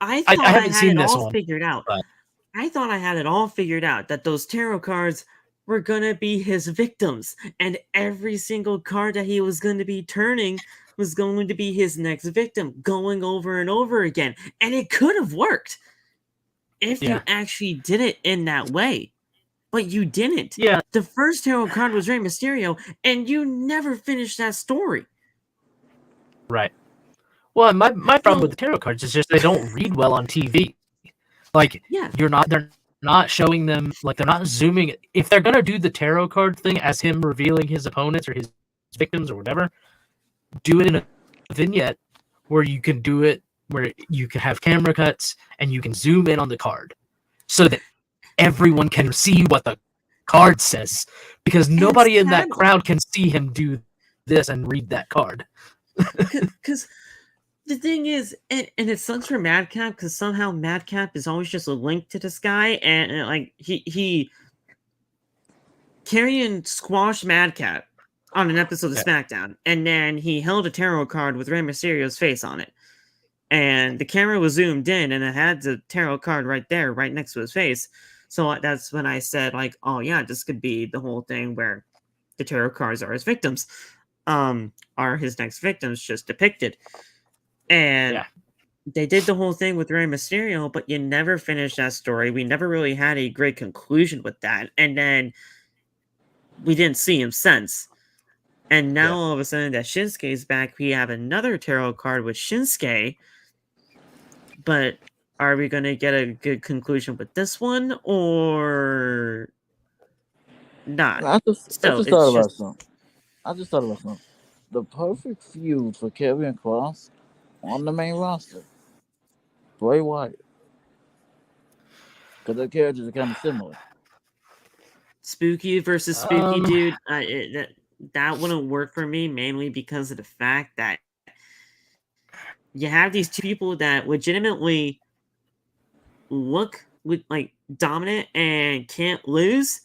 haven't seen this one figured out. But I thought I had it all figured out, that those tarot cards were gonna be his victims, and every single card that he was going to be turning was going to be his next victim, going over and over again. And it could have worked if you actually did it in that way. But you didn't. Yeah. The first tarot card was Rey Mysterio, and you never finished that story. Right. Well, my problem with the tarot cards is just they don't read well on TV. Like, they're not showing them, like, they're not zooming. If they're going to do the tarot card thing as him revealing his opponents or his victims or whatever, do it in a vignette where you can do it, where you can have camera cuts and you can zoom in on the card so that everyone can see what the card says, because nobody in that crowd can see him do this and read that card. Because the thing is, and it sucks for Madcap, because somehow Madcap is always just a link to this guy, and like he Karrion squashed Madcap on an episode of SmackDown, and then he held a tarot card with Rey Mysterio's face on it, and the camera was zoomed in, and it had the tarot card right there, right next to his face. So that's when I said, like, oh yeah, this could be the whole thing where the tarot cards are his victims, are his next victims, just depicted. And they did the whole thing with Rey Mysterio, but you never finished that story. We never really had a great conclusion with that. And then we didn't see him since. And now all of a sudden that Shinsuke is back, we have another tarot card with Shinsuke. But are we going to get a good conclusion with this one or not? I just thought about something. The perfect feud for Karrion Kross on the main roster. Bray Wyatt. Because their characters are kind of similar. Spooky versus spooky, dude. That wouldn't work for me, mainly because of the fact that you have these two people that legitimately look like dominant and can't lose,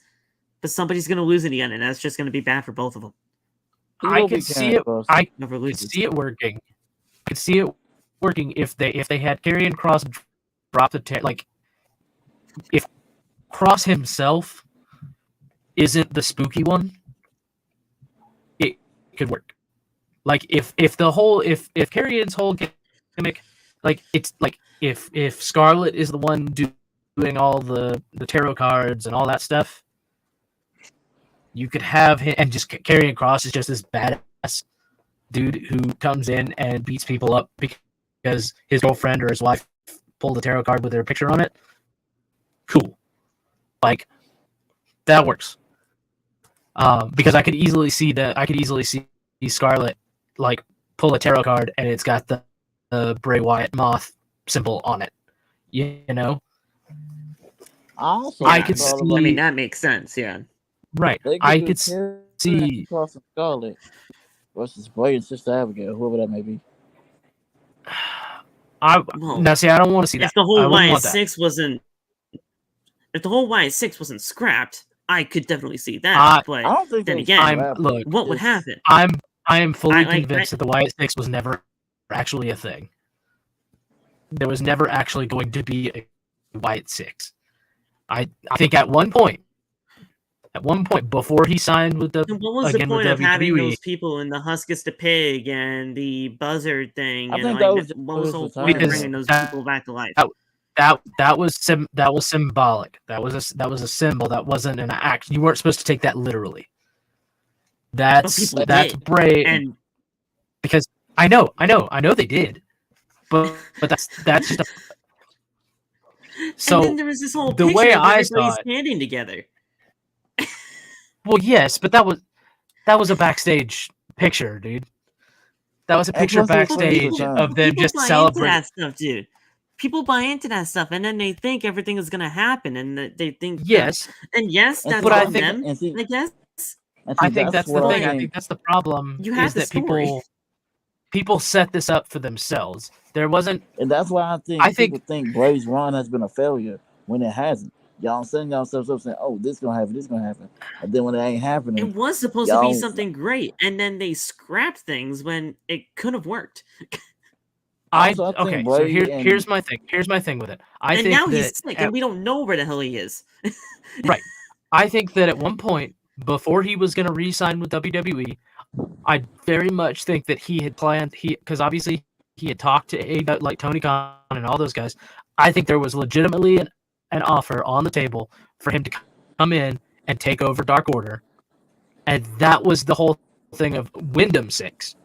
but somebody's going to lose in the end, and that's just going to be bad for both of them. I could see it. I could see it working. I could see it working if they had Karrion Kross drop the like, if Kross himself isn't the spooky one, it could work. Like if Karrion's whole gimmick, like it's like if Scarlett is the one doing all the tarot cards and all that stuff, you could have him, and just Karrion Kross is just this badass dude who comes in and beats people up because his girlfriend or his wife pulled a tarot card with their picture on it. Cool. Like, that works. Because I could easily see Scarlett like pull a tarot card and it's got the Bray Wyatt moth symbol on it. You know? I could see. I mean, that makes sense. Yeah. Right. I could see Kross and Scarlett versus Bray and Sister Abigail, whoever that may be. Now, see, I don't want to see that. If the whole Wyatt 6 wasn't scrapped, I could definitely see that. But I don't think then again, what would happen? I am fully convinced that the Wyatt 6 was never actually a thing. There was never actually going to be a Wyatt 6. I think at one point at one point before he signed with Then what was the with point of having WWE. those people in the Huskus the Pig and the Buzzard thing? I And think like, that was what was the whole his point of return, bringing though. those people back to life? That was symbolic. That was a symbol. That wasn't an act. You weren't supposed to take that literally. That's people did. Bray, And because I know they did, but that's just a, so. and then there was this whole the picture way of I everybody saw it, standing together. well, yes, but that was a backstage picture, dude. That was a picture plus it was backstage his return. of them People just buy into celebrating. that stuff, dude. People buy into that stuff, and then they think everything is gonna happen, and they think Yes, and yes, And that's see, but I on think- them. and see, I guess and see, I think that's the what thing. I think that's the problem. You had is the that story. people set this up for themselves. There wasn't. and that's why I think- people think Bray's run has been a failure when it hasn't. Y'all setting yourselves up saying, "Oh, this gonna happen, this gonna happen," and then when it ain't happening, it was supposed to be y'all- something great, and then they scrapped things when it could have worked. Also, I think Okay, so Bray and- here's my thing. Here's my thing with it. I And think now that he's sick, and we don't know where the hell he is. I think that at one point, before he was going to re-sign with WWE, I very much think that he had planned, because obviously he had talked to like Tony Khan and all those guys. I think there was legitimately an offer on the table for him to come in and take over Dark Order. And that was the whole thing of Wyndham 6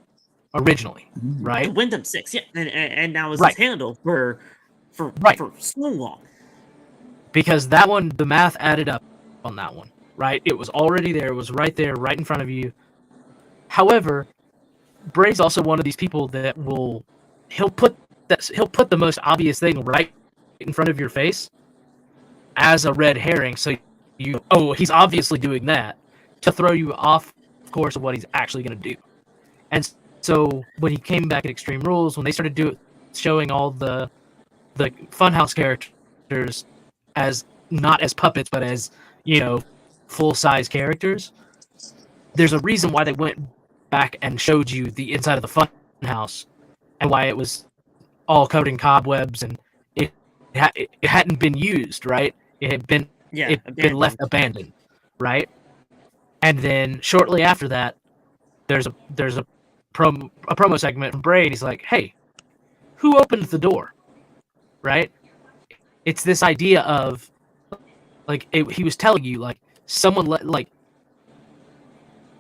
originally, right? Wyndham 6, yeah, and that was Right. his handle for Right. so long. Because that one, the math added up on that one, right? It was already there. It was right there, right in front of you. However, Bray's also one of these people that he'll put the most obvious thing right in front of your face as a red herring. So he's obviously doing that to throw you off course of what he's actually going to do. And so when he came back at Extreme Rules, when they started showing all the Funhouse characters as not as puppets, but as, full-size characters, there's a reason why they went back and showed you the inside of the Funhouse and why it was all covered in cobwebs and it hadn't been used, right? It had been been left abandoned, right? And then shortly after that, there's a promo segment from Bray, and he's like, "Hey, who opened the door?" Right? It's this idea of he was telling you someone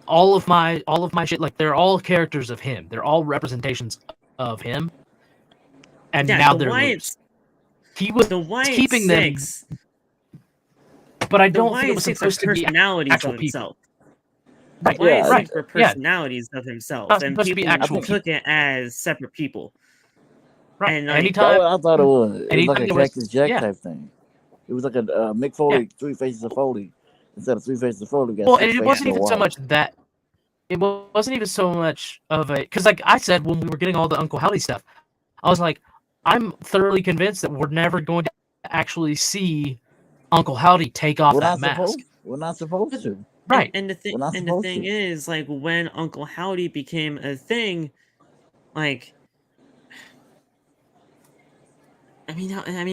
all of my shit, they're all characters of him. They're all representations of him. And now they're loose. He was keeping them, but I don't think it was supposed to be personalities actual of people. himself. Right, Right. For personalities of himself, Not and supposed to be people actual took it as separate people. Right. And Anytime, That's what I thought it was. It was anytime like a there was- Cactus Jack yeah. type thing. It was like a Mick Foley, Three Faces of Foley. Instead of Three Faces of Foley, we got well, Six and it Faces wasn't of even so Wally. much that. It wasn't even so much of a, because like I said when we were getting all the Uncle Howdy stuff, I was like, I'm thoroughly convinced that we're never going to actually see Uncle Howdy take off that mask. We're not supposed to. Right. And the We're not thing supposed to. is, when Uncle Howdy became a thing, I mean,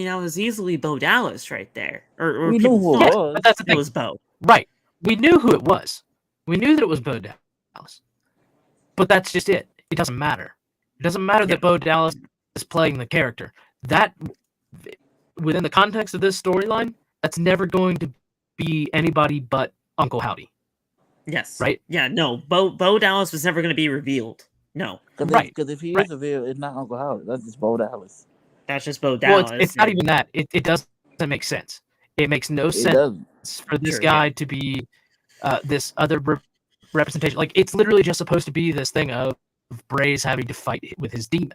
that was easily Bo Dallas right there, or We people knew who it thought was. But that's the it thing. was Bo. Right. We knew who it was. We knew that it was Bo Dallas. But that's just it. It doesn't matter. It doesn't matter that Bo Dallas is playing the character. That, within the context of this storyline, that's never going to be anybody but Uncle Howdy. Yes. Right? Yeah. No. Bo Dallas was never going to be revealed. No. Right. Because if he Right. is revealed, it's not Uncle Howard. That's just Bo Dallas. That's just Bo Dallas. Well, it's not even that. It doesn't make sense. It makes no It sense doesn't. for this Sure, guy to be this other representation. It's literally just supposed to be this thing of Bray's having to fight with his demons.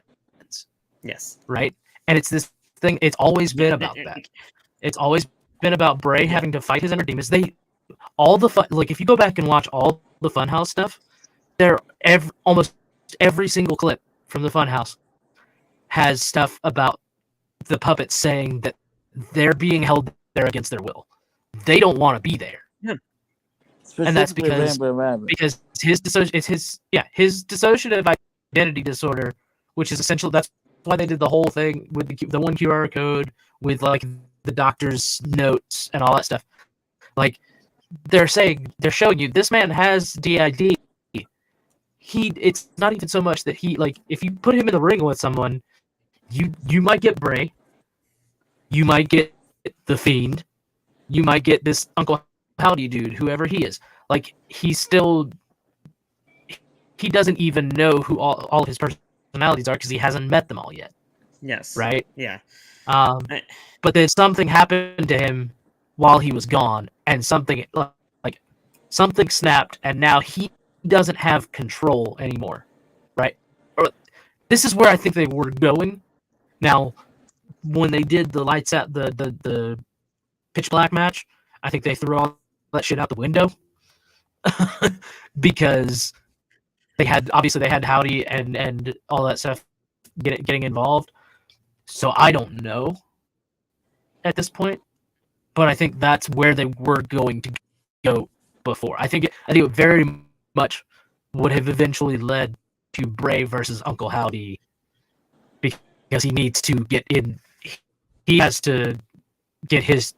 Yes. Right? And it's this thing. It's always been about that. It's always been about Bray having to fight his inner demons. All the fun, if you go back and watch all the Funhouse stuff, almost every single clip from the Funhouse has stuff about the puppets saying that they're being held there against their will. They don't want to be there. Yeah. And that's because his dissociative identity disorder, which is essential. That's why they did the whole thing with the one QR code with the doctor's notes and all that stuff. they're showing you this man has DID. It's not even so much that he, like, if you put him in the ring with someone, you might get Bray, you might get the Fiend, you might get this Uncle Howdy dude, whoever he is. Like, he doesn't even know who all of his personalities are because he hasn't met them all yet. Yes. Right? Yeah. But then something happened to him while he was gone, and something snapped, and now he doesn't have control anymore, right? Or this is where I think they were going. Now, when they did the lights out, the pitch black match, I think they threw all that shit out the window because they had Howdy and all that stuff getting involved. So I don't know at this point, but I think that's where they were going to go before. I think it very much would have eventually led to Bray versus Uncle Howdy because he needs to get in. He has to get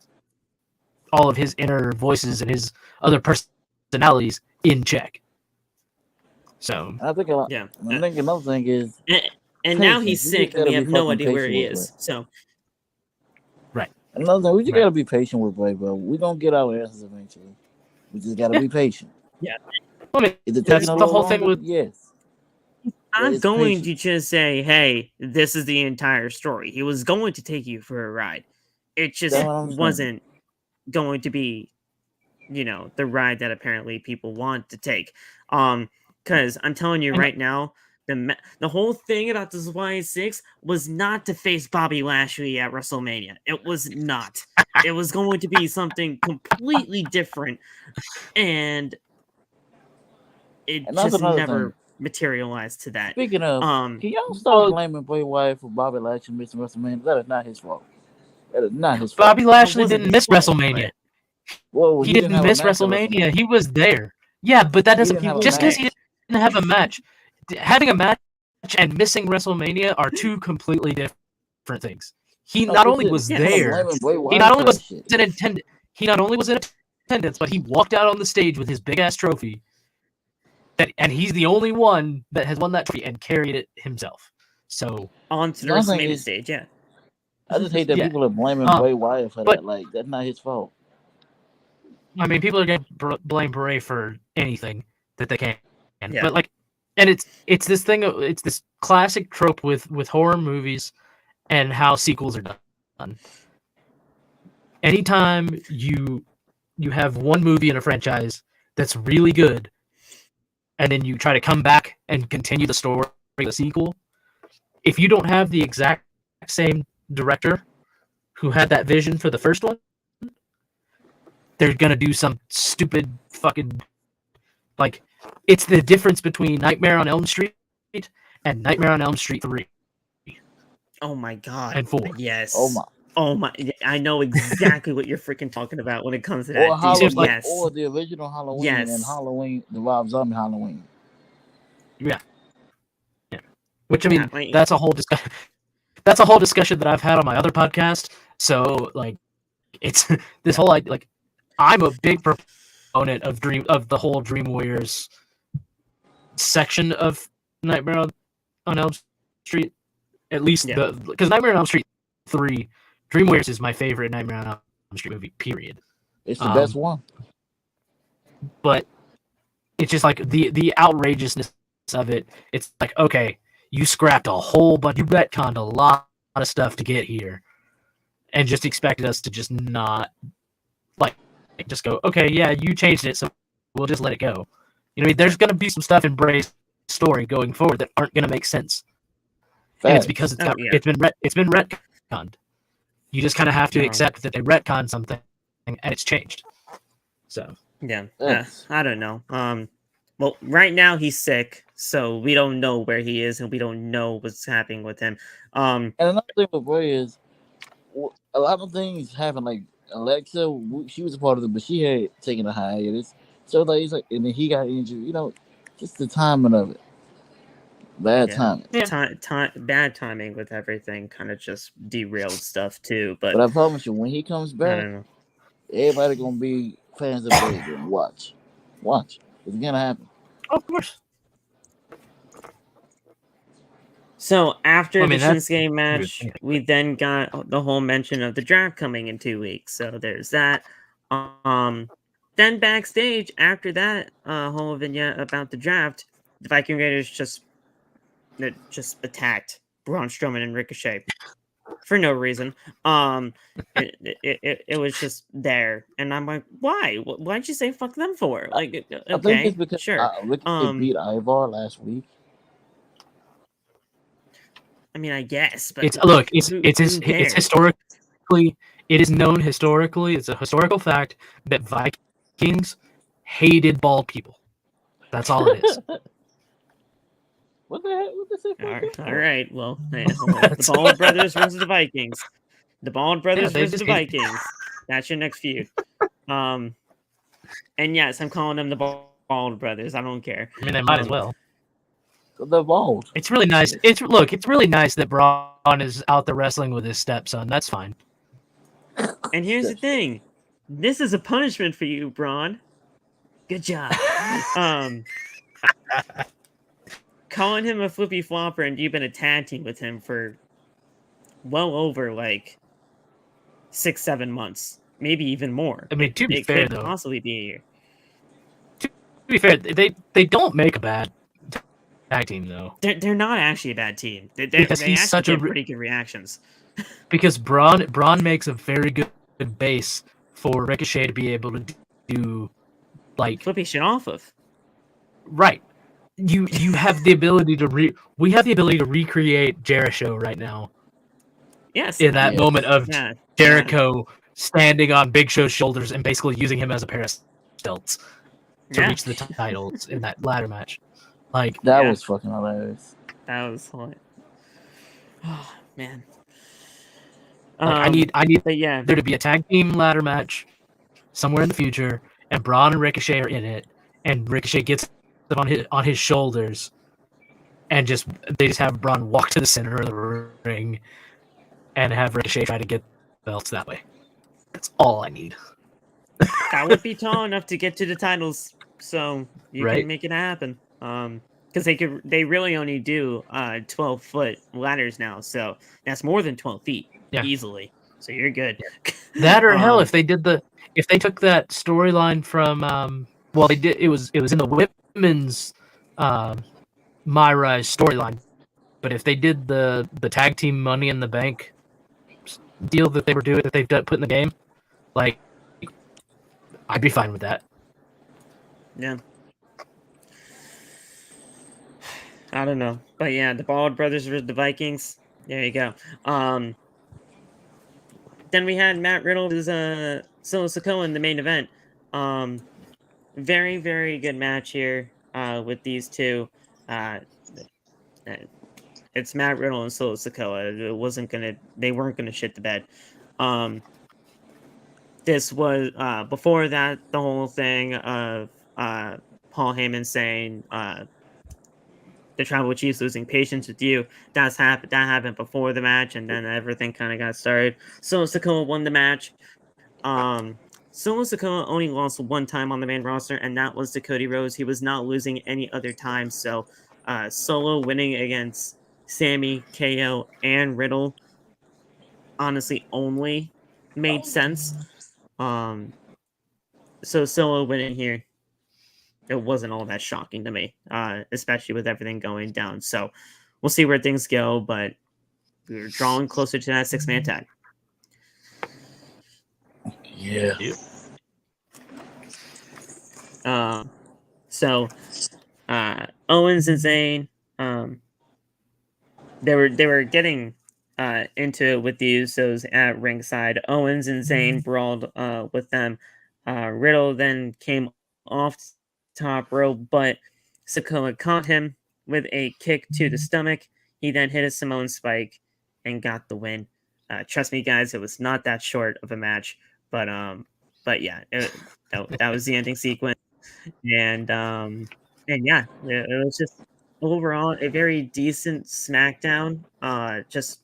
all of his inner voices and his other personalities in check. So I think another thing is, and now he's sick, and we have no idea where he is. So, right. Another thing, we just gotta be patient with Bray, bro. We're gonna get our answers eventually. We just gotta be patient. Yeah. I mean, that's the whole thing with I'm going to just say, hey, this is the entire story. He was going to take you for a ride. It just wasn't going to be, the ride that apparently people want to take. Because I'm telling you right now, the whole thing about this Y6 was not to face Bobby Lashley at WrestleMania. It was not. It was going to be something completely different, and it just never materialized to that. Speaking of, can y'all stop blaming Bray Wyatt for Bobby Lashley missing WrestleMania? That is not his fault. That is not his fault. Bobby Lashley didn't miss WrestleMania. Whoa, he didn't miss WrestleMania. He was there. Yeah, but that doesn't. Just because he didn't have a match, having a match and missing WrestleMania are two completely different things. He not only was there, he not only was in attendance. He not only was in attendance, but he walked out on the stage with his big ass trophy. And he's the only one that has won that trophy and carried it himself. So onto the WrestleMania stage, yeah. I just hate that people are blaming Bray Wyatt for that. Like, that's not his fault. I mean, people are going to blame Bray for anything that they can. Yeah. But and it's this thing. It's this classic trope with horror movies and how sequels are done. Anytime you have one movie in a franchise that's really good, and then you try to come back and continue the story of the sequel, if you don't have the exact same director who had that vision for the first one, they're gonna do some stupid fucking, like, it's the difference between Nightmare on Elm Street and Nightmare on Elm Street 3. Oh my god. And 4. Yes. Oh my. I know exactly what you're freaking talking about when it comes to that. Or the original Halloween and Halloween, the Rob Zombie Halloween. Yeah. Which, I mean, that's a whole discussion. That's a whole discussion that I've had on my other podcast. So, like, it's this whole, like, I'm a big proponent of the whole Dream Warriors section of Nightmare on Elm Street. At least because Nightmare on Elm Street 3, Dream Warriors is my favorite Nightmare on Elm Street movie, period. It's the best one. But it's just like the outrageousness of it. It's like, okay, you scrapped a whole bunch, you retconned a lot of stuff to get here, and just expected us to just not, like, just go, okay, yeah, you changed it, so we'll just let it go. You know, there's going to be some stuff in Bray's story going forward that aren't going to make sense. And it's because it's been retconned. You just kind of have to accept that they retconned something and it's changed. So I don't know. Well, right now he's sick, so we don't know where he is, and we don't know what's happening with him. And another thing with Bray is a lot of things happen. Like Alexa, she was a part of it, but she had taken a hiatus. So like, he's like, and then he got injured. You know, just the timing of it. Bad timing. Bad timing with everything kind of just derailed stuff too. But I promise you, when he comes back, everybody gonna be fans of WWE. Watch. It's gonna happen. Of course. So after Well, I mean, the that's Shinsuke a match, good thing. we then got the whole mention of the draft coming in 2 weeks. So there's that. Then backstage after that whole vignette about the draft, the Viking Raiders just attacked Braun Strowman and Ricochet for no reason. It was just there, and I'm like, why? Why'd you say fuck them for? Like, I think it's okay, because sure. Ricochet beat Ivar last week. I mean, I guess, but It's historically, it is known historically. It's a historical fact that Vikings hated bald people. That's all it is. What the heck? What the All right. Well, the Bald Brothers versus the Vikings. The Bald Brothers versus the Vikings. That's your next feud. And yes, I'm calling them the Bald Brothers. I don't care. I mean, they might as well. They're bald. It's really nice. It's really nice that Braun is out there wrestling with his stepson. That's fine. And here's the thing. This is a punishment for you, Braun. Good job. Calling him a flippy flopper, and you've been a tag team with him for well over like 6-7 months, maybe even more. I mean, to be fair, though, possibly be a year. To be fair, they don't make a bad tag team though. They're not actually a bad team. They he's such get pretty good reactions. Because Braun makes a very good base for Ricochet to be able to do like flippy shit off of. Right. You have the ability to we have the ability to recreate Jericho right now. Yes. In that moment of Jericho standing on Big Show's shoulders and basically using him as a pair of stilts to reach the titles in that ladder match. Like that was fucking hilarious. That was hilarious. Oh man. I need there to be a tag team ladder match somewhere in the future, and Braun and Ricochet are in it, and Ricochet gets them on his shoulders, and they just have Braun walk to the center of the ring, and have Ricochet try to get belts that way. That's all I need. That would be tall enough to get to the titles, so you can make it happen. Because they really only do 12-foot ladders now, so that's more than 12 feet easily. So you're good. That or hell, if they took that storyline from they did it was in the women's My Rise storyline, but if they did the tag team Money in the Bank deal that they were doing that they've put in the game, like I'd be fine with that. Yeah. I don't know. But yeah, the Bald Brothers versus the Vikings. There you go. Then we had Matt Riddle versus Solo Sikoa in the main event. Very, very good match here with these two. It's Matt Riddle and Solo Sikoa. They weren't gonna shit the bed. This was before that, the whole thing of Paul Heyman saying the Tribal Chiefs losing patience with you. That happened before the match, and then everything kind of got started. Solo Sikoa won the match. Solo Sikoa only lost one time on the main roster, and that was to Cody Rhodes. He was not losing any other time, so Solo winning against Sammy, KO, and Riddle honestly only made sense. So Solo winning here, it wasn't all that shocking to me, especially with everything going down. So we'll see where things go, but we're drawing closer to that 6-man tag. Yeah. So Owens and Zayn, they were getting into it with the Usos at ringside. Owens and Zayn brawled with them. Riddle then came off top rope, but Sikoa caught him with a kick to the stomach. He then hit a Samoan spike and got the win. Trust me, guys, it was not that short of a match, but yeah, that was the ending sequence, and yeah, it was just overall a very decent SmackDown. Just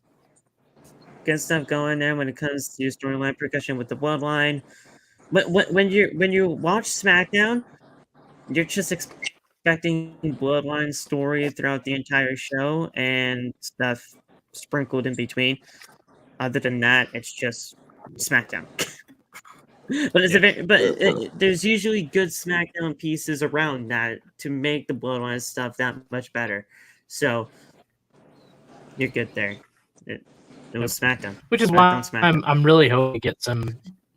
good stuff going there when it comes to storyline progression with the Bloodline. when you watch SmackDown, you're just expecting Bloodline story throughout the entire show and stuff sprinkled in between. Other than that, it's just SmackDown. But it's there's usually good SmackDown pieces around that to make the Bloodline stuff that much better. So you're good there. It was SmackDown, which is SmackDown, why SmackDown. I'm really hoping to get some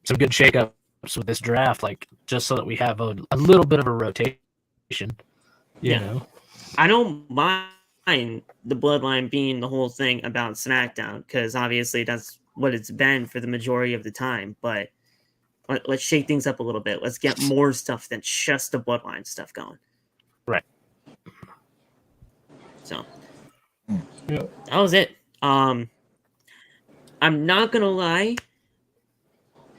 good shakeups with this draft, like just so that we have a little bit of a rotation. You know, I don't mind the Bloodline being the whole thing about SmackDown because obviously that's what it's been for the majority of the time. But let's shake things up a little bit. Let's get more stuff than just the Bloodline stuff going. Right. So that was it. I'm not gonna lie.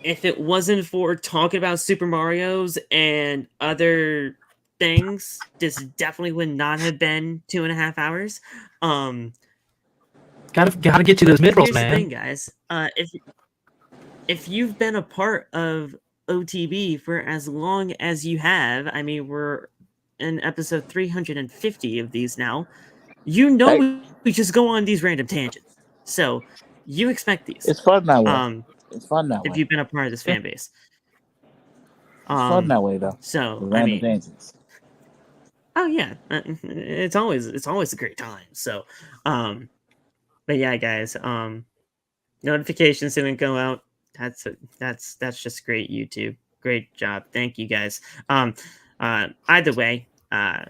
If it wasn't for talking about Super Mario's and other things, this definitely would not have been 2.5 hours. Gotta get you those mid rolls, Here's man. the thing, guys. If you've been a part of OTB for as long as you have, I mean, we're in episode 350 of these now. You know, we just go on these random tangents, so you expect these. It's fun that way. It's fun that way. If you've been a part of this fan base. It's fun that way, though. So I mean, tangents. Oh yeah, it's always a great time. So, but yeah, guys, notifications didn't go out. That's just great, YouTube. Great job, thank you guys. Either way,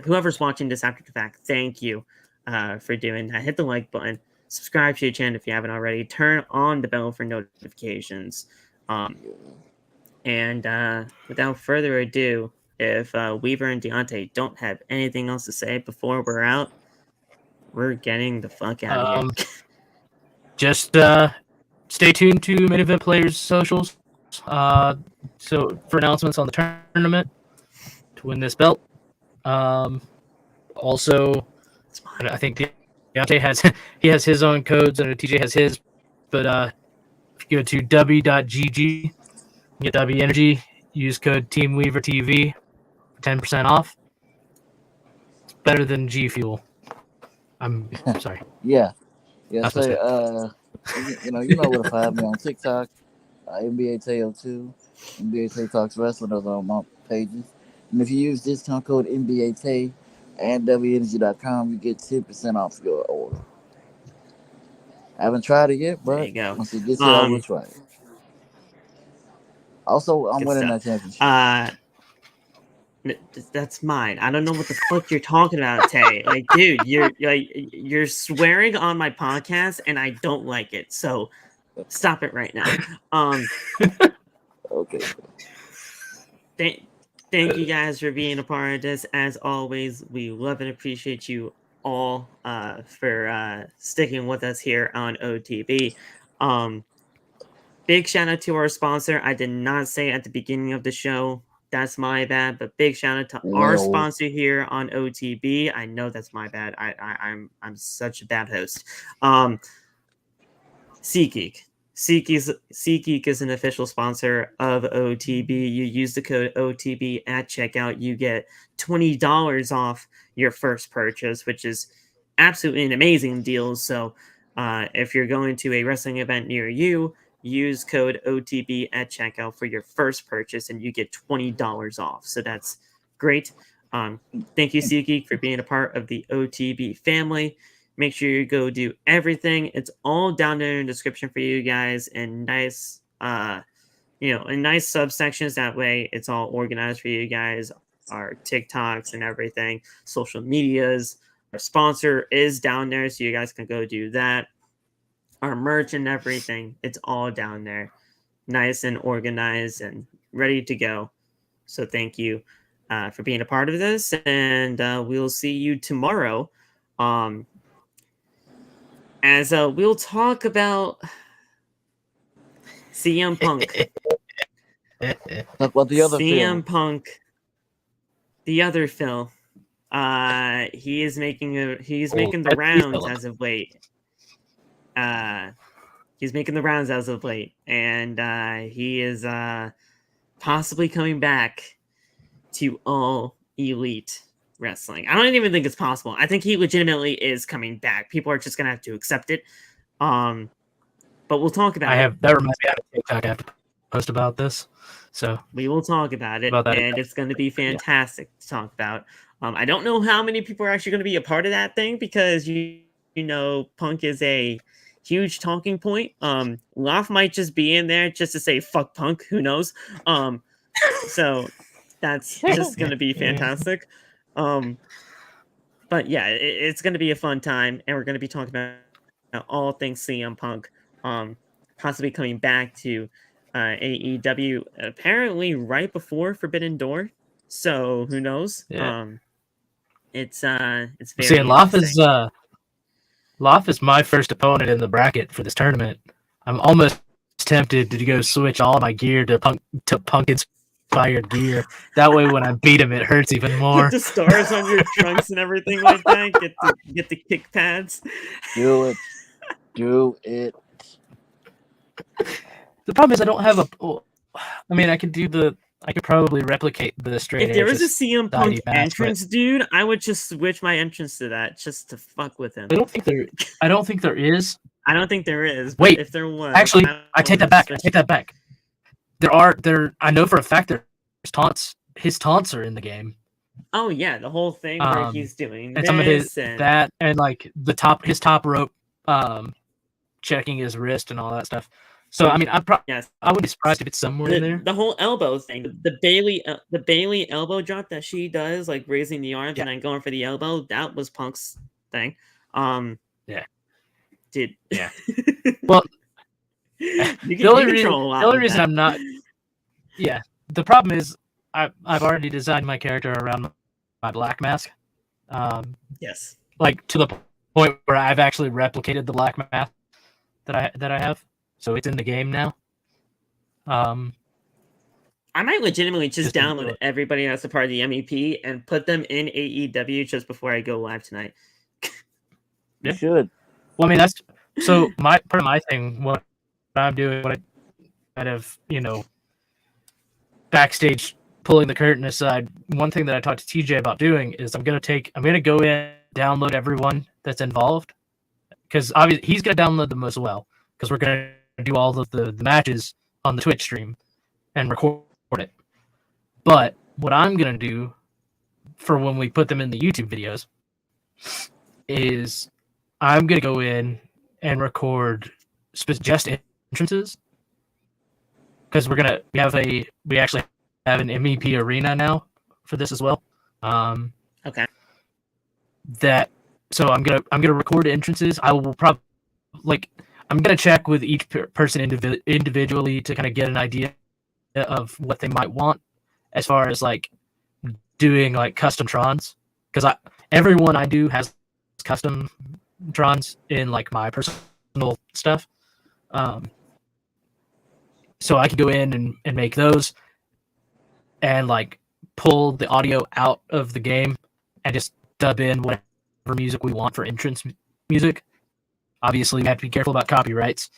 whoever's watching this after the fact, thank you for doing that. Hit the like button. Subscribe to your channel if you haven't already. Turn on the bell for notifications. And without further ado, if Weaver and Deontay don't have anything else to say before we're out, we're getting the fuck out of here. Just stay tuned to Main Event Players' socials. So for announcements on the tournament to win this belt. Also, I think Deontay has his own codes, and TJ has his. But if you go to w.gg, get W Energy, use code TeamWeaverTV for 10% off. It's better than G Fuel. I'm sorry. Yeah. So you know where to find me on TikTok, NBA Tail 2, NBA Tay Talks Wrestling. Those are on my pages. And if you use discount code NBA Tay and WEnergy.com, you get 10% off your order. I haven't tried it yet, but once it gets here, I will try it. Also, I'm winning that championship. That's mine. I don't know what the fuck you're talking about, Tay. Like, dude, you're swearing on my podcast, and I don't like it. So, stop it right now. Okay. Thank you guys for being a part of this. As always, we love and appreciate you all for sticking with us here on OTB. Big shout out to our sponsor. I did not say at the beginning of the show. That's my bad. But big shout out to our sponsor here on OTB. I know that's my bad. I'm such a bad host. SeatGeek. SeatGeek is an official sponsor of OTB. You use the code OTB at checkout. You get $20 off your first purchase, which is absolutely an amazing deal. So if you're going to a wrestling event near you, use code OTB at checkout for your first purchase, and you get $20 off. So that's great. Thank you, SeatGeek, for being a part of the OTB family. Make sure you go do everything. It's all down there in the description for you guys, and nice, in nice subsections. That way, it's all organized for you guys. Our TikToks and everything, social medias. Our sponsor is down there, so you guys can go do that. Our merch and everything, it's all down there, nice and organized and ready to go. So thank you for being a part of this, and we'll see you tomorrow. As we'll talk about CM Punk. Talk about the other CM Punk, the other Phil. He's making the rounds as of late. He's making the rounds as of late, and he is possibly coming back to All Elite Wrestling. I don't even think it's possible. I think he legitimately is coming back. People are just gonna have to accept it. But we'll talk about it. That reminds me of a TikTok I have to post about this. So we will talk about it, and it's going to be fantastic to talk about. I don't know how many people are actually going to be a part of that thing because you know Punk is a huge talking point. Loft might just be in there just to say fuck Punk. Who knows? So that's just going to be fantastic. But yeah, it's going to be a fun time, and we're going to be talking about all things CM Punk, possibly coming back to AEW apparently right before Forbidden Door. So who knows? Yeah. It's very Loft is my first opponent in the bracket for this tournament. I'm almost tempted to go switch all my gear to Punk inspired gear. That way, when I beat him, it hurts even more. Put the stars on your trunks and everything like that. Get the kick pads. Do it. Do it. The problem is I don't have a. I mean, I could probably replicate the straight. If there was a CM Punk entrance, dude, I would just switch my entrance to that just to fuck with him. I don't think there is. I don't think there is. Wait, if there was, actually, I take that back. I know for a fact there's taunts. His taunts are in the game. Oh yeah, the whole thing where he's doing and some of his that and like his top rope, checking his wrist and all that stuff. So I mean, I wouldn't be surprised if it's somewhere in there. The whole elbow thing, the Bailey elbow drop that she does, like raising the arms and then going for the elbow, that was Punk's thing. Yeah, dude. Yeah. Well, the only reason I'm not. Yeah, the problem is I've already designed my character around my black mask. Yes. Like to the point where I've actually replicated the black mask that I have. So it's in the game now. I might legitimately just download everybody that's a part of the MEP and put them in AEW just before I go live tonight. You should. Well, I mean, that's so part of my thing. What I'm doing, what I kind of, backstage pulling the curtain aside. One thing that I talked to TJ about doing is I'm gonna go in, download everyone that's involved, because obviously he's gonna download them as well, because we're gonna do all of the matches on the Twitch stream and record it. But what I'm going to do for when we put them in the YouTube videos is I'm going to go in and record just entrances, because we actually have an MEP arena now for this as well. Okay. So I'm gonna record entrances. I will probably I'm going to check with each person individually to kind of get an idea of what they might want as far as doing custom trons, because everyone I do has custom trons in my personal stuff. So I can go in and make those and pull the audio out of the game and just dub in whatever music we want for entrance music. Obviously, we have to be careful about copyrights,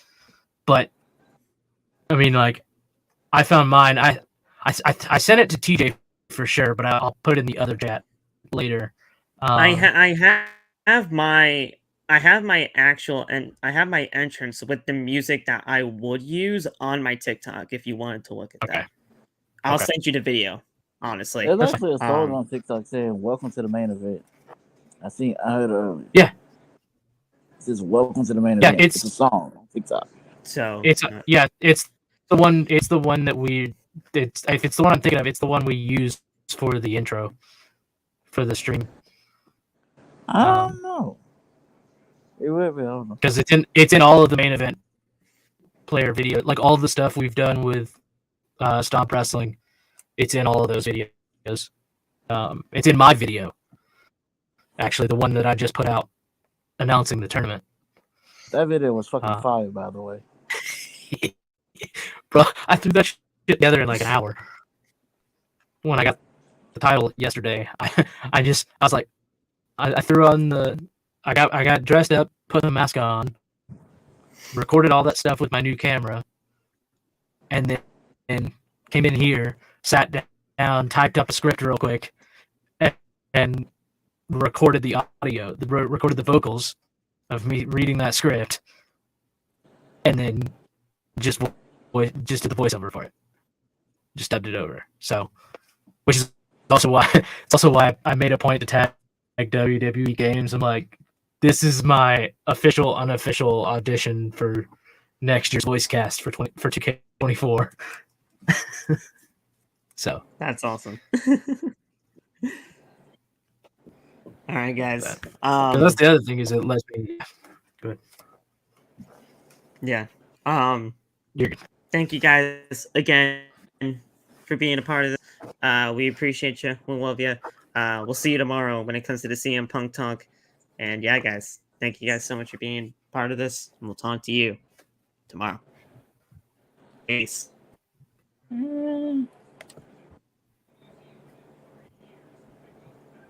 but I mean, I found mine. I sent it to TJ for sure, but I'll put it in the other chat later. I have my actual I have my entrance with the music that I would use on my TikTok. If you wanted to look at that, I'll send you the video. Honestly, there's actually a song on TikTok saying "Welcome to the main event." I heard it earlier. Yeah. Is welcome to the main event. It's a song on TikTok. So it's the one. It's the one that if it's the one I'm thinking of, it's the one we use for the intro for the stream. I don't know. It would be. I don't know, because it's in all of the main event player video, all the stuff we've done with Stomp Wrestling. It's in all of those videos. It's in my video, actually, the one that I just put out announcing the tournament. That video was fucking fire, by the way. Bro, I threw that shit together in an hour. When I got the title yesterday, I threw on I got dressed up, put the mask on, recorded all that stuff with my new camera, and then came in here, sat down, typed up a script real quick, and recorded the audio, recorded the vocals of me reading that script, and then just did the voiceover for it, just dubbed it over. So, which is also why I made a point to tag WWE games. I'm like, this is my official, unofficial audition for next year's voice cast for 2K24. So that's awesome. All right, guys. That's the other thing is it lets me. Good. Yeah. You're good. Thank you guys again for being a part of this. We appreciate you. We love you. We'll see you tomorrow when it comes to the CM Punk talk. And yeah, guys, thank you guys so much for being part of this. And we'll talk to you tomorrow. Peace.